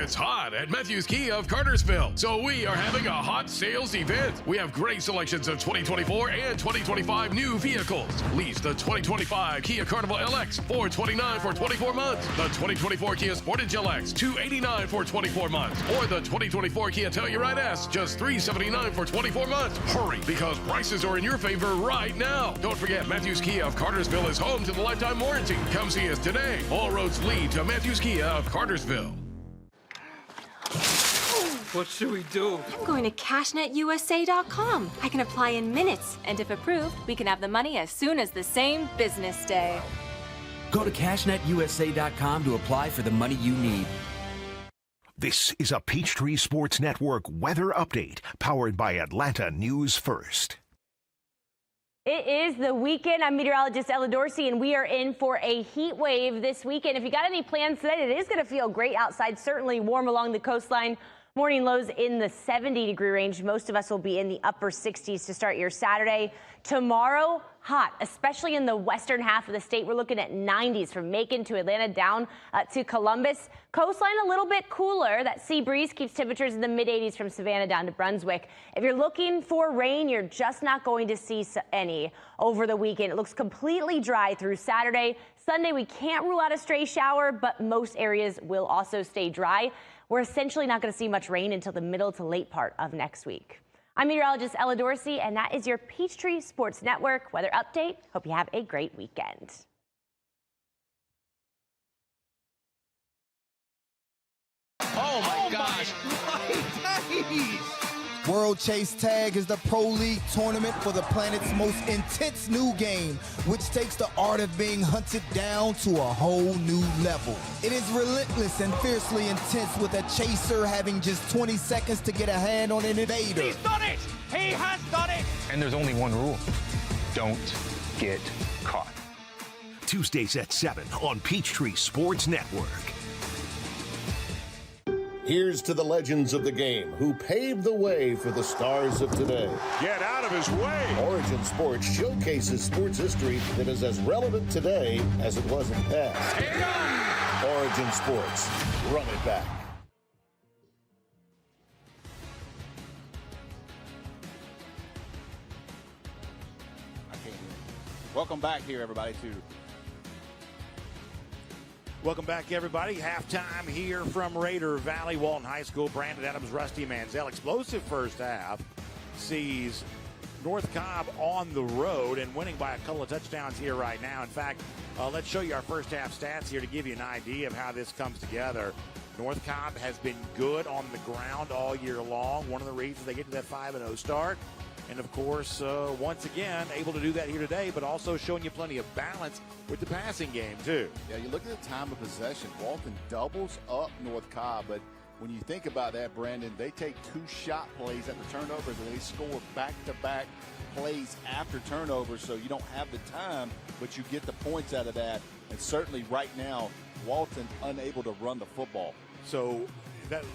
It's hot at Matthews Kia of Cartersville, so we are having a hot sales event. We have great selections of 2024 and 2025 new vehicles. Lease the 2025 Kia Carnival LX $429 for 24 months, the 2024 Kia Sportage LX $289 for 24 months, or the 2024 Kia Telluride S just $379 for 24 months. Hurry, because prices are in your favor right now. Don't forget, Matthews Kia of Cartersville is home to the lifetime warranty. Come see us today. All roads lead to Matthews Kia of Cartersville. What should we do? I'm going to CashNetUSA.com. I can apply in minutes, and if approved, we can have the money as soon as the same business day. Go to CashNetUSA.com to apply for the money you need. This is a Peachtree Sports Network weather update powered by Atlanta News First. It is the weekend. I'm meteorologist Ella Dorsey, and we are in for a heat wave this weekend. If you got any plans today, it is going to feel great outside, certainly warm along the coastline. Morning lows in the 70-degree range. Most of us will be in the upper 60s to start your Saturday. Tomorrow, hot, especially in the western half of the state. We're looking at 90s from Macon to Atlanta down to Columbus. Coastline a little bit cooler. That sea breeze keeps temperatures in the mid-80s from Savannah down to Brunswick. If you're looking for rain, you're just not going to see any over the weekend. It looks completely dry through Saturday. Sunday, we can't rule out a stray shower, but most areas will also stay dry. We're essentially not going to see much rain until the middle to late part of next week. I'm meteorologist Ella Dorsey, and that is your Peachtree Sports Network weather update. Hope you have a great weekend. Oh my gosh. World Chase Tag is the Pro League tournament for the planet's most intense new game, which takes the art of being hunted down to a whole new level. It is relentless and fiercely intense, with a chaser having just 20 seconds to get a hand on an invader. He's done it! He has done it! And there's only one rule. Don't get caught. Tuesdays at 7 on Peachtree Sports Network. Here's to the legends of the game who paved the way for the stars of today. Get out of his way! Origin Sports showcases sports history that is as relevant today as it was in the past. Origin Sports, run it back. Welcome back here, everybody, Welcome back, everybody. Halftime here from Raider Valley, Walton High School. Brandon Adams, Rusty Manziel. Explosive first half sees North Cobb on the road and winning by a couple of touchdowns here right now. In fact, let's show you our first half stats here to give you an idea of how this comes together. North Cobb has been good on the ground all year long. One of the reasons they get to that 5-0 start. And, of course, once again, able to do that here today, but also showing you plenty of balance with the passing game, too. Yeah, you look at the time of possession. Walton doubles up North Cobb, but when you think about that, Brandon, they take 2 shot plays at the turnovers, and they score back-to-back plays after turnovers, so you don't have the time, but you get the points out of that. And certainly right now, Walton unable to run the football. So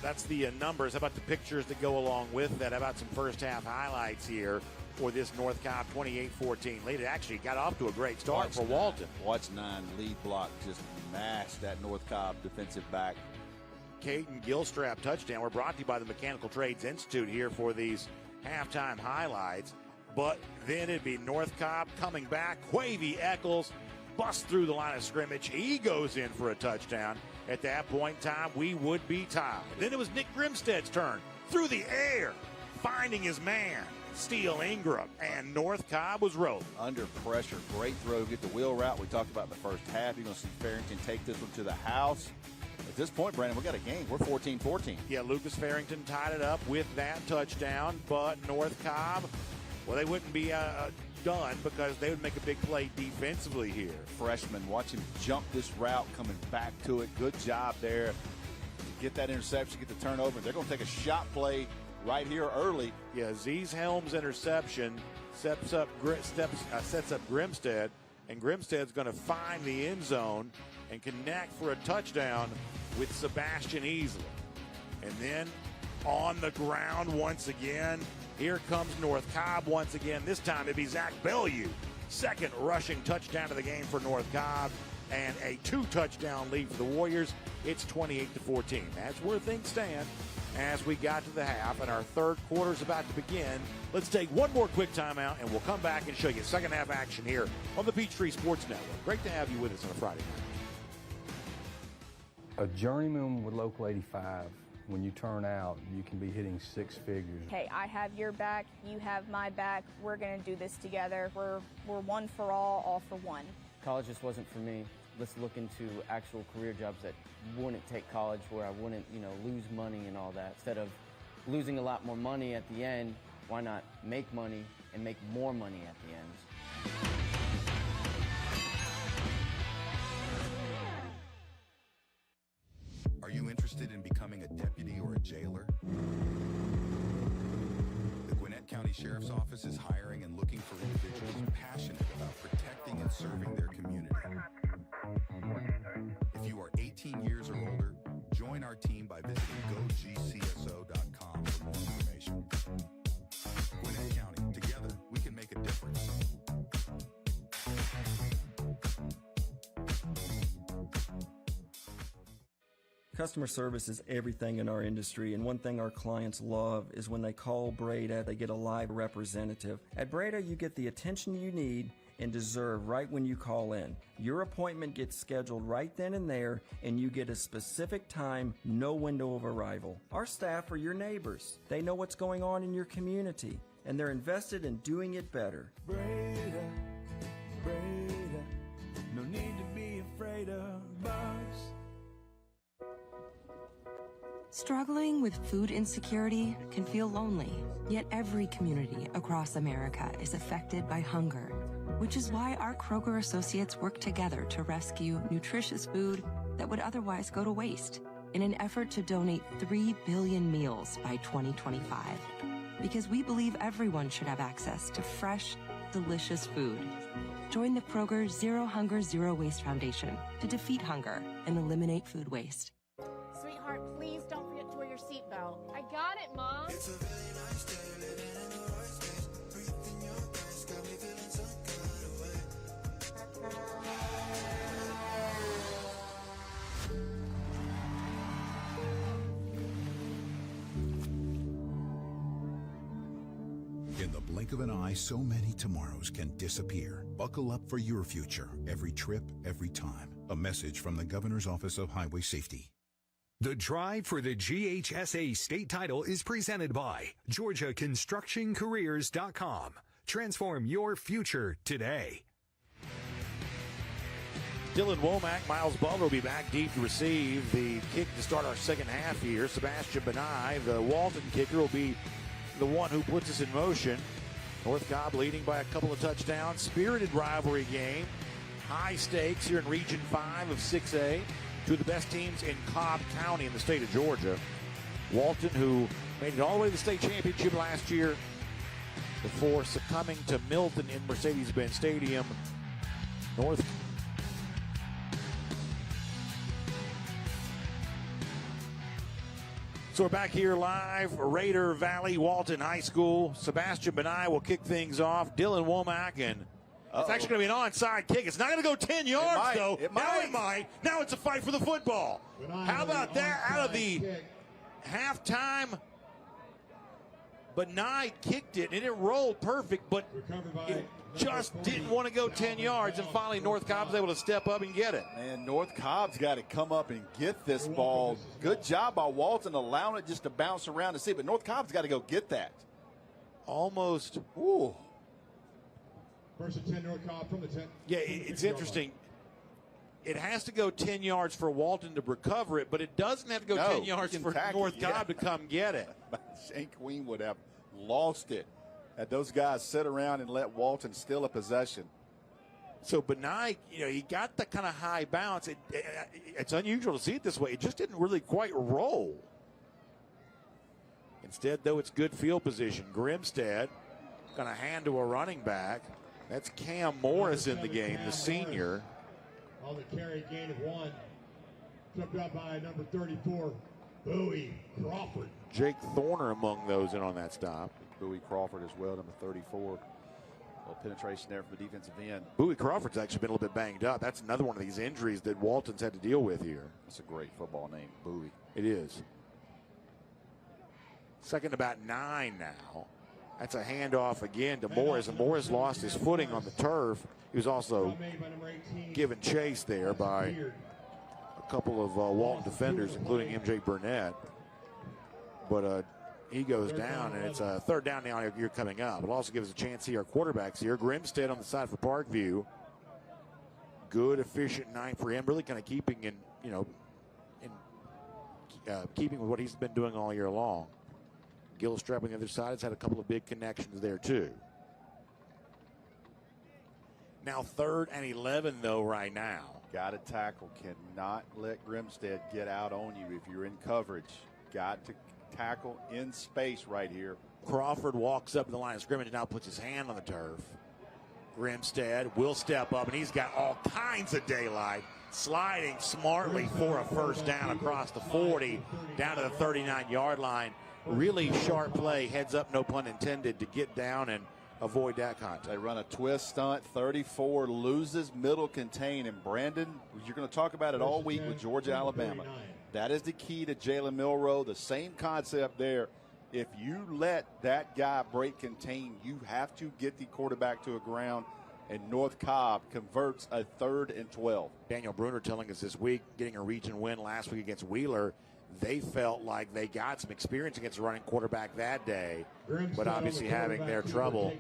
that's the numbers. How about the pictures that go along with that? How about some first half highlights here for this North Cobb 28-14 lead? It actually got off to a great start for Walton. Watch 9 lead block just mashed that North Cobb defensive back. Caden Gilstrap touchdown. We're brought to you by the Mechanical Trades Institute here for these halftime highlights. But then it'd be North Cobb coming back. Quavy Eccles busts through the line of scrimmage. He goes in for a touchdown. At that point in time, we would be tied. Then it was Nick Grimstead's turn through the air, finding his man, Steele Ingram, and North Cobb was rolling. Under pressure, great throw, get the wheel route. We talked about in the first half. You're going to see Farrington take this one to the house. At this point, Brandon, we got a game. We're 14-14. Yeah, Lucas Farrington tied it up with that touchdown, but North Cobb, well, they wouldn't be done because they would make a big play defensively here. Freshman, watch him jump this route, coming back to it. Good job there to get that interception, get the turnover. They're going to take a shot play right here early. Yeah, Z's Helms interception sets up Grimstead, and Grimstead's going to find the end zone and connect for a touchdown with Sebastian Easley. And then on the ground once again, here comes North Cobb once again. This time it'd be Zach Bellew. Second rushing touchdown of the game for North Cobb. and a 2-touchdown lead for the Warriors. It's 28-14. That's where things stand as we got to the half, and our third quarter is about to begin. Let's take one more quick timeout, and we'll come back and show you second half action here on the Peachtree Sports Network. Great to have you with us on a Friday night. A journeyman with Local 85, when you turn out, you can be hitting six figures. Hey, I have your back, you have my back. We're going to do this together. We're one for all for one. College just wasn't for me. Let's look into actual career jobs that wouldn't take college, where I wouldn't, lose money and all that. Instead of losing a lot more money at the end, why not make money and make more money at the end? Are you interested in becoming a deputy or a jailer? The Gwinnett County Sheriff's Office is hiring and looking for individuals passionate about protecting and serving their community. If you are 18 years or older, join our team by visiting GHSA.com for more information. Gwinnett County, together we can make a difference. Customer service is everything in our industry, and one thing our clients love is when they call Breda, they get a live representative. At Breda, you get the attention you need and deserve right when you call in. Your appointment gets scheduled right then and there, and you get a specific time, no window of arrival. Our staff are your neighbors. They know what's going on in your community, and they're invested in doing it better. Breda, Breda, no need to be afraid of bugs. Struggling with food insecurity can feel lonely, yet every community across America is affected by hunger, which is why our Kroger associates work together to rescue nutritious food that would otherwise go to waste in an effort to donate 3 billion meals by 2025. Because we believe everyone should have access to fresh, delicious food. Join the Kroger Zero Hunger, Zero Waste Foundation to defeat hunger and eliminate food waste. Sweetheart, please don't forget to wear your seatbelt. I got it, Mom. It's a really nice day, living in the right space. Breathing your grace, got me feeling some kind of way. In the blink of an eye, so many tomorrows can disappear. Buckle up for your future. Every trip, every time. A message from the Governor's Office of Highway Safety. The drive for the GHSA state title is presented by GeorgiaConstructionCareers.com. Transform your future today. Dylan Womack, Miles Butler will be back deep to receive the kick to start our second half here. Sebastian Benai, the Walton kicker, will be the one who puts us in motion. North Cobb leading by a couple of touchdowns. Spirited rivalry game. High stakes here in Region 5 of 6A. Two of the best teams in Cobb County in the state of Georgia. Walton, who made it all the way to the state championship last year before succumbing to Milton in Mercedes-Benz Stadium. So we're back here live, Raider Valley, Walton High School. Sebastian Benai will kick things off. Dylan Womack, and it's actually going to be an onside kick. It's not going to go 10 yards, though. Now it might. Now it's a fight for the football. How about that out of the halftime? Benai kicked it, and it rolled perfect, but it just didn't want to go 10 yards, and finally North Cobb was able to step up and get it. Man, North Cobb's got to come up and get this ball. Good job by Walton allowing it just to bounce around to see, but North Cobb's got to go get that. Almost. Ooh. First and 10, North Cobb from the 10. Yeah, it's interesting. It has to go 10 yards for Walton to recover it, but it doesn't have to go 10 yards for North Cobb to come get it. Shane Queen would have lost it had those guys sit around and let Walton steal a possession. So Benai, he got the kind of high bounce. It's unusual to see it this way. It just didn't really quite roll. Instead, though, it's good field position. Grimstead going to hand to a running back. That's Cam Morris in the game, the senior. On the carry, gain of 1. Jumped out by number 34, Bowie Crawford. Jake Thorner among those in on that stop. Bowie Crawford as well, number 34. little penetration there from the defensive end. Bowie Crawford's actually been a little bit banged up. That's another one of these injuries that Walton's had to deal with here. That's a great football name, Bowie. It is. Second about 9 now. That's a handoff again to Morris, and Morris lost his footing on the turf. He was also given chase there by a couple of Walton defenders, including M.J. Burnett. But he goes down, and it's a third down now here coming up. It'll also give us a chance to see our quarterbacks here. Grimstead on the side for Parkview. Good, efficient night for him. Really kind of keeping keeping with what he's been doing all year long. Gilstrap on the other side has had a couple of big connections there too. Now 3rd and 11 though right now. Got to tackle. Cannot let Grimstead get out on you if you're in coverage. Got to tackle in space right here. Crawford walks up to the line of scrimmage and now puts his hand on the turf. Grimstead will step up, and he's got all kinds of daylight, sliding smartly for a first down across the 40 down to the 39-yard line. Really sharp play, heads up, no pun intended, to get down and avoid that contact. They run a twist stunt. 34 loses middle contain, and Brandon, you're going to talk about it all week with Georgia, Alabama. That is the key to Jalen Milroe. The same concept there. If you let that guy break contain, you have to get the quarterback to a ground, and North Cobb converts a 3rd and 12. Daniel Brunner telling us this week, getting a region win last week against Wheeler, they felt like they got some experience against a running quarterback that day, but obviously having their trouble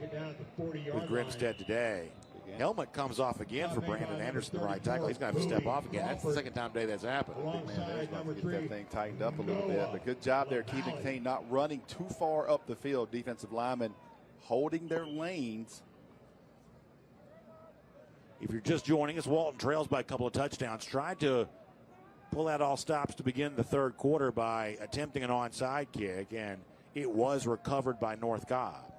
with Grimstead today. Helmet comes off again for Brandon Anderson, the right tackle. He's going to have to step off again. That's the second time today that's happened. Big man there's about to get that thing tightened up a little bit. But good job there keeping Kane not running too far up the field. Defensive linemen holding their lanes. If you're just joining us, Walton trails by a couple of touchdowns. Tried to pull out all stops to begin the 3rd quarter by attempting an onside kick, and it was recovered by North Cobb.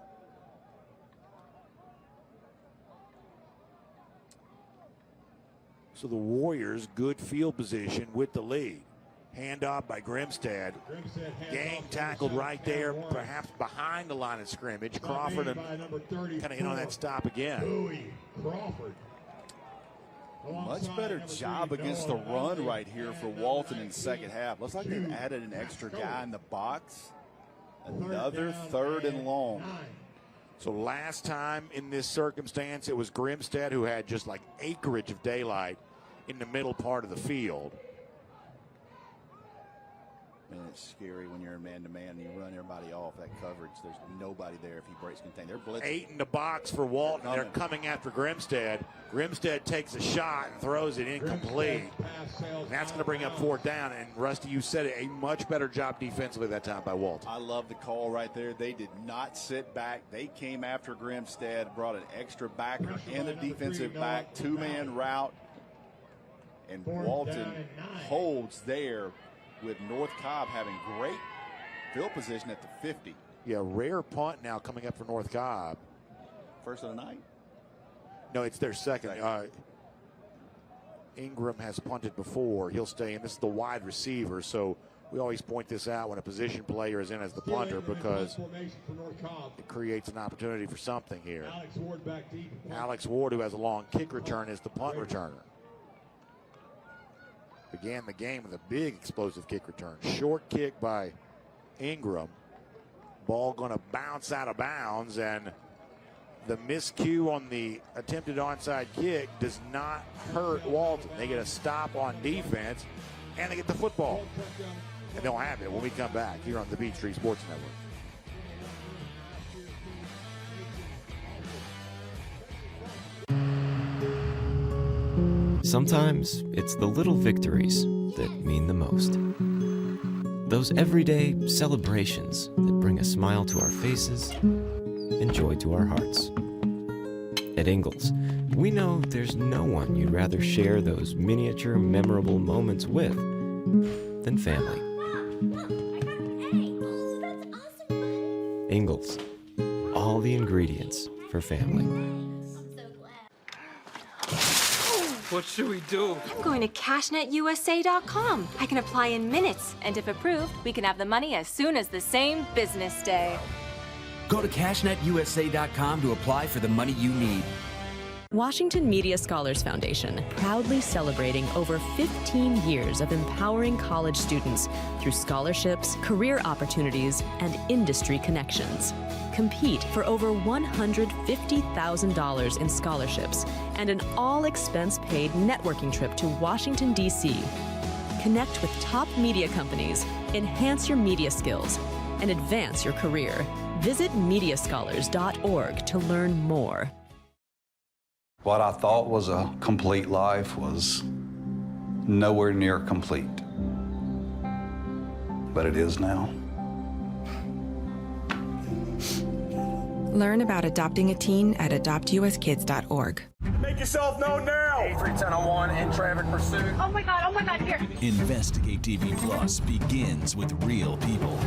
So the Warriors, good field position with the lead. Handoff by Grimstead. Gang tackled right there, perhaps behind the line of scrimmage. Crawford kind of in on that stop again. Much better job against the run right here for Walton in the second half. Looks like they've added an extra guy in the box. Another 3rd and long. So last time in this circumstance, it was Grimstead who had just like acreage of daylight in the middle part of the field. Man, it's scary when you're in man-to-man and you run everybody off that coverage. There's nobody there if he breaks contain. They're blitzing. 8 in the box for Walton. They're coming after Grimstead. Grimstead takes a shot and throws it incomplete. And that's going to bring up 4th down. And Rusty, you said it, a much better job defensively that time by Walton. I love the call right there. They did not sit back. They came after Grimstead, brought an extra backer and a defensive back, 2-man route. And Walton holds there, with North Cobb having great field position at the 50. Yeah, rare punt now coming up for North Cobb. First of the night? No, it's their second. Ingram has punted before. He'll stay in. This is the wide receiver, so we always point this out when a position player is in as the punter because it creates an opportunity for something here. Alex Ward, who has a long kick return, is the punt returner. Began the game with a big explosive kick return. Short kick by Ingram. Ball going to bounce out of bounds, and the miscue on the attempted onside kick does not hurt Walton. They get a stop on defense, and they get the football. And they'll have it when we come back here on the Beach Street Sports Network. Sometimes it's the little victories that mean the most. Those everyday celebrations that bring a smile to our faces and joy to our hearts. At Ingalls, we know there's no one you'd rather share those miniature memorable moments with than family. Ingalls, all the ingredients for family. What should we do? I'm going to CashNetUSA.com. I can apply in minutes, and if approved, we can have the money as soon as the same business day. Go to CashNetUSA.com to apply for the money you need. Washington Media Scholars Foundation, proudly celebrating over 15 years of empowering college students through scholarships, career opportunities, and industry connections. Compete for over $150,000 in scholarships and an all-expense-paid networking trip to Washington, D.C. Connect with top media companies, enhance your media skills, and advance your career. Visit mediascholars.org to learn more. What I thought was a complete life was nowhere near complete. But it is now. Learn about adopting a teen at adoptuskids.org. Make yourself known now. 310-1 in traffic pursuit. Oh my God, here. Investigate TV Plus begins with real people.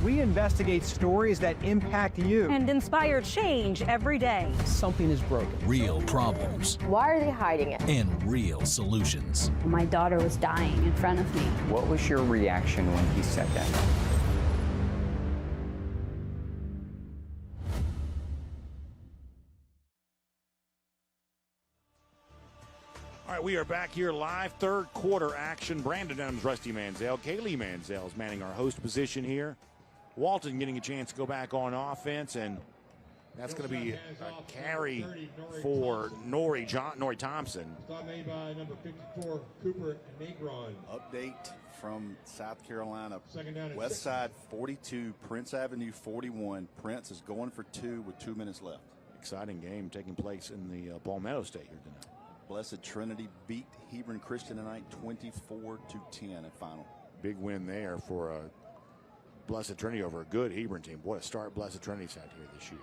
We investigate stories that impact you And inspire change every day. Something is broken. Real problems. Why are they hiding it? And real solutions. My daughter was dying in front of me. What was your reaction when he said that? All right, we are back here live, third quarter action. Brandon Adams, Rusty Manziel, Kaylee Manziel is manning our host position here. Walton getting a chance to go back on offense, and that's going to be a carry for Nori Thompson. Stop made by number 54, Cooper Negron. Update from South Carolina. Second down and West 6. Side 42, Prince Avenue 41. Prince is going for 2 with 2 minutes left. Exciting game taking place in the Palmetto State here tonight. Blessed Trinity beat Hebron Christian tonight 24-10 at final. Big win there for Blessed Trinity over a good Hebron team. What a start Blessed Trinity's had here this year.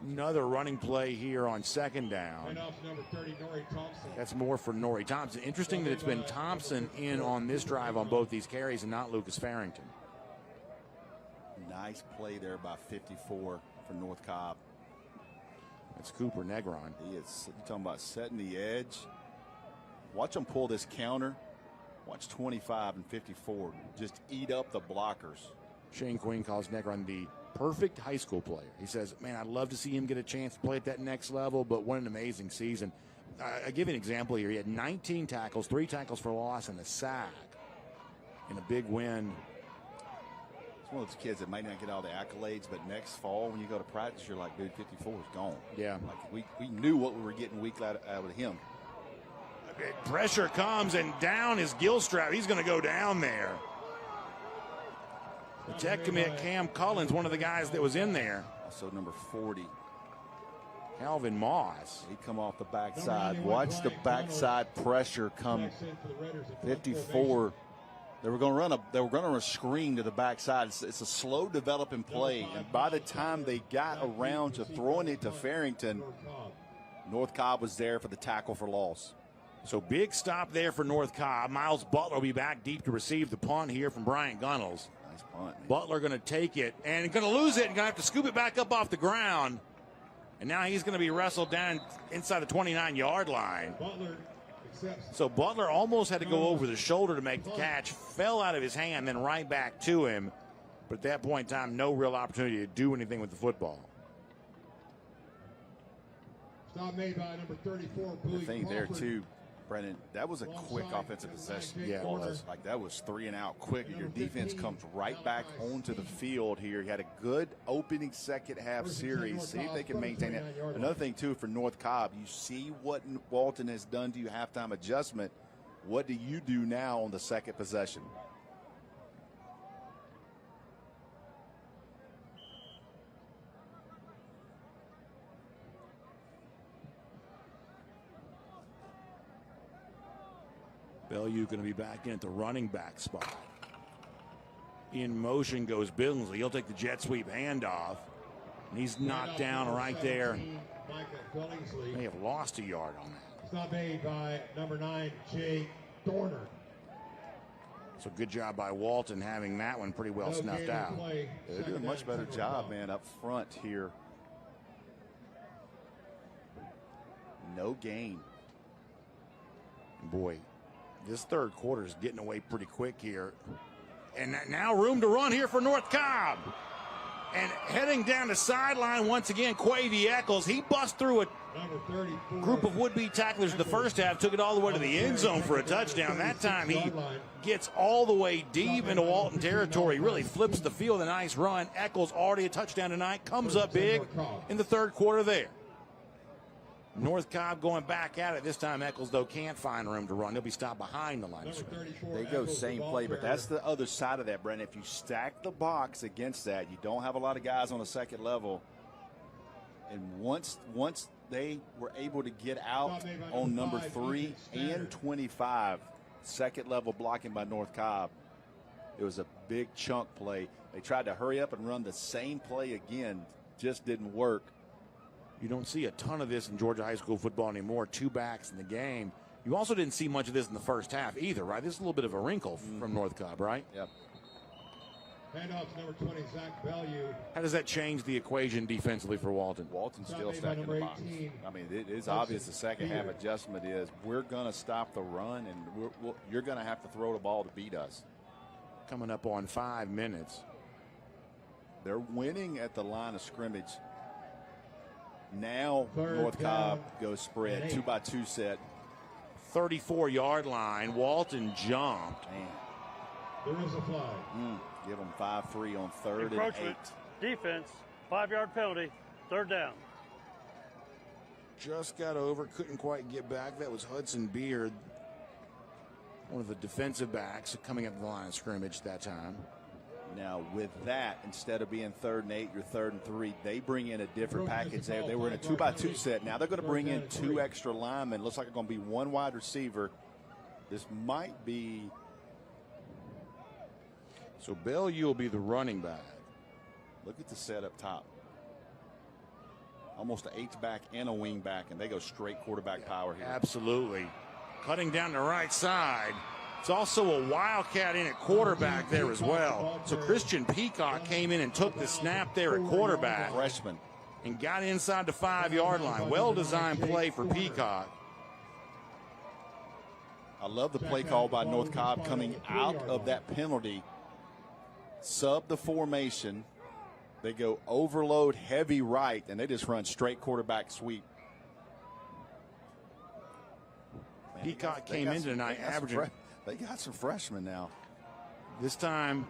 Another running play here on second down. Number 30, Nori Thompson. That's more for Nori Thompson. Interesting that it's been Thompson in on this drive on both these carries and not Lucas Farrington. Nice play there by 54 for North Cobb. That's Cooper Negron. He is, you're talking about setting the edge. Watch him pull this counter. Watch 25 and 54 just eat up the blockers. Shane Queen calls Negron the perfect high school player. He says, man, I'd love to see him get a chance to play at that next level, but what an amazing season. I'll give you an example here. He had 19 tackles, 3 tackles for loss, and a sack in a big win. It's one of those kids that might not get all the accolades, but next fall when you go to practice, you're like, dude, 54 is gone. Yeah. Like we knew what we were getting week out of him. Pressure comes, and down is Gilstrap. He's going to go down there. The tech commit Cam Collins, one of the guys that was in there. Also number 40. Calvin Moss. He come off the backside. Watch the backside pressure come. 54. They were going to run a screen to the backside. It's a slow developing play, and by the time they got around to throwing it to Farrington, North Cobb was there for the tackle for loss. So big stop there for North Cobb. Miles Butler will be back deep to receive the punt here from Bryant Gunnels. Nice punt, man. Butler going to take it and going to lose it and going to have to scoop it back up off the ground. And now he's going to be wrestled down inside the 29-yard line. So Butler almost had to go over the shoulder to make the catch. Fell out of his hand, then right back to him. But at that point in time, no real opportunity to do anything with the football. Stop made by number 34, The thing there, too, Brennan, that was a quick offensive possession. Yeah, it was. Like that was 3 and out quick. Your defense comes right back onto the field here. You had a good opening second half series. See if they can maintain it. Another thing, too, for North Cobb, you see what Walton has done to you halftime adjustment. What do you do now on the second possession? Bellew going to be back in at the running back spot. In motion goes Billingsley. He'll take the jet sweep handoff. And he's knocked down right there. May have lost a yard on that. Stop made by number 9, Jay Dorner. So good job by Walton having that one pretty well snuffed out. They're doing a much better job, man, up front here. No gain. Boy, this third quarter is getting away pretty quick here. And now room to run here for North Cobb. And heading down the sideline once again, Quavy Eccles. He busts through a group of would-be tacklers in the first half, took it all the way to the end zone for a touchdown. That time he gets all the way deep into Walton territory, really flips the field, a nice run. Eccles already a touchdown tonight, comes up big in the third quarter there. North Cobb going back at it. This time Eccles, though, can't find room to run. He'll be stopped behind the line. They go same play, but that's the other side of that, Brandon. If you stack the box against that, you don't have a lot of guys on the second level. And once they were able to get out on number 3 and 25, second level blocking by North Cobb, it was a big chunk play. They tried to hurry up and run the same play again, just didn't work. You don't see a ton of this in Georgia high school football anymore. 2 backs in the game. You also didn't see much of this in the first half either, right? This is a little bit of a wrinkle from North Cobb, right? Yep. Handoff to number 20, Zach Bellew. How does that change the equation defensively for Walton? Walton's still stacking the box. I mean, it is obvious the second half adjustment is we're going to stop the run, and you're going to have to throw the ball to beat us. Coming up on 5 minutes. They're winning at the line of scrimmage. Now North Cobb goes spread, 2-by-2 set. 34-yard line. Walton jumped. Man. There is a flag. Give them 5-3 on 3rd and 8. Defense, 5-yard penalty, 3rd down. Just got over, couldn't quite get back. That was Hudson Beard, one of the defensive backs coming up to the line of scrimmage that time. Now, with that, instead of being 3rd and 8, you're 3rd and 3. They bring in a different package there. They were in a 2-by-2 set. Now they're going to bring in 2 extra linemen. Looks like it's going to be 1 wide receiver. This might be. So Bellew will be the running back. Look at the set up top. Almost an H-back and a wing back, and they go straight quarterback power here. Absolutely. Cutting down the right side. It's also a Wildcat in at quarterback there as well. So Christian Peacock came in and took the snap there at quarterback. Freshman. And got inside the 5-yard line. Well-designed play for Peacock. I love the play call by North Cobb coming out of that penalty. Sub the formation. They go overload heavy right, and they just run straight quarterback sweep. Man, Peacock came in tonight averaging. They got some freshmen now. This time,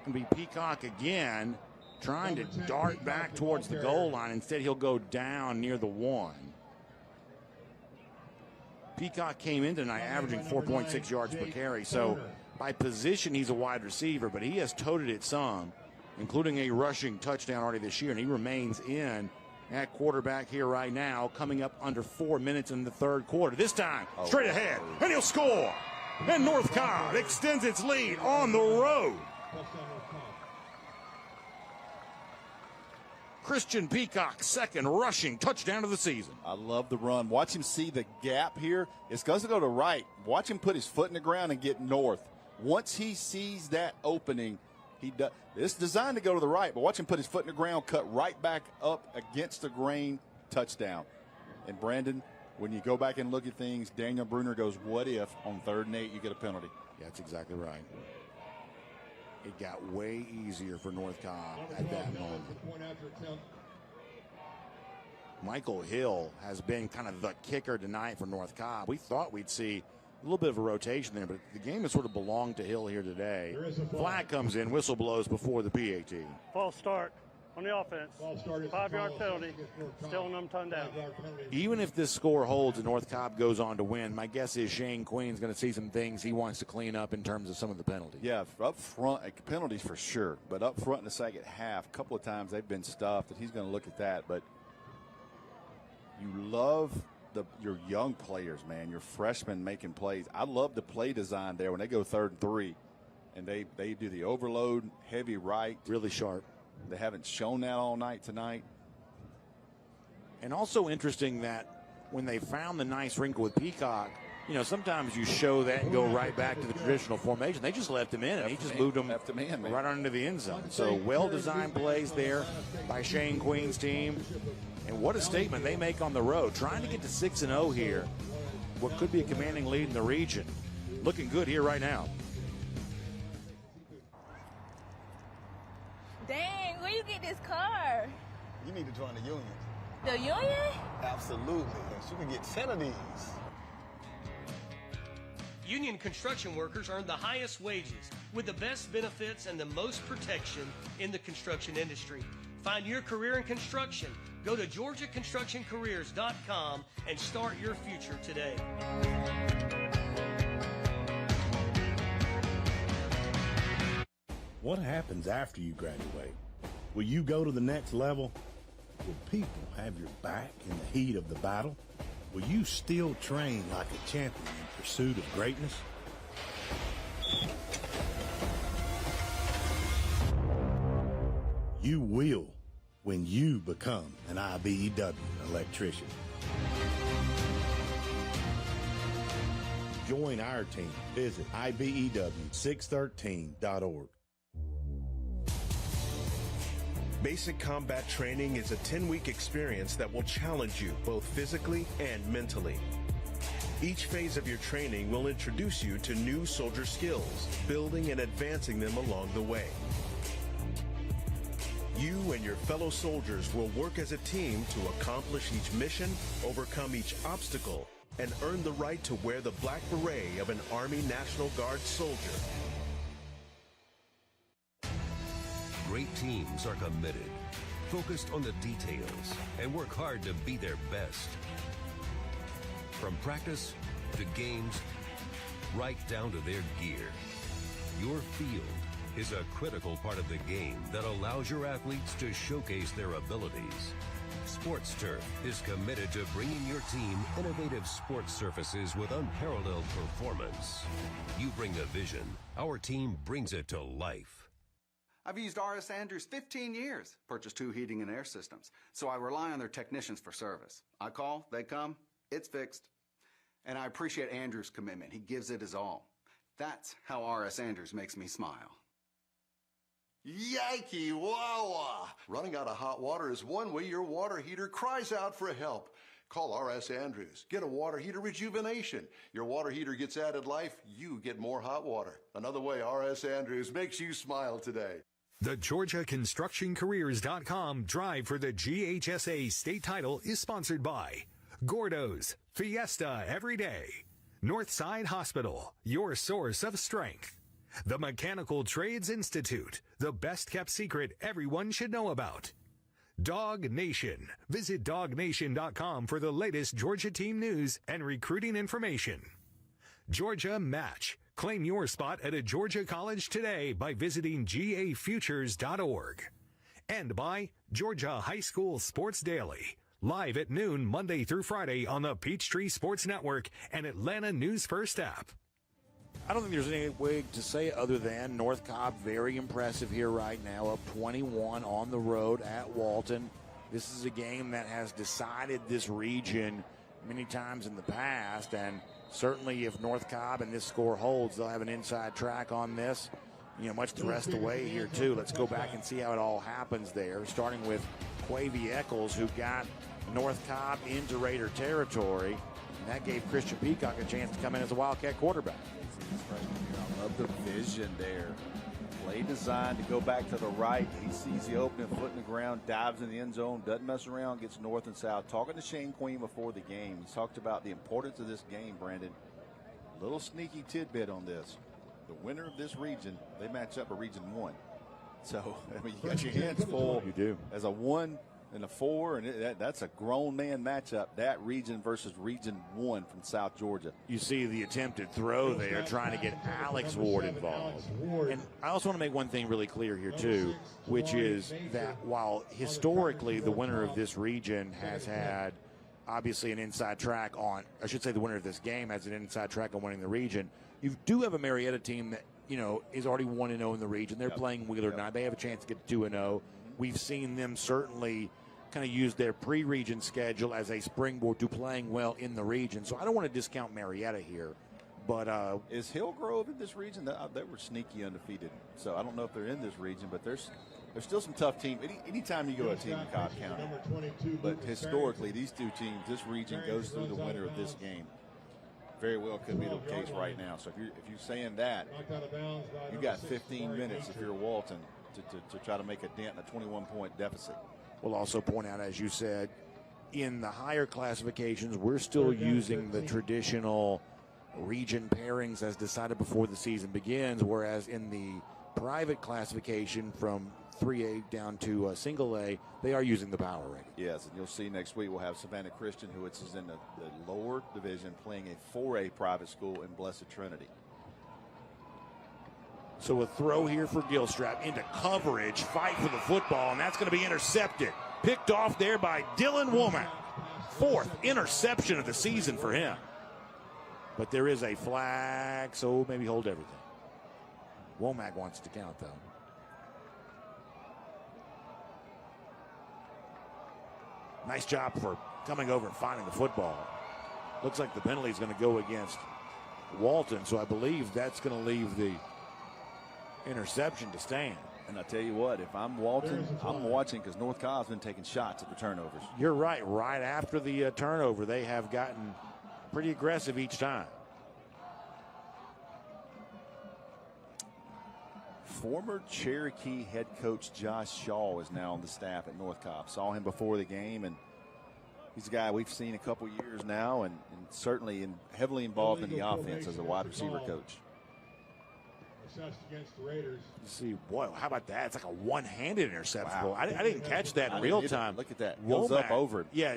going to be Peacock again, trying to dart back towards the goal line. Instead, he'll go down near the 1. Peacock came in tonight averaging 4.6 yards per carry. So by position, he's a wide receiver, but he has toted it some, including a rushing touchdown already this year, and he remains in at quarterback here right now, coming up under 4 minutes in the third quarter. This time, straight ahead, and he'll score. And North Cobb extends its lead on the road. Christian Peacock, second rushing touchdown of the season. I love the run. Watch him see the gap here. It's going to go to right. Watch him put his foot in the ground and get north. Once he sees that opening, he does. It's designed to go to the right, but watch him put his foot in the ground, cut right back up against the grain, touchdown. And Brandon, when you go back and look at things, Daniel Brunner goes, what if on 3rd and 8 you get a penalty? Yeah, that's exactly right. It got way easier for North Cobb at that moment. Michael Hill has been kind of the kicker tonight for North Cobb. We thought we'd see a little bit of a rotation there, but the game has sort of belonged to Hill here today. Flag comes in, whistle blows before the PAT. False start on the offense. 5-yard penalty. Still an umptime down. Even if this score holds and North Cobb goes on to win, my guess is Shane Queen's going to see some things he wants to clean up in terms of some of the penalties. Yeah, up front, penalties for sure. But up front in the second half, a couple of times they've been stuffed, and he's going to look at that. But you love your young players, man, your freshmen making plays. I love the play design there when they go 3rd and 3, and they do the overload, heavy right. Really sharp. They haven't shown that all night tonight. And also interesting that when they found the nice wrinkle with Peacock, you know, sometimes you show that and go right back to the traditional formation. They just left him in, and he just moved him right on into the end zone. So well-designed plays there by Shane Queen's team. And what a statement they make on the road, trying to get to 6-0 here. What could be a commanding lead in the region. Looking good here right now. Dang, you get this car? You need to join the union. The union? Absolutely. You can get 10 of these. Union construction workers earn the highest wages with the best benefits and the most protection in the construction industry. Find your career in construction. Go to GeorgiaConstructionCareers.com and start your future today. What happens after you graduate? Will you go to the next level? Will people have your back in the heat of the battle? Will you still train like a champion in pursuit of greatness? You will when you become an IBEW electrician. Join our team. Visit IBEW613.org. Basic combat training is a 10-week experience that will challenge you both physically and mentally. Each phase of your training will introduce you to new soldier skills, building and advancing them along the way. You and your fellow soldiers will work as a team to accomplish each mission, overcome each obstacle, and earn the right to wear the black beret of an Army National Guard soldier. Great teams are committed, focused on the details, and work hard to be their best. From practice to games, right down to their gear. Your field is a critical part of the game that allows your athletes to showcase their abilities. Sports Turf is committed to bringing your team innovative sports surfaces with unparalleled performance. You bring the vision, our team brings it to life. I've used R.S. Andrews 15 years, purchased 2 heating and air systems, so I rely on their technicians for service. I call, they come, it's fixed. And I appreciate Andrews' commitment. He gives it his all. That's how R.S. Andrews makes me smile. Yikey wawa! Running out of hot water is one way your water heater cries out for help. Call R.S. Andrews. Get a water heater rejuvenation. Your water heater gets added life, you get more hot water. Another way R.S. Andrews makes you smile today. The GeorgiaConstructionCareers.com drive for the GHSA state title is sponsored by Gordo's, Fiesta Every Day, Northside Hospital, your source of strength, the Mechanical Trades Institute, the best kept secret everyone should know about, Dog Nation. Visit DogNation.com for the latest Georgia team news and recruiting information. Georgia Match. Claim your spot at a Georgia college today by visiting gafutures.org. And by Georgia High School Sports Daily. Live at noon Monday through Friday on the Peachtree Sports Network and Atlanta News First app. I don't think there's any way to say it other than North Cobb very impressive here right now, up 21 on the road at Walton. This is a game that has decided this region many times in the past, and certainly if North Cobb and this score holds, they'll have an inside track on this, much the rest of the way here too. Let's go back and see how it all happens there, starting with Quavy Eccles, who got North Cobb into Raider territory, and that gave Christian Peacock a chance to come in as a Wildcat quarterback. I love the vision there. Play designed to go back to the right. He sees the opening, foot in the ground, dives in the end zone, doesn't mess around, gets north and south. Talking to Shane Queen before the game, he talked about the importance of this game, Brandon. Little sneaky tidbit on this. The winner of this region, they match up a Region 1. So, you got your hands full. You do. As a 1 and a 4, and that's a grown man matchup, that region versus Region 1 from South Georgia. You see the attempted throw there, trying to get Alex Ward involved. And I also want to make one thing really clear here, too, which is that while historically the winner of this region has had obviously an inside track on, I should say the winner of this game has an inside track on winning the region, you do have a Marietta team that, is already 1-0 in the region. They're playing Wheeler tonight. They have a chance to get to 2-0. We've seen them certainly kind of use their pre-region schedule as a springboard to playing well in the region. So I don't want to discount Marietta here. But is Hillgrove in this region? They were sneaky undefeated. So I don't know if they're in this region, but there's still some tough teams. Anytime you go to a team in Cobb County. But historically, these two teams, this region goes through the winner of this game. Very well could be the case right now. So if you're saying that, you got 15 minutes if you're Walton to try to make a dent in a 21-point deficit. We'll also point out, as you said, in the higher classifications, we're still using the traditional region pairings as decided before the season begins, whereas in the private classification from 3A down to single A, they are using the power rating. Yes, and you'll see next week we'll have Savannah Christian, who is in the lower division, playing a 4A private school in Blessed Trinity. So a throw here for Gilstrap into coverage, fight for the football, and that's going to be intercepted. Picked off there by Dylan Womack. 4th interception of the season for him. But there is a flag, so maybe hold everything. Womack wants to count, though. Nice job for coming over and finding the football. Looks like the penalty is going to go against Walton, so I believe that's going to leave the interception to stand. And I tell you what, if I'm Walton, I'm watching because North Cobb's been taking shots at the turnovers. You're right. Right after the turnover, they have gotten pretty aggressive each time. Former Cherokee head coach Josh Shaw is now on the staff at North Cobb. Saw him before the game, and he's a guy we've seen a couple years now, and certainly heavily involved in the offense as a wide receiver coach. Against the Raiders. You see, boy, how about that? It's like a one-handed interception. Wow. I didn't catch that in real time. Look at that. Goes up over him. Yeah.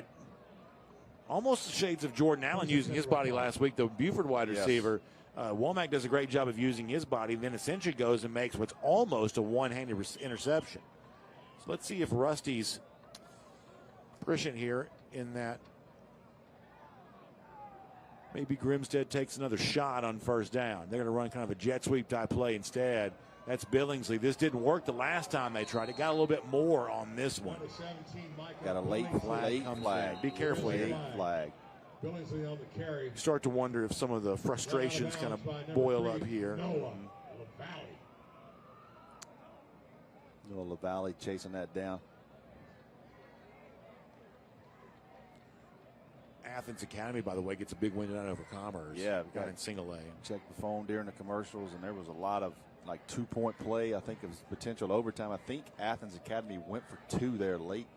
Almost the shades of Jordan Allen using his body last week, the Buford wide receiver. Womack does a great job of using his body, then essentially goes and makes what's almost a one-handed interception. So let's see if Rusty's prescient here in that. Maybe Grimstead takes another shot on first down. They're going to run kind of a jet sweep type play instead. That's Billingsley. This didn't work the last time they tried. It got a little bit more on this one. Got a late flag. Be careful here. Flag. Billingsley on the carry. Start to wonder if some of the frustrations kind of boil up here. Noah LaValle chasing that down. Athens Academy, by the way, gets a big win tonight over Commerce. Yeah, got in single A. Check the phone during the commercials, and there was a lot of like 2-point play. I think it was potential overtime. I think Athens Academy went for 2 there late.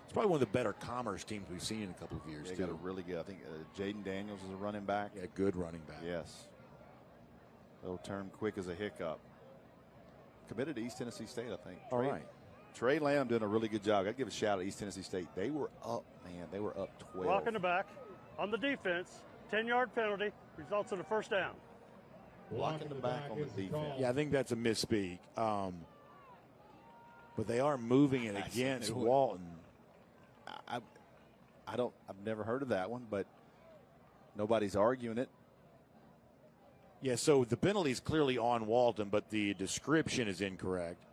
It's probably one of the better Commerce teams we've seen in a couple of years. They got a really good. I think Jaden Daniels is a running back. Yeah, good running back. Yes. They'll turn quick as a hiccup. Committed to East Tennessee State, I think. All right. Trey Lamb doing a really good job. I'd give a shout out to East Tennessee State. They were up, man. They were up 12. Block in the back. On the defense, 10-yard penalty, results in a first down. Block in the back on the defense. Yeah, I think that's a misspeak. But they are moving it against Walton. I've never heard of that one, but nobody's arguing it. Yeah, so the penalty is clearly on Walton, but the description is incorrect.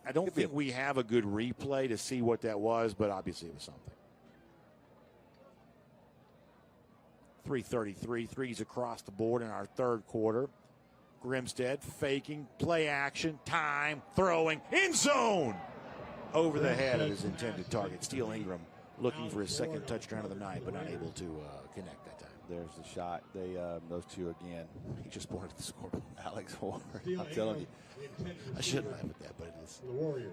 I don't think we have a good replay to see what that was, but obviously it was something. 3:33, threes across the board in our third quarter. Grimstead faking, play action, time, throwing, end zone! Over the head of his intended target. Steele Ingram looking for his second touchdown of the night, but unable to connect that time. There's the shot. They those two again. He just pointed at the scoreboard. Alex Ward. I'm telling you. I shouldn't laugh at that, but it is. The Warriors.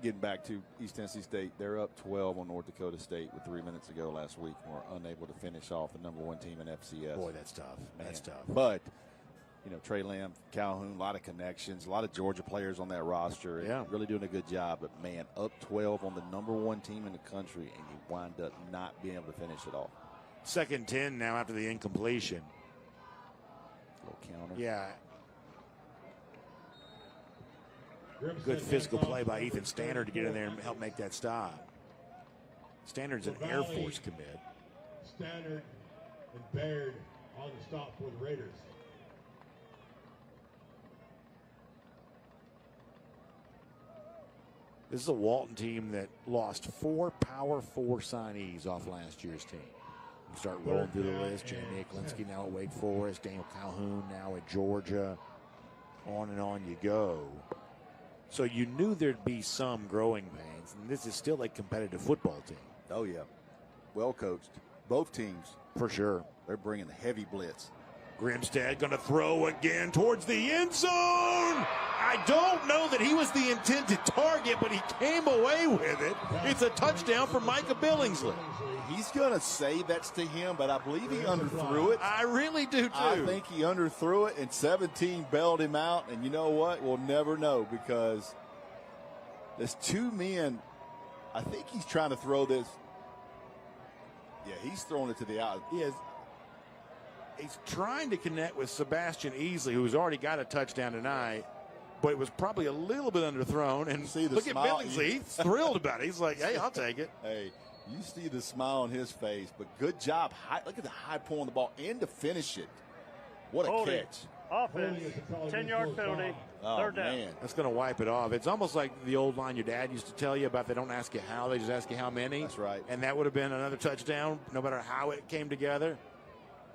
Getting back to East Tennessee State, they're up 12 on North Dakota State with 3 minutes to go last week. And were unable to finish off the #1 team in FCS. Boy, that's tough. Man. That's tough. But, you know, Trey Lamb, Calhoun, a lot of connections, a lot of Georgia players on that roster. And really doing a good job. But, man, up 12 on the #1 team in the country, and you wind up not being able to finish it off. 2nd 10 now after the incompletion. Little counter. Yeah. Good physical play by Ethan Standard to get in there and help make that stop. Standard's an Air Force commit. Standard and Baird on the stop for the Raiders. This is a Walton team that lost 4 Power 4 signees off last year's team. We start rolling through the list. Jamie Aklinski now at Wake Forest. Daniel Calhoun now at Georgia. On and on you go. So you knew there'd be some growing pains, and this is still a competitive football team. Oh, yeah. Well coached. Both teams. For sure. They're bringing the heavy blitz. Grimstead going to throw again towards the end zone. I don't know that he was the intended target, but he came away with it. It's a touchdown for Micah Billingsley. He's going to say that's to him, but I believe he underthrew it. I really do, too. I think he underthrew it, and 17 bailed him out. And you know what? We'll never know because there's two men. I think he's trying to throw this. Yeah, he's throwing it to the out. He's trying to connect with Sebastian Easley, who's already got a touchdown tonight, but it was probably a little bit underthrown. And see the look smile. at Billingsley. He's thrilled about it. He's like, hey, I'll take it. Hey, you see the smile on his face, but good job. Look at the high pull on the ball and to finish it. What a catch. Offense, 10-yard penalty, third down. Man. That's going to wipe it off. It's almost like the old line your dad used to tell you about they don't ask you how, they just ask you how many. That's right. And that would have been another touchdown, no matter how it came together.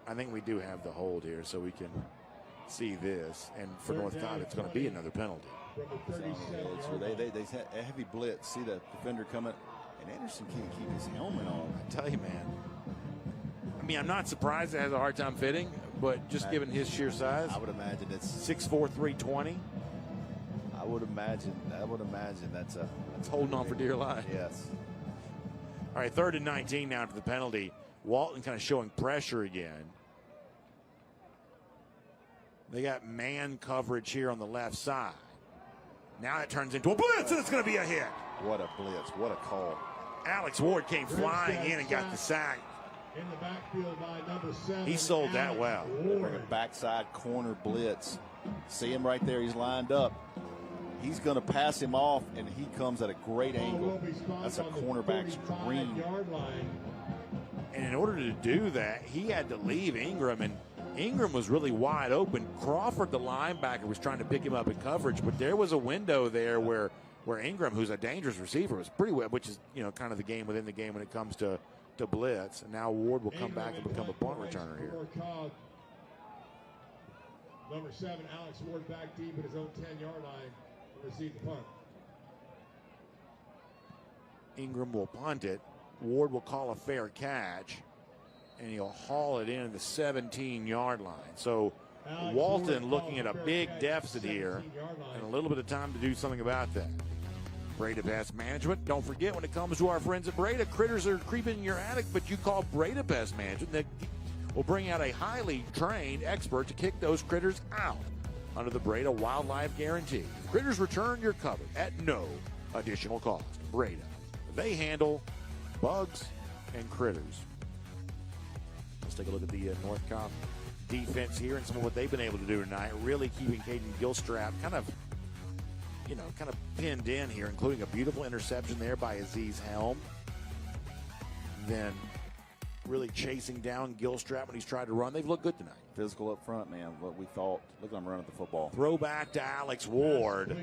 I think we do have the hold here, so we can see this. And for North Cobb, it's going to be another penalty. So they had a heavy blitz. See the defender coming, and Anderson can't keep his helmet on. I tell you, man. I mean, I'm not surprised it has a hard time fitting, but just given his sheer size. I would imagine it's 6'4", 320. I would imagine that's holding on for dear life. Yes. All right, 3rd and 19 now to the penalty. Walton kind of showing pressure again. They got man coverage here on the left side. Now it turns into a blitz, and it's going to be a hit. What a blitz. What a call. Alex Ward came flying in and got the sack. In the backfield by number 7. He sold that well. Bring a backside corner blitz. See him right there. He's lined up. He's going to pass him off, and he comes at a great angle. That's a cornerback's dream. And in order to do that, he had to leave Ingram, and Ingram was really wide open. Crawford, the linebacker, was trying to pick him up in coverage, but there was a window there where Ingram, who's a dangerous receiver, was pretty well, which is kind of the game within the game when it comes to blitz. And now Ward will come back and become a punt returner here. Number 7, Alex Ward, back deep at his own 10-yard line to receive the punt. Ingram will punt it. Ward will call a fair catch, and he'll haul it in the 17-yard line. So Walton looking at a big deficit here and a little bit of time to do something about that. Breda Pest Management. Don't forget, when it comes to our friends at Breda, critters are creeping in your attic, but you call Breda Pest Management. They will bring out a highly trained expert to kick those critters out under the Breda Wildlife Guarantee. Critters return, you're covered at no additional cost. Breda. They handle bugs and critters. Let's take a look at the North Cobb defense here and some of what they've been able to do tonight. Really keeping Caden Gilstrap kind of pinned in here, including a beautiful interception there by Aziz Helm. Then really chasing down Gilstrap when he's tried to run. They've looked good tonight. Physical up front, man. What we thought. Look at him running the football. Throw back to Alex Ward.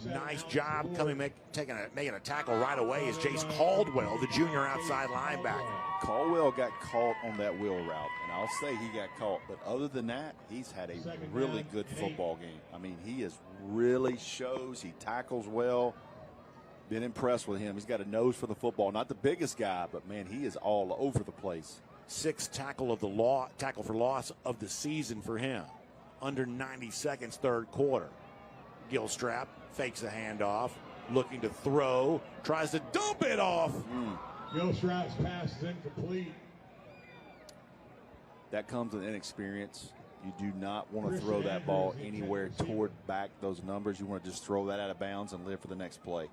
Nice job making a tackle right away is Jace Caldwell, the junior outside linebacker. Caldwell got caught on that wheel route, and I'll say he got caught. But other than that, he's had a really good football game. I mean, he really shows. He tackles well. Been impressed with him. He's got a nose for the football. Not the biggest guy, but, man, he is all over the place. 6th tackle for loss of the season for him. Under 90 seconds, 3rd quarter. Gilstrap fakes the handoff, looking to throw, tries to dump it off. Gilstrap's pass is incomplete. That comes with inexperience. You do not want to throw that ball anywhere toward back those numbers. You want to just throw that out of bounds and live for the next play.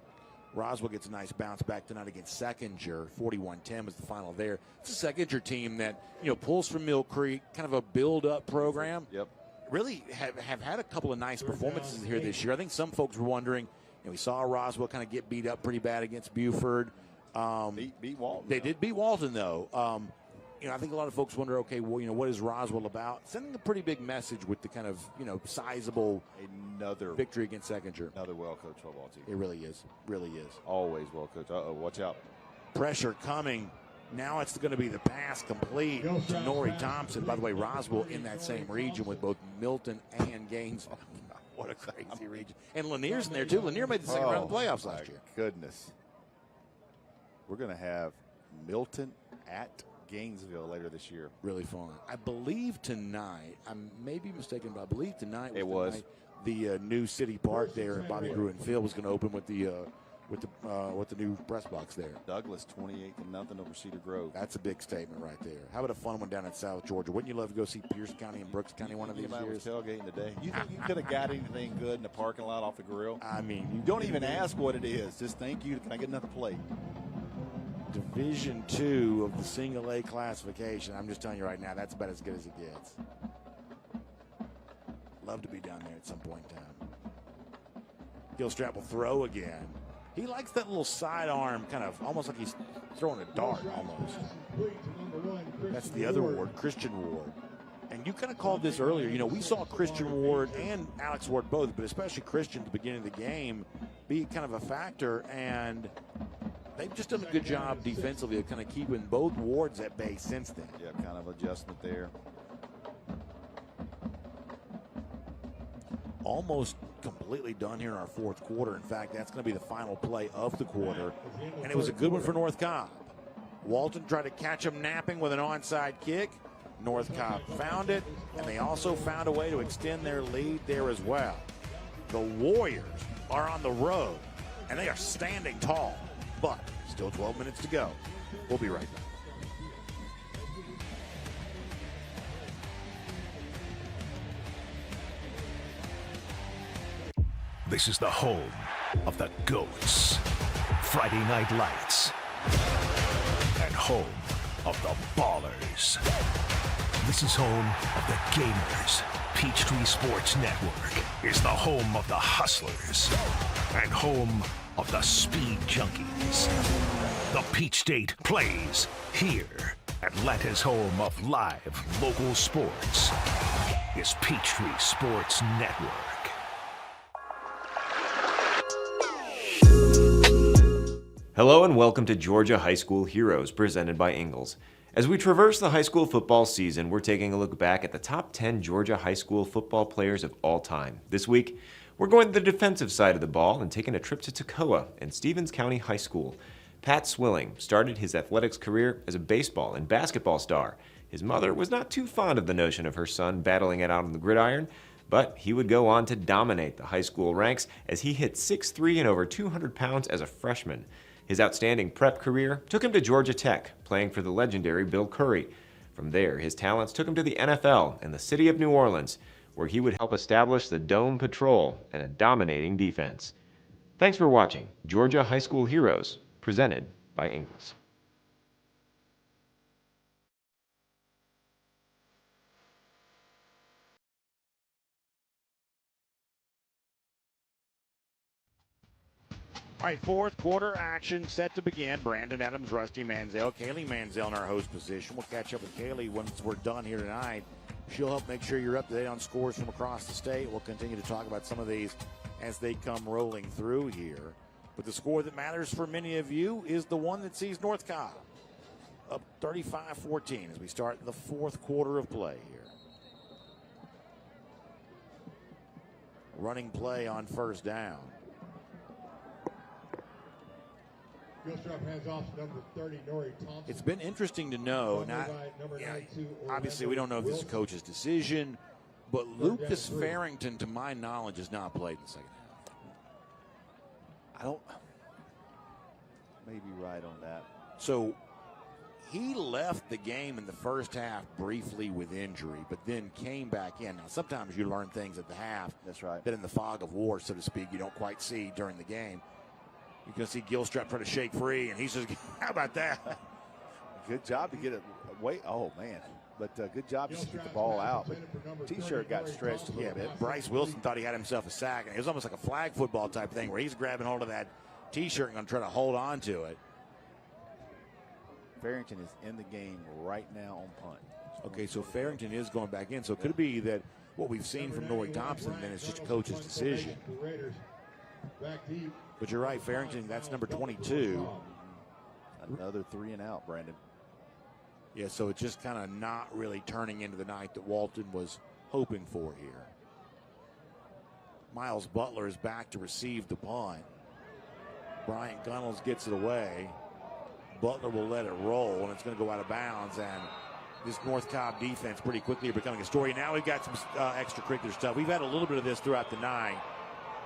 Roswell gets a nice bounce back tonight against Seconder. 41-10 was the final there. It's a Seconder team that, pulls from Mill Creek, kind of a build-up program. Yep. Really have had a couple of nice performances here this year. I think some folks were wondering, we saw Roswell kind of get beat up pretty bad against Buford. Beat Walton. They did beat Walton, though. I think a lot of folks wonder, okay, well, what is Roswell about? Sending a pretty big message with the kind of, sizable victory against Seconder. Another well-coached football team. It really is. Really is. Always well-coached. Uh-oh, watch out. Pressure coming. Now it's going to be the pass complete to Nori Thompson. By the way, Roswell in that same region with both Milton and Gainesville. What a crazy region. And Lanier's in there, too. Lanier made the second round of the playoffs last year. Goodness. We're going to have Milton at Gainesville later this year. Really fun. I believe tonight, I may be mistaken, but I believe tonight It was. the night the new city park there at Bobby Gruen Field was going to open with the new press box there. Douglas 28-0 over Cedar Grove. That's a big statement right there. How about a fun one down in South Georgia? Wouldn't you love to go see Pierce County and Brooks County one of these Anybody years? was tailgating today. You think you could have got anything good in the parking lot off the grill? I mean, you don't even ask what it is. Just thank you. Can I get another plate? Division II of the single A classification. I'm just telling you right now, that's about as good as it gets. Love to be down there at some point in time. Gilstrap will throw again. He likes that little sidearm, kind of almost like he's throwing a dart almost. That's the other Ward, Christian Ward. And you kind of called this earlier. You know, we saw Christian Ward and Alex Ward both, but especially Christian at the beginning of the game be kind of a factor. And they've just done a good job defensively of kind of keeping both Wards at bay since then. Yeah, kind of adjustment there. Almost completely done here in our fourth quarter. In fact, that's going to be the final play of the quarter. And it was a good one for North Cobb. Walton tried to catch him napping with an onside kick. North Cobb found it, and they also found a way to extend their lead there as well. The Warriors are on the road, and they are standing tall, but still 12 minutes to go. We'll be right back. This is the home of the GOATs, Friday Night Lights, and home of the Ballers. This is home of the Gamers. Peachtree Sports Network is the home of the Hustlers and home of the Speed Junkies. The Peach State plays here. Atlanta's home of live local sports is Peachtree Sports Network. Hello and welcome to Georgia High School Heroes, presented by Ingles. As we traverse the high school football season, we're taking a look back at the top 10 Georgia high school football players of all time. This week, we're going to the defensive side of the ball and taking a trip to Toccoa and Stevens County High School. Pat Swilling started his athletics career as a baseball and basketball star. His mother was not too fond of the notion of her son battling it out on the gridiron, but he would go on to dominate the high school ranks as he hit 6'3" and over 200 pounds as a freshman. His outstanding prep career took him to Georgia Tech, playing for the legendary Bill Curry. From there, his talents took him to the NFL and the city of New Orleans, where he would help establish the Dome Patrol and a dominating defense. Thanks for watching Georgia High School Heroes, presented by Ingles. All right, fourth quarter action set to begin. Brandon Adams, Rusty Manziel, Kaylee Manziel in our host position. We'll catch up with Kaylee once we're done here tonight. She'll help make sure you're up to date on scores from across the state. We'll continue to talk about some of these as they come rolling through here. But the score that matters for many of you is the one that sees North Cobb up 35-14 as we start the fourth quarter of play here. Running play on first down. Hands off number 30, Nori Thompson. It's been interesting to know. Obviously, we don't know if this is a coach's decision, but Lucas Farrington, to my knowledge, has not played in the second half. May be right on that. So he left the game in the first half briefly with injury, but then came back in. Now, sometimes you learn things at the half. That's right. That in the fog of war, so to speak, you don't quite see during the game. You can see Gilstrap try to shake free, and he says, how about that? Good job to get it away. Oh, man. But good job to get the ball out. But T-shirt got stretched a little bit. Bryce Wilson thought he had himself a sack, and it was almost like a flag football type thing where he's grabbing hold of that T-shirt and going to try to hold on to it. Farrington is in the game right now on punt. Okay, so Farrington is going back in. So it could be that what we've seen from Nori Thompson, then it's just a coach's decision. But you're right, Farrington, that's number 22. Another 3 and out, Brandon. Yeah, so it's just kind of not really turning into the night that Walton was hoping for here. Miles Butler is back to receive the punt. Bryant Gunnels gets it away. Butler will let it roll, and it's going to go out of bounds. And this North Cobb defense pretty quickly becoming a story. Now we've got some extracurricular stuff. We've had a little bit of this throughout the night,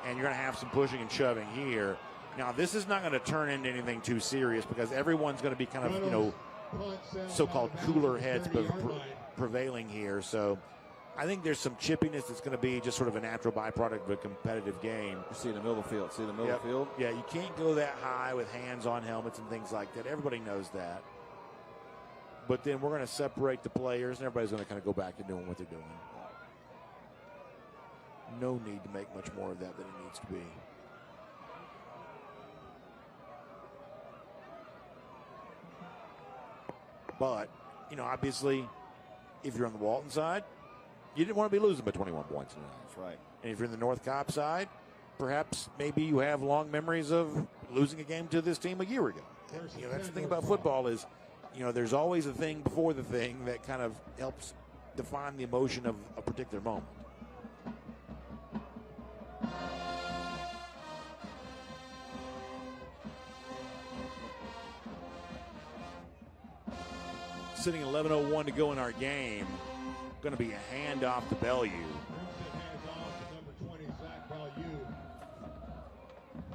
and you're going to have some pushing and shoving here. Now, this is not going to turn into anything too serious because everyone's going to be kind of, so-called cooler heads prevailing here. So I think there's some chippiness that's going to be just sort of a natural byproduct of a competitive game. You see the middle of the field. See the middle of the field? Yeah, you can't go that high with hands on helmets and things like that. Everybody knows that. But then we're going to separate the players, and everybody's going to kind of go back to doing what they're doing. No need to make much more of that than it needs to be. But, obviously, if you're on the Walton side, you didn't want to be losing by 21 points tonight. That's right. And if you're in the North Cobb side, perhaps maybe you have long memories of losing a game to this team a year ago. And, that's the thing about football is, there's always a thing before the thing that kind of helps define the emotion of a particular moment. Sitting at 11:01 to go in our game. Going to be a handoff to Bellew.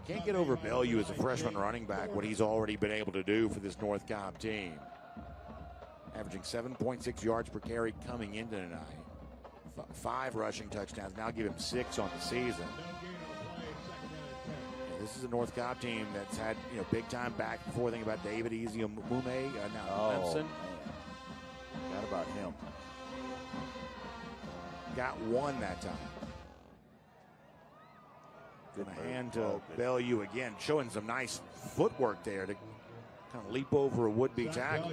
Can't get over Bellew as a freshman running back, what he's already been able to do for this North Cobb team. Averaging 7.6 yards per carry coming into tonight. 5 rushing touchdowns. Now give him 6 on the season. This is a North Cobb team that's had big time back before. Think about David Ezeamume, now Clemson. Forgot about him. Got 1 that time. Going to hand to Bellew again, showing some nice footwork there to kind of leap over a would-be tackle.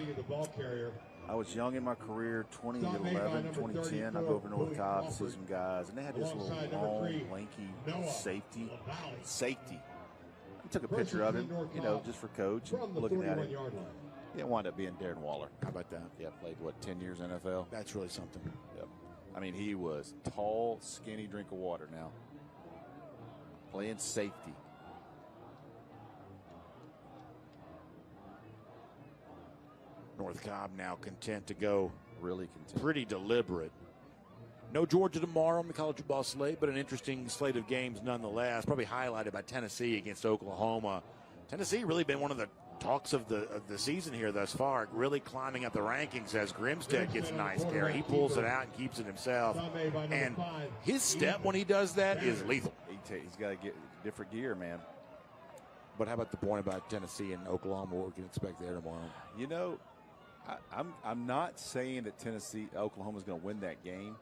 I was young in my career, 2011, 2010. I go over to North Cobb to see some guys, and they had this little long, lanky safety. I took a picture of him, just for coach and looking at him. It wound up being Darren Waller. How about that? Yeah, played, 10 years NFL? That's really something. Yep. I mean, he was tall, skinny drink of water now. Playing safety. North Cobb now content to go really content. Pretty deliberate. No Georgia tomorrow on the college football slate, but an interesting slate of games nonetheless. Probably highlighted by Tennessee against Oklahoma. Tennessee really been one of the talks of the season here thus far, really climbing up the rankings as Grimstead gets a nice carry. He pulls it out and keeps it himself. And his step when he does that is lethal. He's got to get different gear, man. But how about the point about Tennessee and Oklahoma, what we can expect there tomorrow? I'm not saying that Oklahoma's going to win that game,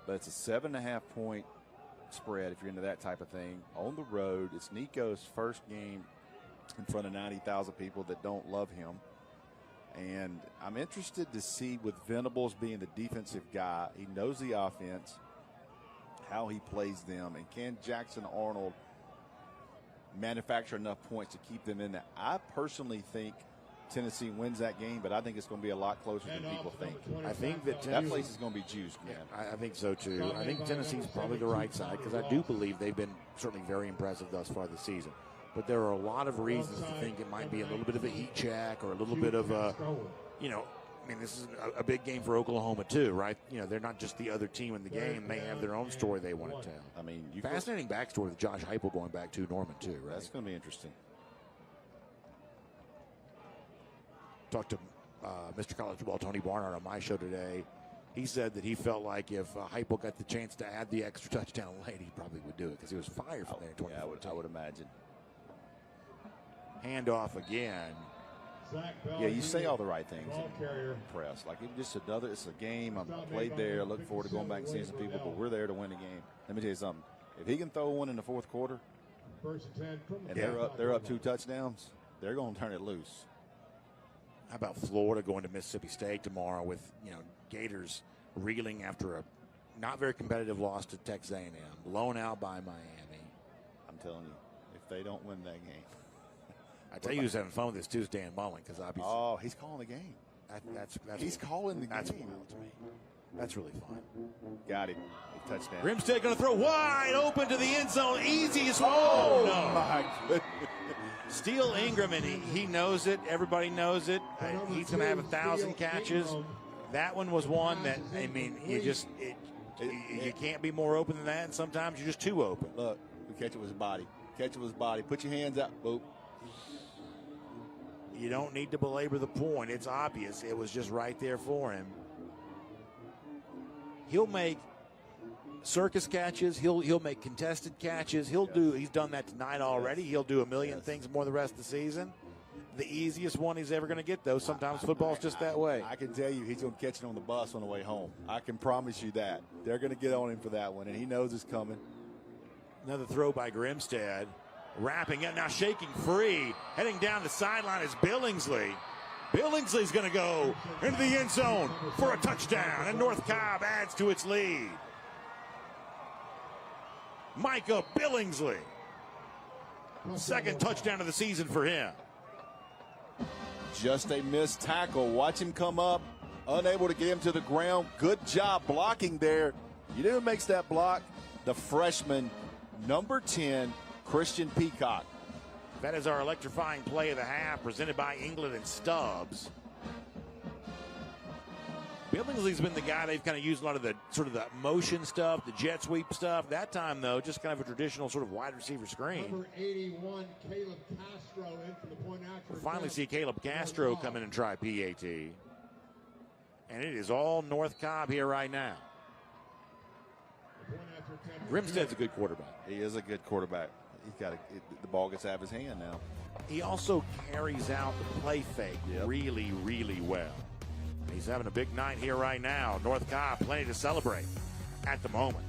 but it's a 7.5-point spread if you're into that type of thing. On the road, it's Nico's first game in front of 90,000 people that don't love him. And I'm interested to see, with Venables being the defensive guy, he knows the offense, how he plays them, and can Jackson Arnold manufacture enough points to keep them in there. I personally think Tennessee wins that game, but I think it's going to be a lot closer than people think. I think that place is going to be juiced, man. I think so, too. I think Tennessee's probably the right side because I do believe they've been certainly very impressive thus far this season. But there are a lot of reasons to think it might be a little bit of a heat check or a little bit of a, this is a big game for Oklahoma, too, right? They're not just the other team in the game. They have their own story they want to tell. Fascinating backstory with Josh Heupel going back to Norman, too, right? That's going to be interesting. Talked to Mr. College Football, Tony Barnard, on my show today. He said that he felt like if Heupel got the chance to add the extra touchdown late, he probably would do it because he was fired from there in 2014. Yeah, I would imagine. Handoff again. Yeah, you say all the right things in press. Like, it's a game. I played there. I look forward to going back and seeing some people, but we're there to win the game. Let me tell you something. If he can throw one in the fourth quarter, and they're up 2 touchdowns, they're going to turn it loose. How about Florida going to Mississippi State tomorrow with, Gators reeling after a not very competitive loss to Texas A&M, blown out by Miami. I'm telling you, if they don't win that game. I tell you who's having fun with this too is Dan Mullen, because obviously. Oh, he's calling the game. He's calling the game. That's wild to me. That's really fun. Got him. Touchdown. Grimstead going to throw wide open to the end zone. Easiest. Oh, no. My goodness. Steele Ingram, and he knows it. Everybody knows it. He's going to have 1,000 catches. That one was one that, I mean, you can't be more open than that, and sometimes you're just too open. Look, we catch it with his body. Catch it with his body. Put your hands up. Boop. You don't need to belabor the point. It's obvious. It was just right there for him. He'll make circus catches. He'll make contested catches. He's done that tonight already. He'll do a million things more the rest of the season. The easiest one he's ever going to get, though. Sometimes football's just that way. I can tell you he's going to catch it on the bus on the way home. I can promise you that. They're going to get on him for that one, and he knows it's coming. Another throw by Grimstead. Wrapping it, now shaking free. Heading down the sideline is Billingsley. Billingsley's going to go into the end zone for a touchdown, and North Cobb adds to its lead. Micah Billingsley. Second touchdown of the season for him. Just a missed tackle. Watch him come up, unable to get him to the ground. Good job blocking there. You know who makes that block? The freshman, number 10, Christian Peacock. That is our electrifying play of the half, presented by England and Stubbs. Billingsley's been the guy they've kind of used a lot of the sort of the motion stuff, the jet sweep stuff. That time, though, just kind of a traditional sort of wide receiver screen. Number 81, Caleb Castro in for the point after. We'll finally see Caleb Castro come in and try PAT. And it is all North Cobb here right now. Grimstead's a good quarterback. He is a good quarterback. He's got the ball gets out of his hand now. He also carries out the play fake really, really well. He's having a big night here right now. North Cobb, plenty to celebrate at the moment.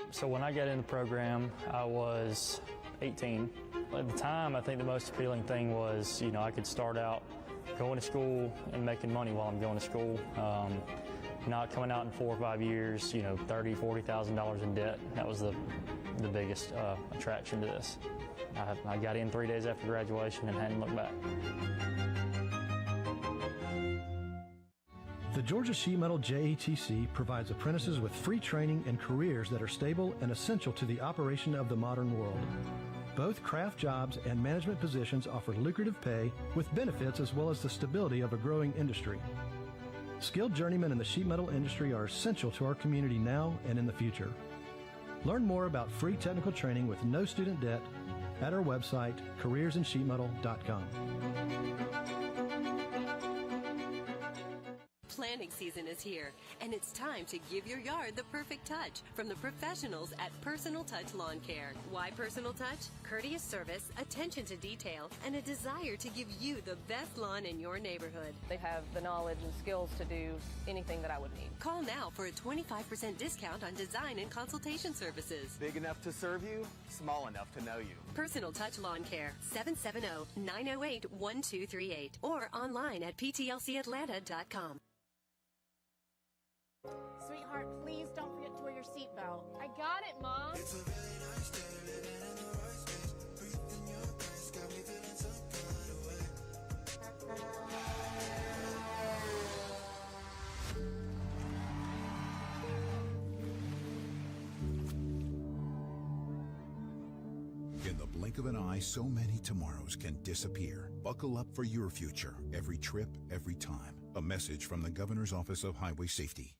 So when I got in the program, I was 18. At the time, I think the most appealing thing was, I could start out going to school and making money while I'm going to school. Not coming out in 4 or 5 years, $30,000, $40,000 in debt. That was the biggest attraction to this. I got in 3 days after graduation and hadn't looked back. The Georgia Sheet Metal JATC provides apprentices with free training and careers that are stable and essential to the operation of the modern world. Both craft jobs and management positions offer lucrative pay with benefits as well as the stability of a growing industry. Skilled journeymen in the sheet metal industry are essential to our community now and in the future. Learn more about free technical training with no student debt at our website, careersinsheetmetal.com. Planting season is here, and it's time to give your yard the perfect touch from the professionals at Personal Touch Lawn Care. Why Personal Touch? Courteous service, attention to detail, and a desire to give you the best lawn in your neighborhood. They have the knowledge and skills to do anything that I would need. Call now for a 25% discount on design and consultation services. Big enough to serve you, small enough to know you. Personal Touch Lawn Care, 770-908-1238, or online at ptlcatlanta.com. Sweetheart, please don't forget to wear your seatbelt. I got it, Mom. It's a really nice day, living in the right space. Breathing your grace, got me feeling some kind of way. In the blink of an eye, so many tomorrows can disappear. Buckle up for your future, every trip, every time. A message from the Governor's Office of Highway Safety.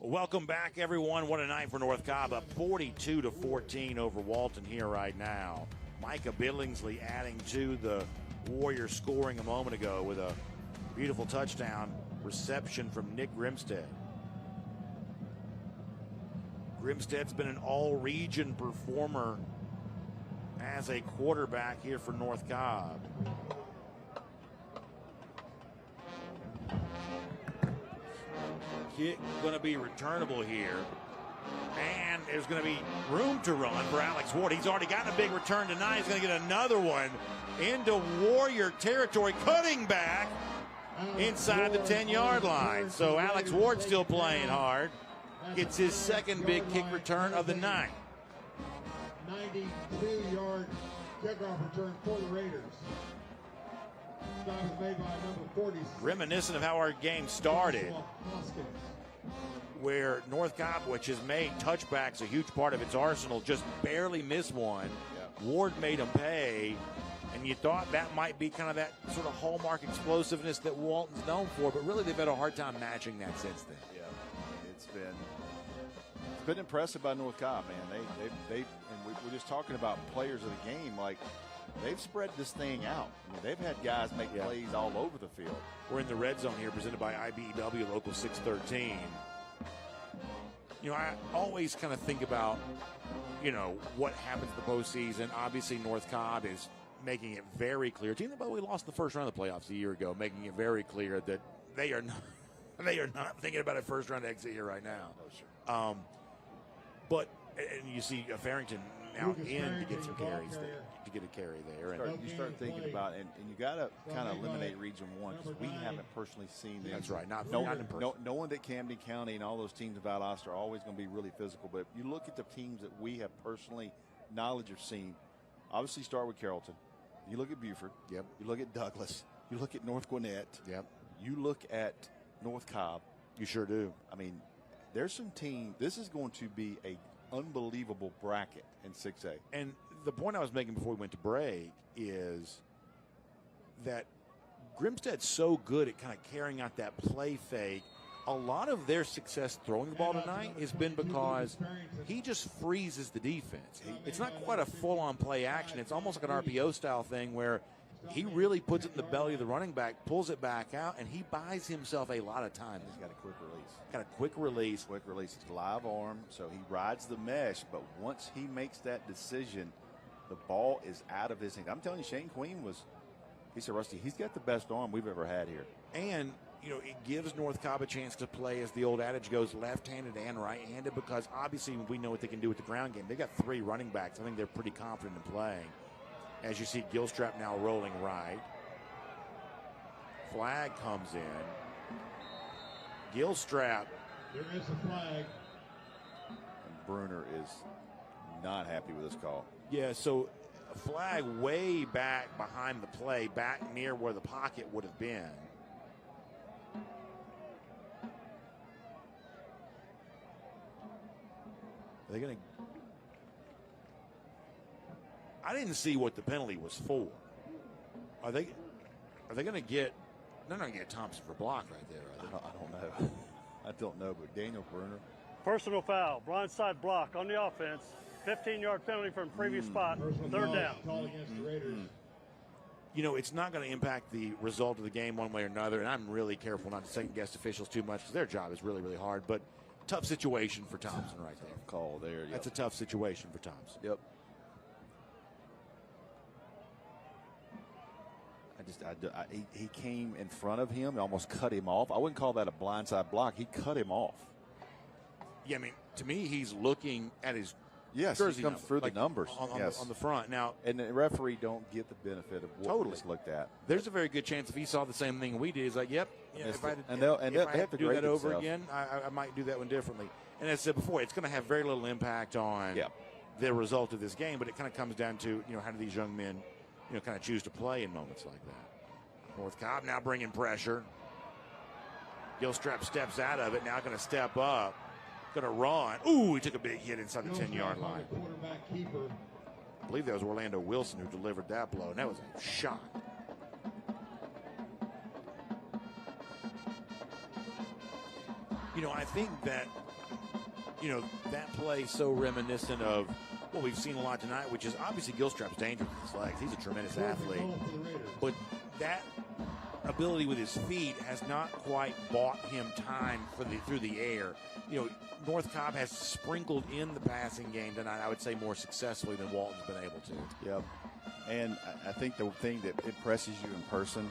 Welcome back, everyone. What a night for North Cobb, up 42-14 over Walton here right now. Micah Billingsley adding to the Warriors scoring a moment ago with a beautiful touchdown reception from Nick Grimstead. Grimstead's been an all-region performer as a quarterback here for North Cobb. Kick going to be returnable here. And there's going to be room to run for Alex Ward. He's already gotten a big return tonight. He's going to get another one into Warrior territory, cutting back inside the 10-yard line. So Alex Ward still playing hard. Gets his second big kick return of the night. 92-yard kickoff return for the Raiders. Stop is made by number 40. Reminiscent of how our game started. where North Cobb, which has made touchbacks a huge part of its arsenal, just barely missed one. Yeah. Ward made them pay, and you thought that might be kind of that sort of hallmark explosiveness that Walton's known for, but really they've had a hard time matching that since then. Yeah, it's been impressive by North Cobb, man. They and we're just talking about players of the game, like they've spread this thing out. I mean, they've had guys make plays all over the field. We're in the red zone here, presented by IBEW Local 613. You know, I always kind of think about, you know, what happens in the postseason. Obviously, North Cobb is making it very clear. A team that, by the way, lost the first round of the playoffs a year ago, making it very clear that they are not thinking about a first round exit here right now. Oh, sure. But and you see Farrington now in to get some carries there, to get a carry there. You start thinking about, and you got to kind of eliminate Region 1 because we haven't personally seen them. That's right. Not in person. Knowing that Camden County and all those teams of Valdosta are always going to be really physical, but if you look at the teams that we have personally knowledge of seen, obviously start with Carrollton. You look at Buford. Yep. You look at Douglas. You look at North Gwinnett. Yep. You look at North Cobb. You sure do. I mean, there's some team. This is going to be a unbelievable bracket in 6A. And the point I was making before we went to break is that Grimstad's so good at kind of carrying out that play fake. A lot of their success throwing the ball tonight has been because he just freezes the defense. It's not quite a full-on play action. It's almost like an RPO style thing where he really puts it in the belly of the running back, pulls it back out, and he buys himself a lot of time. He's got a quick release. Quick release. It's live arm, so he rides the mesh. But once he makes that decision, the ball is out of his hand. I'm telling you, Shane Queen he said, Rusty, he's got the best arm we've ever had here. And, you know, it gives North Cobb a chance to play, as the old adage goes, left-handed and right-handed, because obviously we know what they can do with the ground game. They've got 3 running backs. I think they're pretty confident in playing. As you see, Gilstrap now rolling right. Flag comes in. Gilstrap. There is a flag. And Brunner is not happy with this call. Yeah, so a flag way back behind the play, back near where the pocket would have been. Are they going to... I didn't see what the penalty was for. Are they going to get... They're not going to get Thompson for block right there, are they? I don't know. I don't know, but Daniel Brunner. Personal foul, blindside block on the offense. 15-yard penalty from previous spot. Third down. Call against the Raiders. You know, it's not going to impact the result of the game one way or another, and I'm really careful not to second-guess officials too much because their job is really, really hard. But tough situation for Thompson right there. Call there. Yep. That's a tough situation for Thompson. Yep. He came in front of him, almost cut him off. I wouldn't call that a blindside block. He cut him off. Yeah, I mean, to me, he's looking at his jersey. He comes through the numbers on the front. Now, and the referee don't get the benefit of what was looked at. There's a very good chance if he saw the same thing we did, he's like, yep. Yeah, if I have to do that over again, I might do that one differently. And as I said before, it's going to have very little impact on the result of this game, but it kind of comes down to, you know, how do these young men, you know, kind of choose to play in moments like that. North Cobb now bringing pressure. Gilstrap steps out of it, now going to step up, going to run. Ooh, he took a big hit inside the 10-yard line. I believe that was Orlando Wilson who delivered that blow, and that was a shot. You know, I think that, you know, that play so reminiscent of what we've seen a lot tonight, which is obviously Gilstrap's dangerous with his legs. He's a tremendous athlete. But that ability with his feet has not quite bought him time through the air. You know, North Cobb has sprinkled in the passing game tonight, I would say, more successfully than Walton's been able to. Yep. And I think the thing that impresses you in person,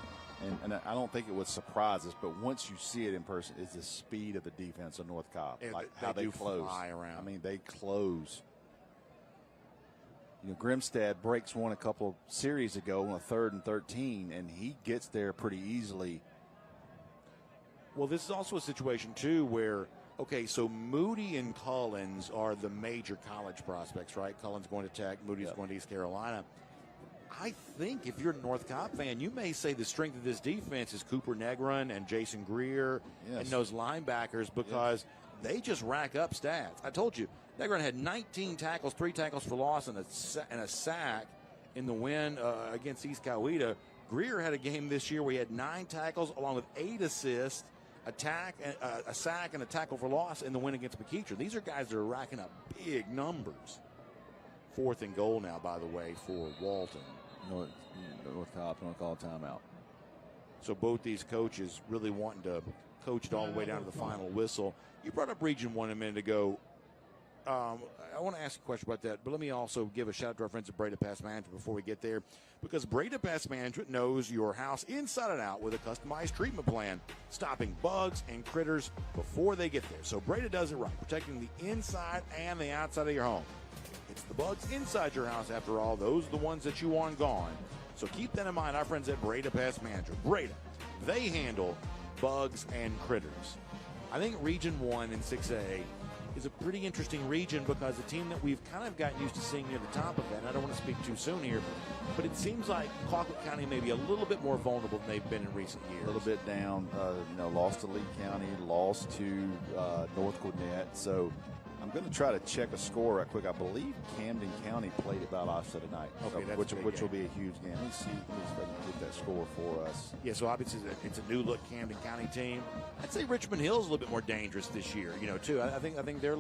and I don't think it would surprise us, but once you see it in person, is the speed of the defense of North Cobb. Yeah, like how they close. Fly around. I mean, they close. You know, Grimstad breaks one a couple series ago on a 3rd and 13, and he gets there pretty easily. Well, this is also a situation, too, where, okay, so Moody and Collins are the major college prospects, right? Collins going to Tech, Moody's going to East Carolina. I think if you're a North Cobb fan, you may say the strength of this defense is Cooper Negron and Jason Greer and those linebackers because they just rack up stats. I told you, Negron had 19 tackles, 3 tackles for loss, and a sack in the win against East Coweta. Greer had a game this year where he had 9 tackles along with 8 assists, a sack, and a tackle for loss in the win against McEachern. These are guys that are racking up big numbers. 4th and goal now, by the way, for Walton. North Cobb don't call timeout. So both these coaches really wanting to coach it all the way down to the final whistle. You brought up Region 1 a minute ago. I want to ask a question about that, but let me also give a shout out to our friends at Breda Pest Management before we get there, because Breda Pest Management knows your house inside and out with a customized treatment plan, stopping bugs and critters before they get there. So Breda does it right, protecting the inside and the outside of your home. It's the bugs inside your house, after all. Those are the ones that you want gone. So keep that in mind, our friends at Breda Pest Management. Breda, they handle bugs and critters. I think Region 1 and 6A is a pretty interesting region because a team that we've kind of gotten used to seeing near the top of that, and I don't want to speak too soon here, but it seems like Colquitt County may be a little bit more vulnerable than they've been in recent years. A little bit down, lost to Lee County, lost to North Gwinnett. So I'm going to try to check a score right quick. I believe Camden County played at Valdosta tonight, okay, which will be a huge game. Let me see if I can get that score for us. Yeah, so obviously it's a new look Camden County team. I'd say Richmond Hill's a little bit more dangerous this year, too. I think they're,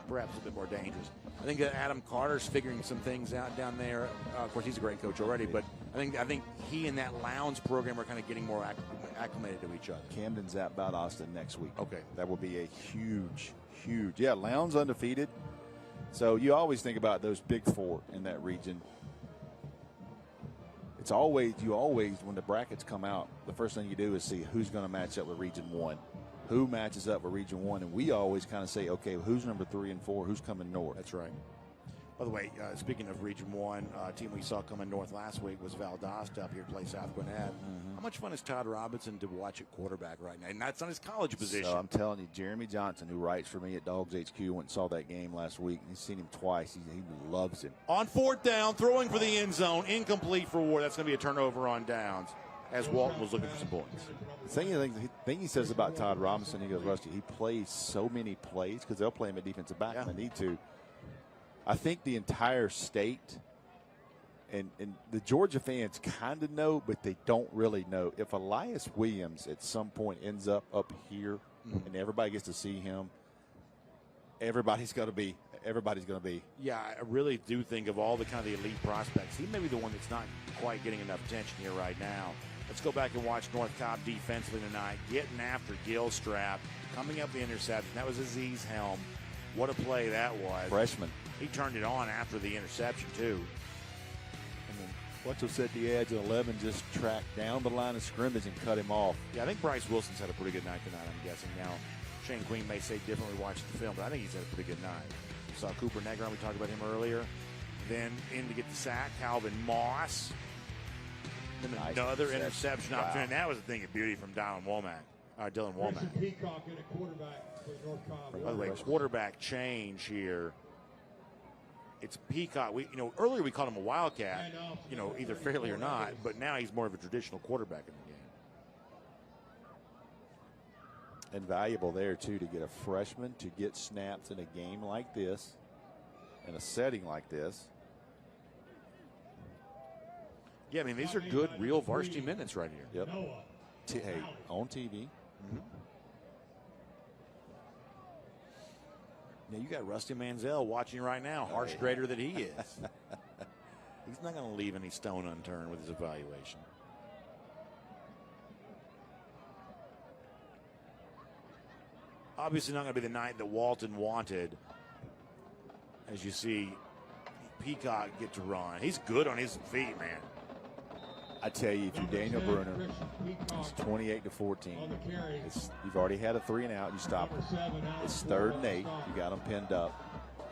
perhaps a little bit more dangerous. I think that Adam Carter's figuring some things out down there. Of course, he's a great coach already, but I think he and that Lowndes program are kind of getting more acclimated to each other. Camden's at Valdosta next week. Okay. That will be a huge. Yeah, Lowndes undefeated. So you always think about those big 4 in that region. You always, when the brackets come out, the first thing you do is see who's going to match up with Region 1. Who matches up with Region 1? And we always kind of say, okay, who's number 3 and 4? Who's coming north? That's right. By the way, speaking of Region 1, team we saw coming north last week was Valdosta up here to play South Gwinnett. Mm-hmm. How much fun is Todd Robinson to watch at quarterback right now? And that's on his college position. So I'm telling you, Jeremy Johnson, who writes for me at Dogs HQ, went and saw that game last week. He's seen him twice. He loves him. On 4th down, throwing for the end zone, incomplete for Ward. That's going to be a turnover on downs as Walton was looking for some points. The thing he says about Todd Robinson, he goes, Rusty, he plays so many plays because they'll play him at defensive back when they need to. I think the entire state and the Georgia fans kind of know, but they don't really know. If Elias Williams at some point ends up here and everybody gets to see him, everybody's going to be. Yeah, I really do think of all the kind of the elite prospects, he may be the one that's not quite getting enough attention here right now. Let's go back and watch North Cobb defensively tonight, getting after Gilstrap, coming up the interception. That was Aziz Helm. What a play that was. Freshman. He turned it on after the interception, too. And then What's set the edge at 11, just tracked down the line of scrimmage and cut him off. Yeah, I think Bryce Wilson's had a pretty good night tonight, I'm guessing. Now, Shane Queen may say differently watching the film, but I think he's had a pretty good night. We saw Cooper Negron, we talked about him earlier. Then in to get the sack, Calvin Moss. Then nice another interception opportunity. That was a thing of beauty from Dylan Womack. Dylan Womack. Peacock and a quarterback for North Cobb. By the way, quarterback change here. It's Peacock. Earlier we called him a Wildcat, either fairly or not, but now he's more of a traditional quarterback in the game. And valuable there, too, to get a freshman to get snaps in a game like this, in a setting like this. Yeah, I mean, these are good, real varsity minutes right here. Yep. Hey, on TV. Mm-hmm. Now, you got Rusty Manziel watching right now, harsh grader that he is. He's not going to leave any stone unturned with his evaluation. Obviously not going to be the night that Walton wanted. As you see, Peacock get to run. He's good on his feet, man. I tell you, if you're Daniel Brunner, it's 28-14. You've already had a 3 and out. You stop it. It's 3rd and 8. You got them pinned up,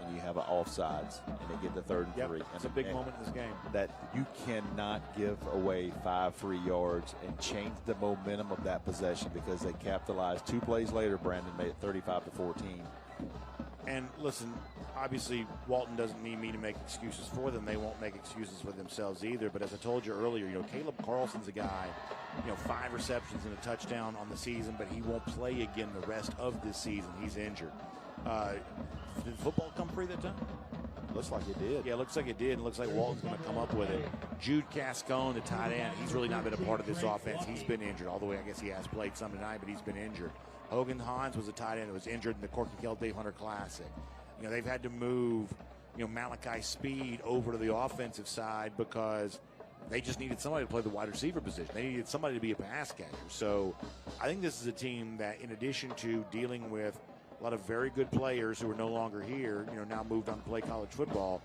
and you have an offsides, and they get the 3rd and 3. It's a big moment in this game. That you cannot give away 5 free yards and change the momentum of that possession because they capitalized 2 plays later. Brandon made it 35-14. And listen, obviously Walton doesn't need me to make excuses for them. They won't make excuses for themselves either. But as I told you earlier, Caleb Carlson's a guy, 5 receptions and a touchdown on the season, but he won't play again the rest of this season. He's injured. Did football come free that time? Looks like it did. Yeah, it looks like it did, and it looks like Walton's going to come up with it. Jude Cascone, the tight end, he's really not been a part of this offense. He's been injured, although I guess he has played some tonight, but he's been injured. Hogan Hines was a tight end that was injured in the Corky Kell Dave Hunter Classic. They've had to move, Malachi Speed over to the offensive side because they just needed somebody to play the wide receiver position. They needed somebody to be a pass catcher. So I think this is a team that, in addition to dealing with a lot of very good players who are no longer here, now moved on to play college football,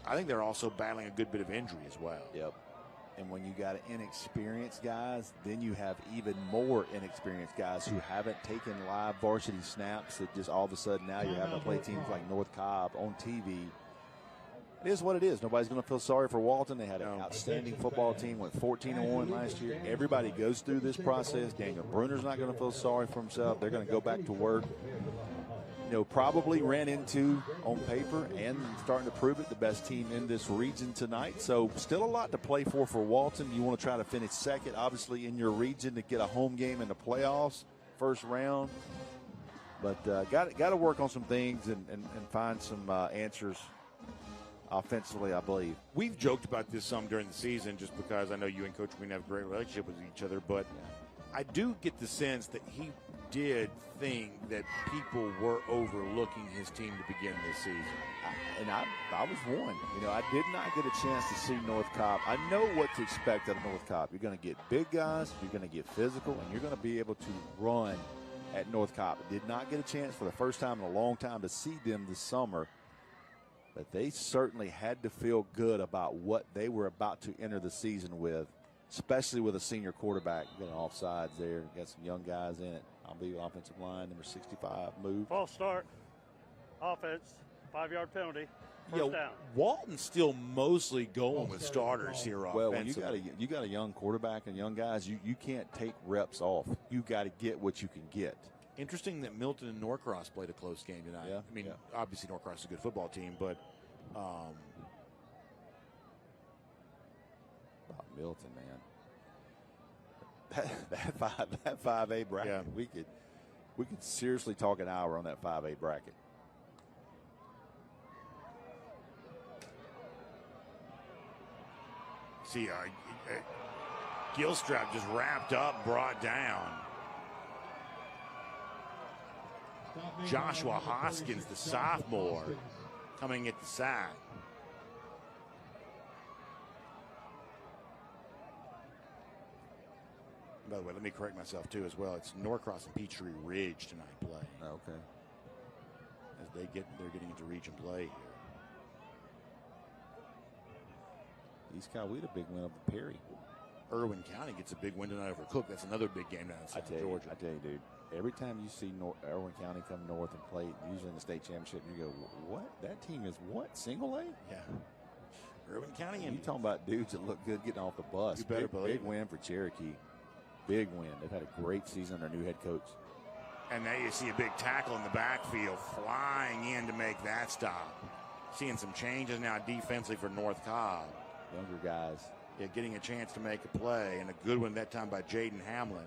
I think they're also battling a good bit of injury as well. Yep. And when you got inexperienced guys, then you have even more inexperienced guys who haven't taken live varsity snaps that just all of a sudden now you're having to play teams like North Cobb on TV. It is what it is. Nobody's going to feel sorry for Walton. They had an outstanding football team, went 14-1 last year. Everybody goes through this process. Daniel Brunner's not going to feel sorry for himself. They're going to go back to work. Probably ran into, on paper, and starting to prove it, the best team in this region tonight. So still a lot to play for Walton. You want to try to finish second, obviously, in your region to get a home game in the playoffs, first round. But got to work on some things and find some answers offensively, I believe. We've joked about this some during the season just because I know you and Coach Green have a great relationship with each other, but I do get the sense that he did think that people were overlooking his team to begin this season. I was one. I did not get a chance to see North Cobb. I know what to expect out of North Cobb. You're going to get big guys, you're going to get physical, and you're going to be able to run at North Cobb. I did not get a chance for the first time in a long time to see them this summer, but they certainly had to feel good about what they were about to enter the season with, especially with a senior quarterback. You got an offsides there. You got some young guys in it. I'll be offensive line, number 65, move. False start, offense, 5-yard penalty, first down. Walton's still mostly going with starters here offensively. Well, when you got a young quarterback and young guys, you can't take reps off. You got to get what you can get. Interesting that Milton and Norcross played a close game tonight. Yeah, obviously Norcross is a good football team, but about Milton, man. That 5A bracket, we could seriously talk an hour on that 5A bracket. See, Gilstrap just wrapped up, brought down. Joshua Hoskins, the sophomore, coming at the sack. By the way, let me correct myself, too, as well. It's Norcross and Peachtree Ridge tonight playing. Okay. As they're getting into region play here. East Coweta, big win over Perry. Irwin County gets a big win tonight over Cook. That's another big game down in South Georgia. I tell you, dude, every time you see Irwin County come north and play, usually in the state championship, you go, what? That team is what? Single A? Yeah. Irwin County. And you talking about dudes that look good getting off the bus. You better believe big win for Cherokee. Big win. They've had a great season under new head coach. And now you see a big tackle in the backfield flying in to make that stop. Seeing some changes now defensively for North Cobb. Younger guys. Yeah, getting a chance to make a play, and a good one that time by Jaden Hamlet.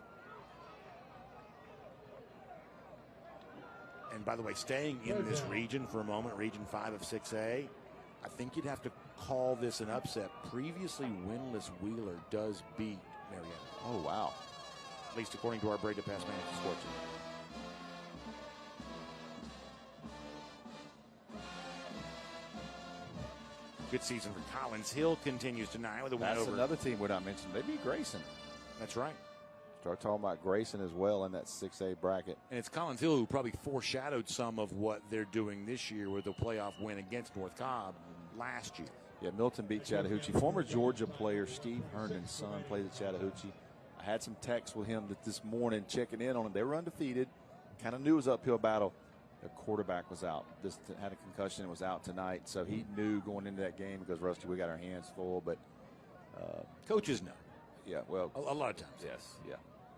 And by the way, staying in this region for a moment, Region 5 of 6A, I think you'd have to call this an upset. Previously winless Wheeler does beat Marietta. Oh, wow. At least according to our Brady Pass Management Sports. Good season for Collins Hill continues tonight with a win over. That's another team we're not mentioning. They beat Grayson. That's right. Start talking about Grayson as well in that 6A bracket. And it's Collins Hill who probably foreshadowed some of what they're doing this year with the playoff win against North Cobb last year. Yeah, Milton beat Chattahoochee. Former Georgia player Steve Herndon's son plays at Chattahoochee. I had some texts with him this morning checking in on him. They were undefeated. Kind of knew it was an uphill battle. Their quarterback was out. Just had a concussion and was out tonight. So he knew going into that game because, Rusty, we got our hands full. But coaches know. Yeah, well. A lot of times. Yes, yeah.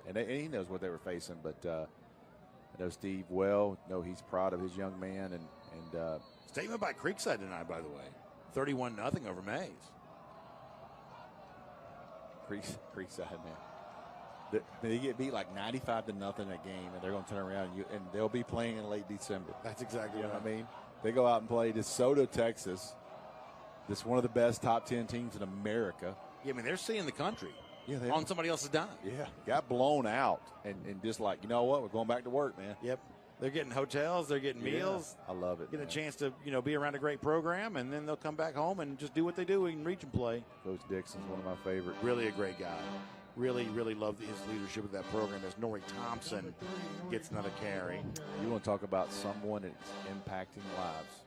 And he knows what they were facing. But I know Steve well. Know he's proud of his young man. And And statement by Creekside tonight, by the way. 31-0 over Mays. Creekside, man. They get beat like 95-0 a game, and they're going to turn around and they'll be playing in late December. That's exactly what I mean. They go out and play DeSoto, Texas. This is one of the best top 10 teams in America. Yeah, I mean, they're seeing the country. Yeah, on somebody else's dime. Yeah, got blown out and just like, you know what, we're going back to work, man. Yep. They're getting hotels, they're getting meals. I love it. Get a chance to, be around a great program, and then they'll come back home and just do what they do in region play. Coach Dixon's one of my favorites. Really a great guy. Really, really love his leadership of that program as Nori Thompson gets another carry. You want to talk about someone that's impacting lives.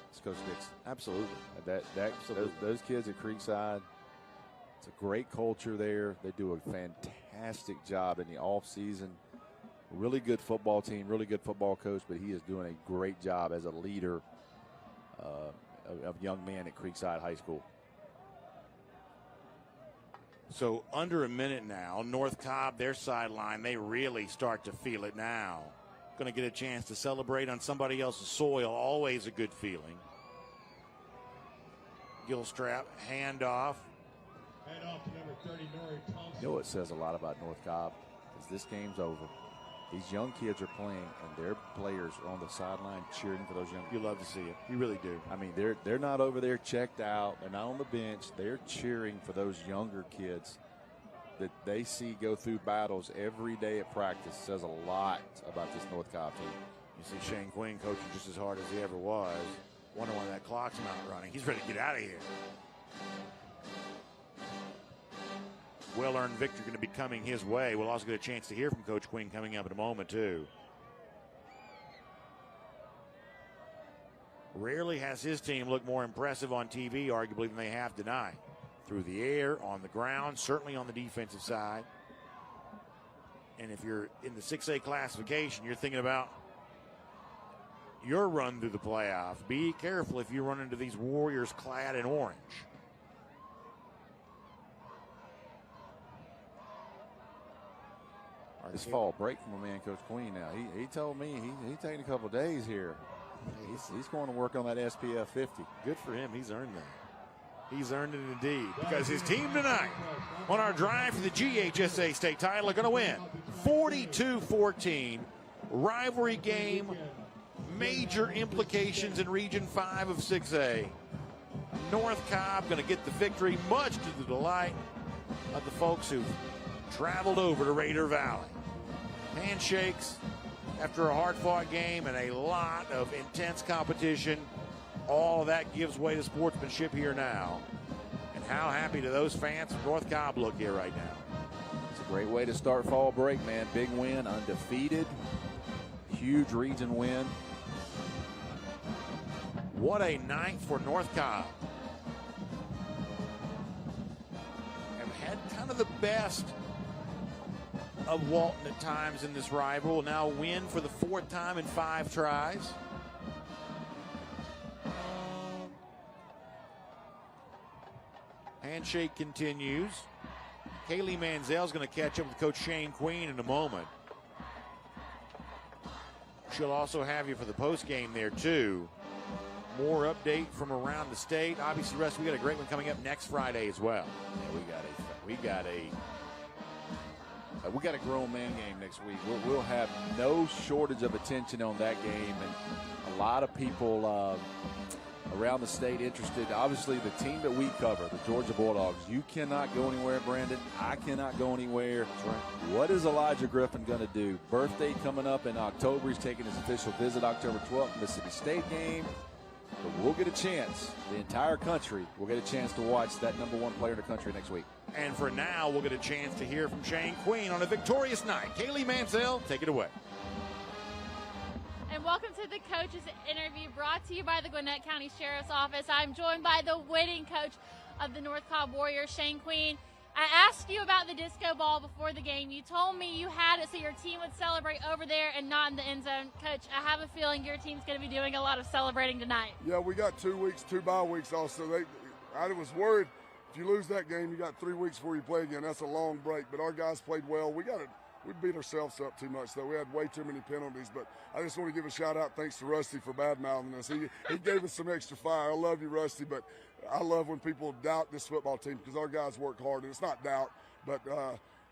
It's Coach Dixon. Absolutely. Absolutely. Those kids at Creekside, it's a great culture there. They do a fantastic job in the offseason. Really good football team, really good football coach, but he is doing a great job as a leader of young men at Creekside High School. So under a minute now, North Cobb, their sideline, they really start to feel it now. Going to get a chance to celebrate on somebody else's soil, always a good feeling. Gilstrap, handoff. Handoff to number 30, Nori Thompson. You know what says a lot about North Cobb is this game's over. These young kids are playing, and their players are on the sideline cheering for those young kids. You love to see it. You really do. I mean, they're not over there checked out. They're not on the bench. They're cheering for those younger kids that they see go through battles every day at practice. It says a lot about this North Cobb team. You see Shane Quinn coaching just as hard as he ever was. Wonder why that clock's not running. He's ready to get out of here. Well-earned victory going to be coming his way. We'll also get a chance to hear from Coach Quinn coming up in a moment, too. Rarely has his team looked more impressive on TV, arguably, than they have tonight. Through the air, on the ground, certainly on the defensive side. And if you're in the 6A classification, you're thinking about your run through the playoff. Be careful if you run into these Warriors clad in orange. This fall break from my man, Coach Queen. Now he told me he's taking a couple of days here. He's going to work on that SPF 50. Good for him. He's earned that. He's earned it indeed, because his team tonight on our drive for the GHSA state title are going to win 42-14. Rivalry game, major implications in Region 5 of 6A. North Cobb going to get the victory, much to the delight of the folks who've traveled over to Raider Valley. Handshakes after a hard-fought game and a lot of intense competition. All of that gives way to sportsmanship here now. And how happy do those fans from North Cobb look here right now? It's a great way to start fall break, man. Big win, undefeated. Huge region win. What a night for North Cobb. Have had kind of the best of Walton at times in this rival. Will now win for the fourth time in 5 tries. Handshake continues. Kaylee Manziel's going to catch up with Coach Shane Queen in a moment. She'll also have you for the post game there too. More update from around the state. Obviously, Russ, we got a great one coming up next Friday as well. Yeah, we got a grown man game next week. We'll have no shortage of attention on that game, and a lot of people around the state interested. Obviously, the team that we cover, the Georgia Bulldogs, you cannot go anywhere, Brandon. I cannot go anywhere. That's right. What is Elijah Griffin going to do? Birthday coming up in October. He's taking his official visit October 12th, Mississippi State game. But we'll get a chance, the entire country will get a chance to watch that number 1 player in the country next week. And for now, we'll get a chance to hear from Shane Queen on a victorious night. Kaylee Mansell, take it away. And welcome to the coach's interview brought to you by the Gwinnett County Sheriff's Office. I'm joined by the winning coach of the North Cobb Warriors, Shane Queen. I asked you about the disco ball before the game. You told me you had it so your team would celebrate over there and not in the end zone. Coach, I have a feeling your team's going to be doing a lot of celebrating tonight. Yeah, we got 2 weeks, 2 bye weeks also. I was worried if you lose that game, you got 3 weeks before you play again. That's a long break, but our guys played well. We got We beat ourselves up too much, though. We had way too many penalties, but I just want to give a shout-out thanks to Rusty for bad-mouthing us. He gave us some extra fire. I love you, Rusty, but I love when people doubt this football team because our guys work hard, and it's not doubt, but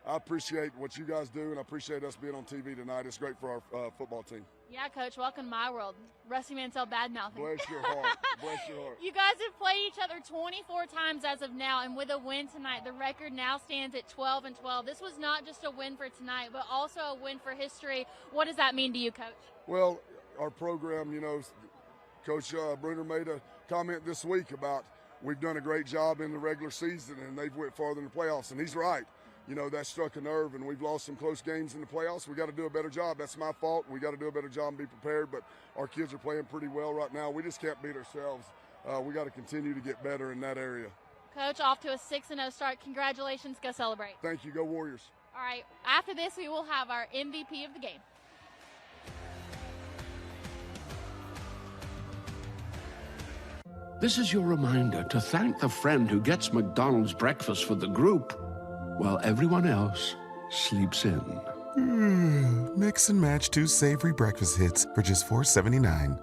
I appreciate what you guys do, and I appreciate us being on TV tonight. It's great for our football team. Yeah, Coach, welcome to my world. Rusty Mansell bad-mouthing. Bless your heart. Bless your heart. You guys have played each other 24 times as of now, and with a win tonight, the record now stands at 12-12. This was not just a win for tonight, but also a win for history. What does that mean to you, Coach? Well, our program, Coach Brunner made a comment this week about we've done a great job in the regular season, and they've went farther in the playoffs, and he's right. That struck a nerve, and we've lost some close games in the playoffs. We got to do a better job. That's my fault. We got to do a better job and be prepared, but our kids are playing pretty well right now. We just can't beat ourselves. We got to continue to get better in that area. Coach, off to a 6-0 start. Congratulations. Go celebrate. Thank you. Go Warriors. All right. After this, we will have our MVP of the game. This is your reminder to thank the friend who gets McDonald's breakfast for the group while everyone else sleeps in. Mix and match 2 savory breakfast hits for just $4.79.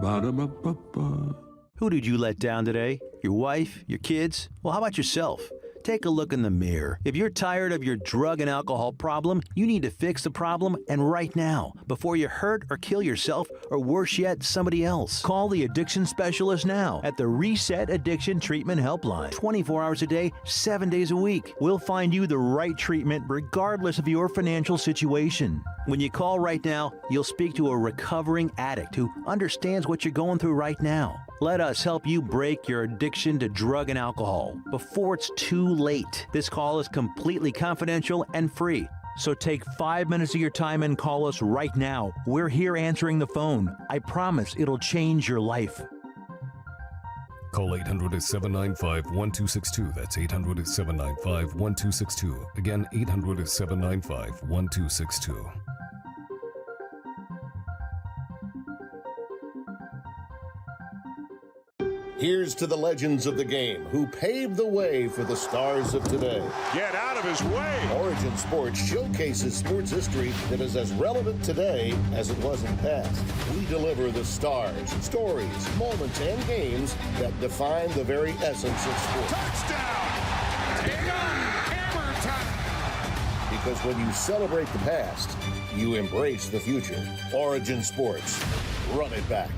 Ba-da-ba-ba-ba. Who did you let down today? Your wife? Your kids? Well, how about yourself? Take a look in the mirror. If you're tired of your drug and alcohol problem, you need to fix the problem, and right now, before you hurt or kill yourself, or worse yet, somebody else. Call the addiction specialist now at the Reset Addiction Treatment Helpline. 24 hours a day, 7 days a week. We'll find you the right treatment regardless of your financial situation. When you call right now, you'll speak to a recovering addict who understands what you're going through right now. Let us help you break your addiction to drug and alcohol before it's too late. This call is completely confidential and free. So take 5 minutes of your time and call us right now. We're here answering the phone. I promise it'll change your life. Call 800-795-1262. That's 800-795-1262. Again, 800-795-1262. Here's to the legends of the game who paved the way for the stars of today. Get out of his way! Origin Sports showcases sports history that is as relevant today as it was in the past. We deliver the stars, stories, moments, and games that define the very essence of sports. Touchdown! Take on! Hammer time! Because when you celebrate the past, you embrace the future. Origin Sports. Run it back.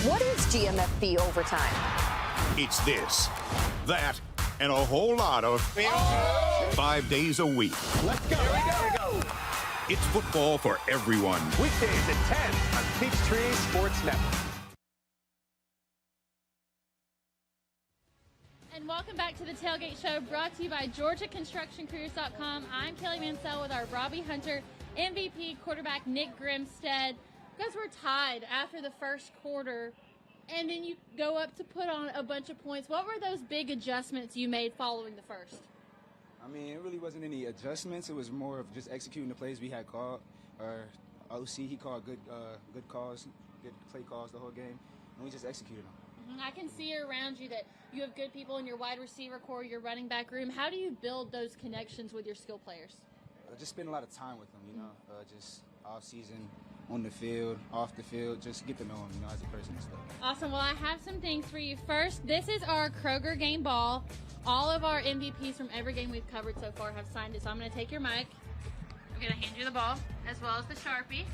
What is GMFB overtime? It's this, that, and a whole lot of 5 days a week. Let's go! Here we go! It's football for everyone. Weekdays at 10 on Peachtree Sports Network. And welcome back to the Tailgate Show, brought to you by GeorgiaConstructionCareers.com. I'm Kelly Mansell with our Robbie Hunter MVP quarterback Nick Grimstead. You guys were tied after the first quarter, and then you go up to put on a bunch of points. What were those big adjustments you made following the first? I mean, it really wasn't any adjustments. It was more of just executing the plays we had called. Our OC, he called good calls, good play calls the whole game, and we just executed them. I can see around you that you have good people in your wide receiver core, your running back room. How do you build those connections with your skill players? Just spend a lot of time with them, just off season, on the field, off the field, just get to know him, as a person and stuff. Awesome. Well, I have some things for you. First, this is our Kroger game ball. All of our MVPs from every game we've covered so far have signed it. So I'm going to take your mic. I'm going to hand you the ball, as well as the Sharpie.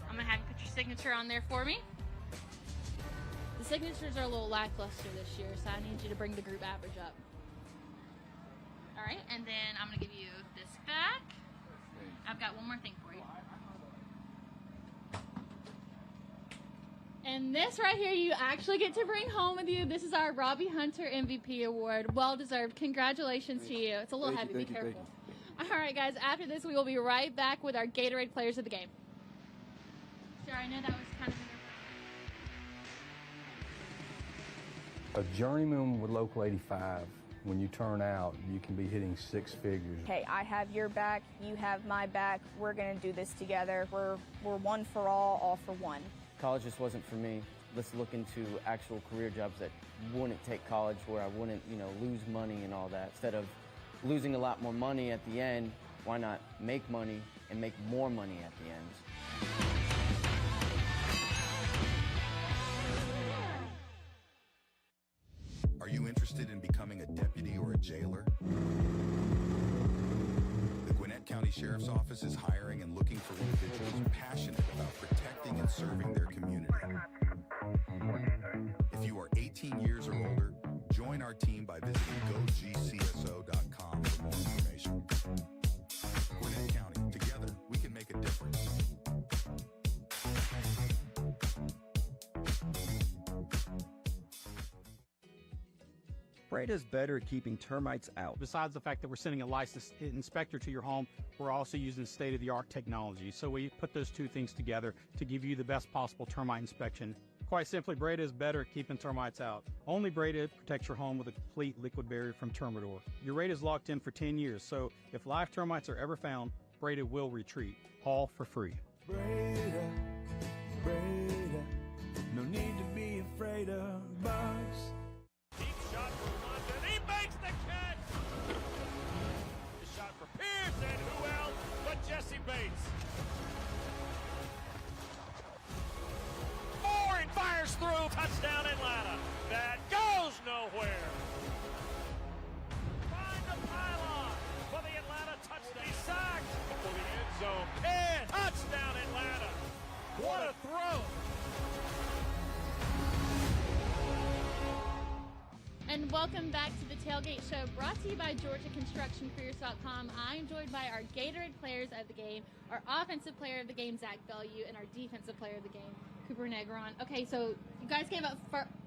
I'm going to have you put your signature on there for me. The signatures are a little lackluster this year, so I need you to bring the group average up. All right, and then I'm going to give you this back. I've got one more thing for you. And this right here, you actually get to bring home with you. This is our Robbie Hunter MVP Award. Well-deserved. Congratulations to you. It's a little heavy. Be careful. All right, guys. After this, we will be right back with our Gatorade players of the game. Sure, I know that was kind of a journeyman with Local 85. When you turn out, you can be hitting 6 figures. Hey, I have your back. You have my back. We're going to do this together. We're one for all for one. College just wasn't for me. Let's look into actual career jobs that wouldn't take college, where I wouldn't, lose money and all that, instead of losing a lot more money at the end, why not make money and make more money at the end? Are you interested in becoming a deputy or a jailer? The Gwinnett County Sheriff's Office is hiring and looking for individuals passionate about protecting and serving their community. If you are 18 years or older, join our team by visiting GHSA.com for more information. Gwinnett County, together we can make a difference. Breda's better at keeping termites out. Besides the fact that we're sending a licensed inspector to your home, we're also using state-of-the-art technology. So we put those two things together to give you the best possible termite inspection. Quite simply, Breda is better at keeping termites out. Only Breda protects your home with a complete liquid barrier from Termidor. Your rate is locked in for 10 years, so if live termites are ever found, Breda will retreat, all for free. Breda, Breda, no need to be afraid of bugs. Deep shot for London. He makes the catch. The shot for Pierce, and who else but Jesse Bates? Moore fires through. Touchdown Atlanta. That goes nowhere. Find the pylon for the Atlanta touchdown. He's sacked for the end zone. And touchdown Atlanta. What a throw. And welcome back to the Tailgate Show, brought to you by GeorgiaConstructionCareers.com. I'm joined by our Gatorade players of the game, our offensive player of the game, Zach Bellew, and our defensive player of the game, Cooper Negron. Okay, so you guys gave up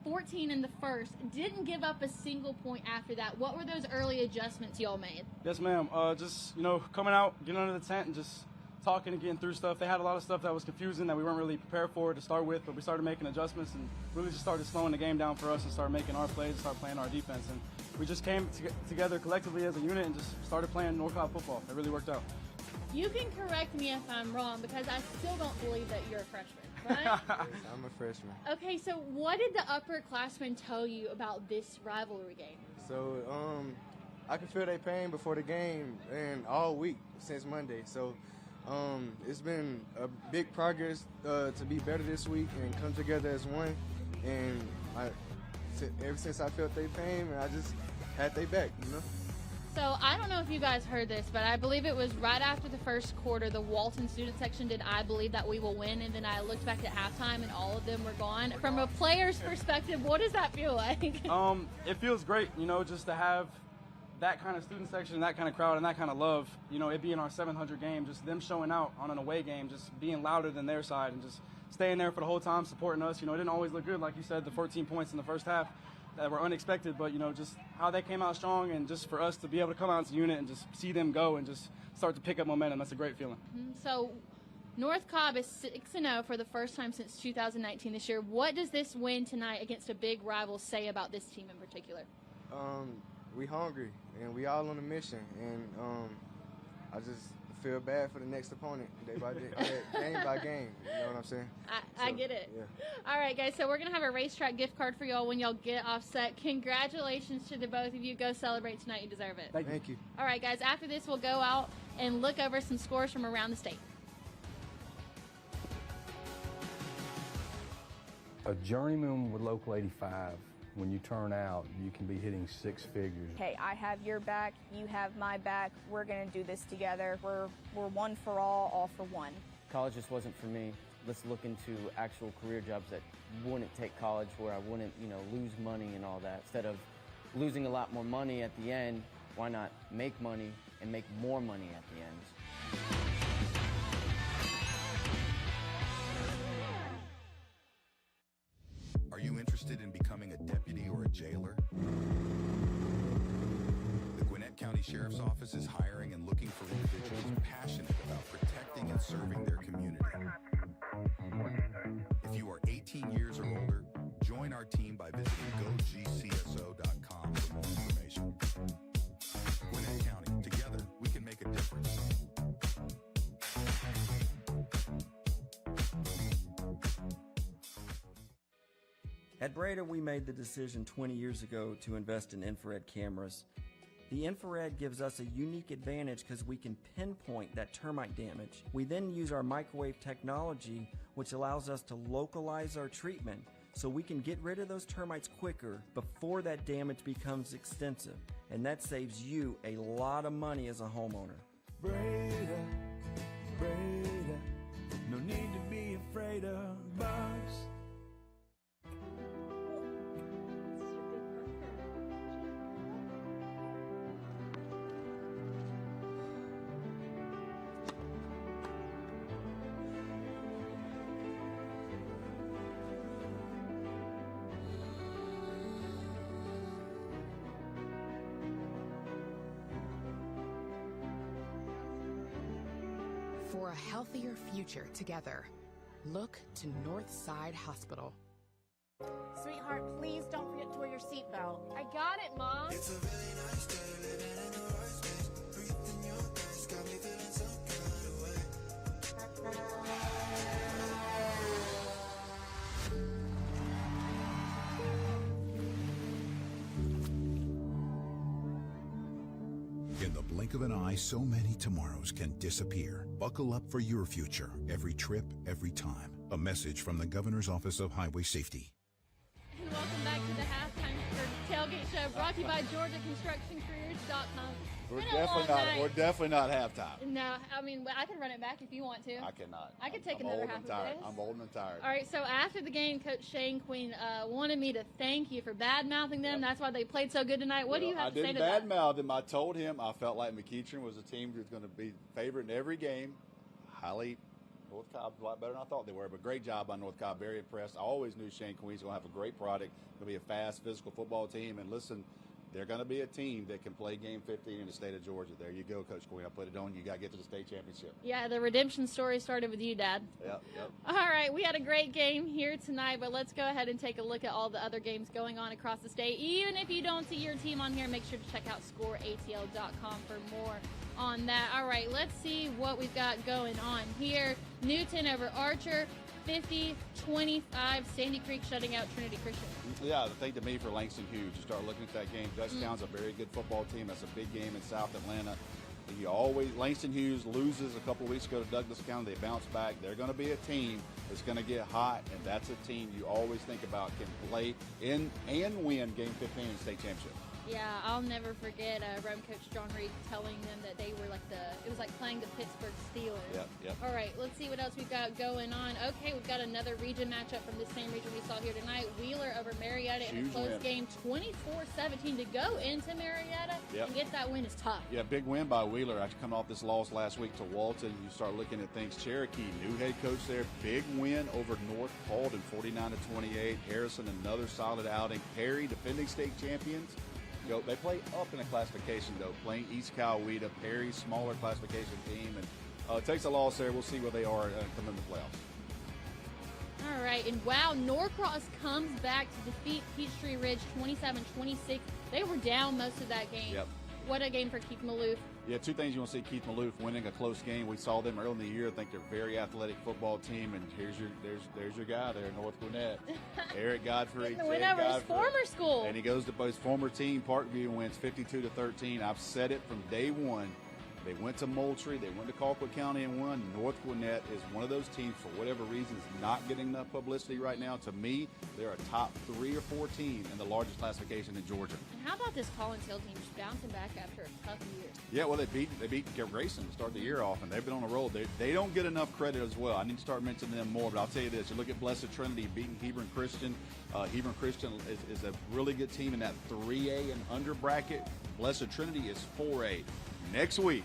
14 in the first, didn't give up a single point after that. What were those early adjustments y'all made? Yes, ma'am. Just, coming out, getting under the tent, and just talking and getting through stuff. They had a lot of stuff that was confusing that we weren't really prepared for to start with, but we started making adjustments and really just started slowing the game down for us and started making our plays and started playing our defense. And we just came together collectively as a unit and just started playing North Cobb football. It really worked out. You can correct me if I'm wrong, because I still don't believe that you're a freshman, right? I'm a freshman. Okay, so what did the upperclassmen tell you about this rivalry game? So, I could feel their pain before the game and all week since Monday. So, it's been a big progress to be better this week and come together as one. And ever since I felt their pain, I just had their back, So I don't know if you guys heard this, but I believe it was right after the first quarter, the Walton student section did "I believe that we will win," and then I looked back at halftime and all of them were gone. From a player's perspective, what does that feel like? It feels great, just to have that kind of student section, that kind of crowd, and that kind of love, it being our 700 game, just them showing out on an away game, just being louder than their side and just staying there for the whole time, supporting us. It didn't always look good, like you said, the 14 points in the first half that were unexpected, but, just how they came out strong and just for us to be able to come out as a unit and just see them go and just start to pick up momentum, that's a great feeling. So North Cobb is 6-0 for the first time since 2019 this year. What does this win tonight against a big rival say about this team in particular? We hungry and we all on a mission, and I just feel bad for the next opponent day by day, game by game. You know what I'm saying? I get it. Yeah. All right, guys, so we're going to have a racetrack gift card for y'all when y'all get off set. Congratulations to the both of you. Go celebrate tonight. You deserve it. Thank you. All right, guys, after this, we'll go out and look over some scores from around the state. A journeyman with Local 85, when you turn out, you can be hitting six figures. Hey, I have your back, you have my back, we're gonna do this together. We're one for all for one. College just wasn't for me. Let's look into actual career jobs that wouldn't take college, where I wouldn't, lose money and all that. Instead of losing a lot more money at the end, why not make money and make more money at the end? Are you interested in becoming a deputy or a jailer? The Gwinnett County Sheriff's Office is hiring and looking for individuals passionate about protecting and serving their community. If you are 18 years or older, join our team by visiting GHSA.com for more information. Gwinnett County, together we can make a difference. At Breda, we made the decision 20 years ago to invest in infrared cameras. The infrared gives us a unique advantage because we can pinpoint that termite damage. We then use our microwave technology, which allows us to localize our treatment so we can get rid of those termites quicker before that damage becomes extensive. And that saves you a lot of money as a homeowner. Breda, Breda, no need to be afraid of bugs. For a healthier future together, look to Northside Hospital. Sweetheart, please don't forget to wear your seatbelt. I got it, Mom. It's a really nice day, living in the right space. Breathing your gas, got me feeling some kind of way. In the blink of an eye, so many tomorrows can disappear. Buckle up for your future, every trip, every time. A message from the Governor's Office of Highway Safety. And welcome back to the halftime for Tailgate Show, brought to you by GeorgiaConstructionCareers.com. We're definitely not halftime. No, I mean, I can run it back if you want to. I cannot. I could take I'm another old half and of tired. this. I'm old and tired. All right, so after the game, Coach Shane Queen wanted me to thank you for bad-mouthing them. That's why they played so good tonight. What do you have to say to that? I didn't badmouth them. I told him I felt like McEachern was a team who's going to be favored in every game. North Cobb's a lot better than I thought they were, but great job by North Cobb. Very impressed. I always knew Shane Queen's going to have a great product. Going to be a fast, physical football team. And listen, they're going to be a team that can play Game 15 in the state of Georgia. There you go, Coach Queen. I put it on you. You got to get to the state championship. Yeah, the redemption story started with you, Dad. Yep. All right, we had a great game here tonight, but let's go ahead and take a look at all the other games going on across the state. Even if you don't see your team on here, make sure to check out scoreatl.com for more on that. All right, let's see what we've got going on here. Newton over Archer, 50-25. Sandy Creek shutting out Trinity Christian. Yeah, the thing to me for Langston Hughes, you start looking at that game. Dutchtown's a very good football team. That's a big game in South Atlanta. Langston Hughes loses a couple of weeks ago to Douglas County. They bounce back. They're going to be a team that's going to get hot, and that's a team you always think about can play in and win Game 15 in the state championship. Yeah, I'll never forget Rome coach John Reed telling them that they were it was like playing the Pittsburgh Steelers. Yep. All right, let's see what else we've got going on. Okay, we've got another region matchup from the same region we saw here tonight. Wheeler over Marietta in a close game, 24-17 to go into Marietta and get that win is tough. Yeah, big win by Wheeler after coming off this loss last week to Walton. You start looking at things. Cherokee, new head coach there, big win over North Paulding, 49-28. Harrison, another solid outing. Perry, defending state champions. They play up in a classification, though, playing East Coweta. Perry, smaller classification team. And it takes a loss there. We'll see where they are coming in the playoffs. All right, and wow, Norcross comes back to defeat Peachtree Ridge 27-26. They were down most of that game. Yep. What a game for Keith Maloof. Yeah, two things you want to see Keith Maloof winning a close game. We saw them early in the year. I think they're a very athletic football team, and there's your guy there, North Gwinnett, Eric Godfrey. The win over his former school. And he goes to his former team, Parkview, and wins 52-13. I've said it from day one. They went to Moultrie. They went to Colquitt County and won. North Gwinnett is one of those teams, for whatever reason, is not getting enough publicity right now. To me, they're a top 3 or 4 team in the largest classification in Georgia. And how about this Collins Hill team just bouncing back after a tough year? Yeah, well, they beat Grayson to start the year off, and they've been on a roll. They don't get enough credit as well. I need to start mentioning them more, but I'll tell you this. You look at Blessed Trinity beating Hebron Christian. Hebron Christian is a really good team in that 3A and under bracket. Blessed Trinity is 4A. Next week,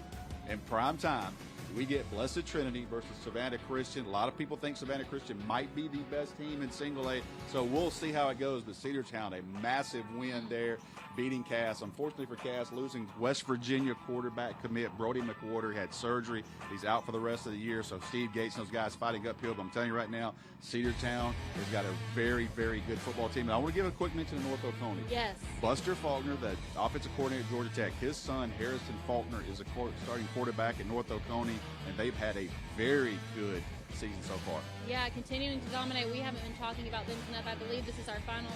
in prime time, we get Blessed Trinity versus Savannah Christian. A lot of people think Savannah Christian might be the best team in single A, so we'll see how it goes. But Cedartown, a massive win there, beating Cass. Unfortunately for Cass, losing West Virginia quarterback commit Brody McWhorter had surgery. He's out for the rest of the year, so Steve Gates and those guys fighting uphill. But I'm telling you right now, Cedartown has got a very, very good football team. And I want to give a quick mention to North Oconee. Yes. Buster Faulkner, the offensive coordinator at Georgia Tech, his son, Harrison Faulkner, is a starting quarterback at North Oconee, and they've had a very good season so far. Yeah, continuing to dominate. We haven't been talking about them enough. I believe this is our final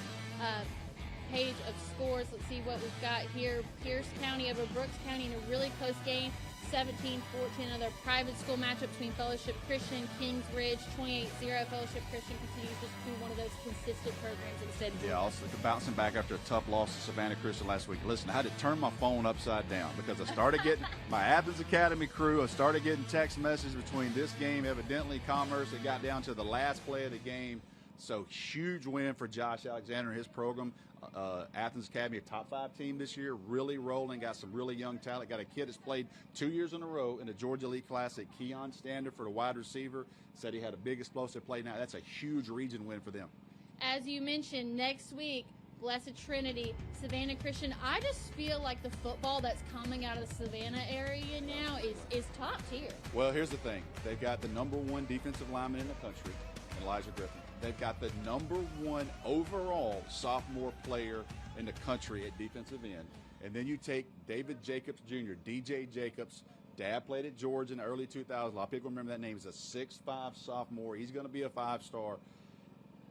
page of scores. Let's see what we've got here. Pierce County over Brooks County in a really close game. 17-14, another private school matchup between Fellowship Christian, Kings Ridge, 28-0. Fellowship Christian continues to be one of those consistent programs instead. Yeah, also bouncing back after a tough loss to Savannah Christian last week. Listen, I had to turn my phone upside down because I started getting my Athens Academy crew. I started getting text messages between this game, evidently Commerce. It got down to the last play of the game. So huge win for Josh Alexander and his program. Athens Academy, a top 5 team this year, really rolling, got some really young talent. Got a kid that's played 2 years in a row in the Georgia Elite Classic, Keon Standard for the wide receiver. Said he had a big explosive play. Now that's a huge region win for them. As you mentioned, next week, Blessed Trinity, Savannah Christian. I just feel like the football that's coming out of the Savannah area now is top tier. Well, here's the thing. They've got the #1 defensive lineman in the country, Elijah Griffin. They've got the #1 overall sophomore player in the country at defensive end. And then you take David Jacobs Jr., DJ Jacobs. Dad played at Georgia in the early 2000s. A lot of people remember that name. He's a 6'5" sophomore. He's going to be a 5-star.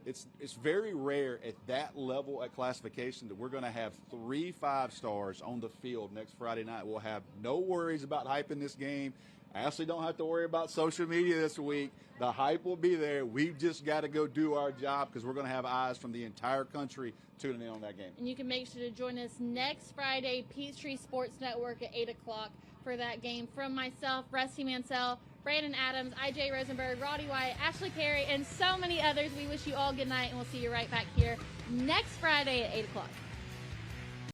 It's very rare at that level at classification that we're going to have 3 5-stars on the field next Friday night. We'll have no worries about hyping this game. I actually don't have to worry about social media this week. The hype will be there. We've just got to go do our job because we're going to have eyes from the entire country tuning in on that game. And you can make sure to join us next Friday, Peachtree Sports Network at 8 o'clock for that game. From myself, Rusty Mansell, Brandon Adams, IJ Rosenberg, Roddy White, Ashley Perry, and so many others, we wish you all good night, and we'll see you right back here next Friday at 8 o'clock.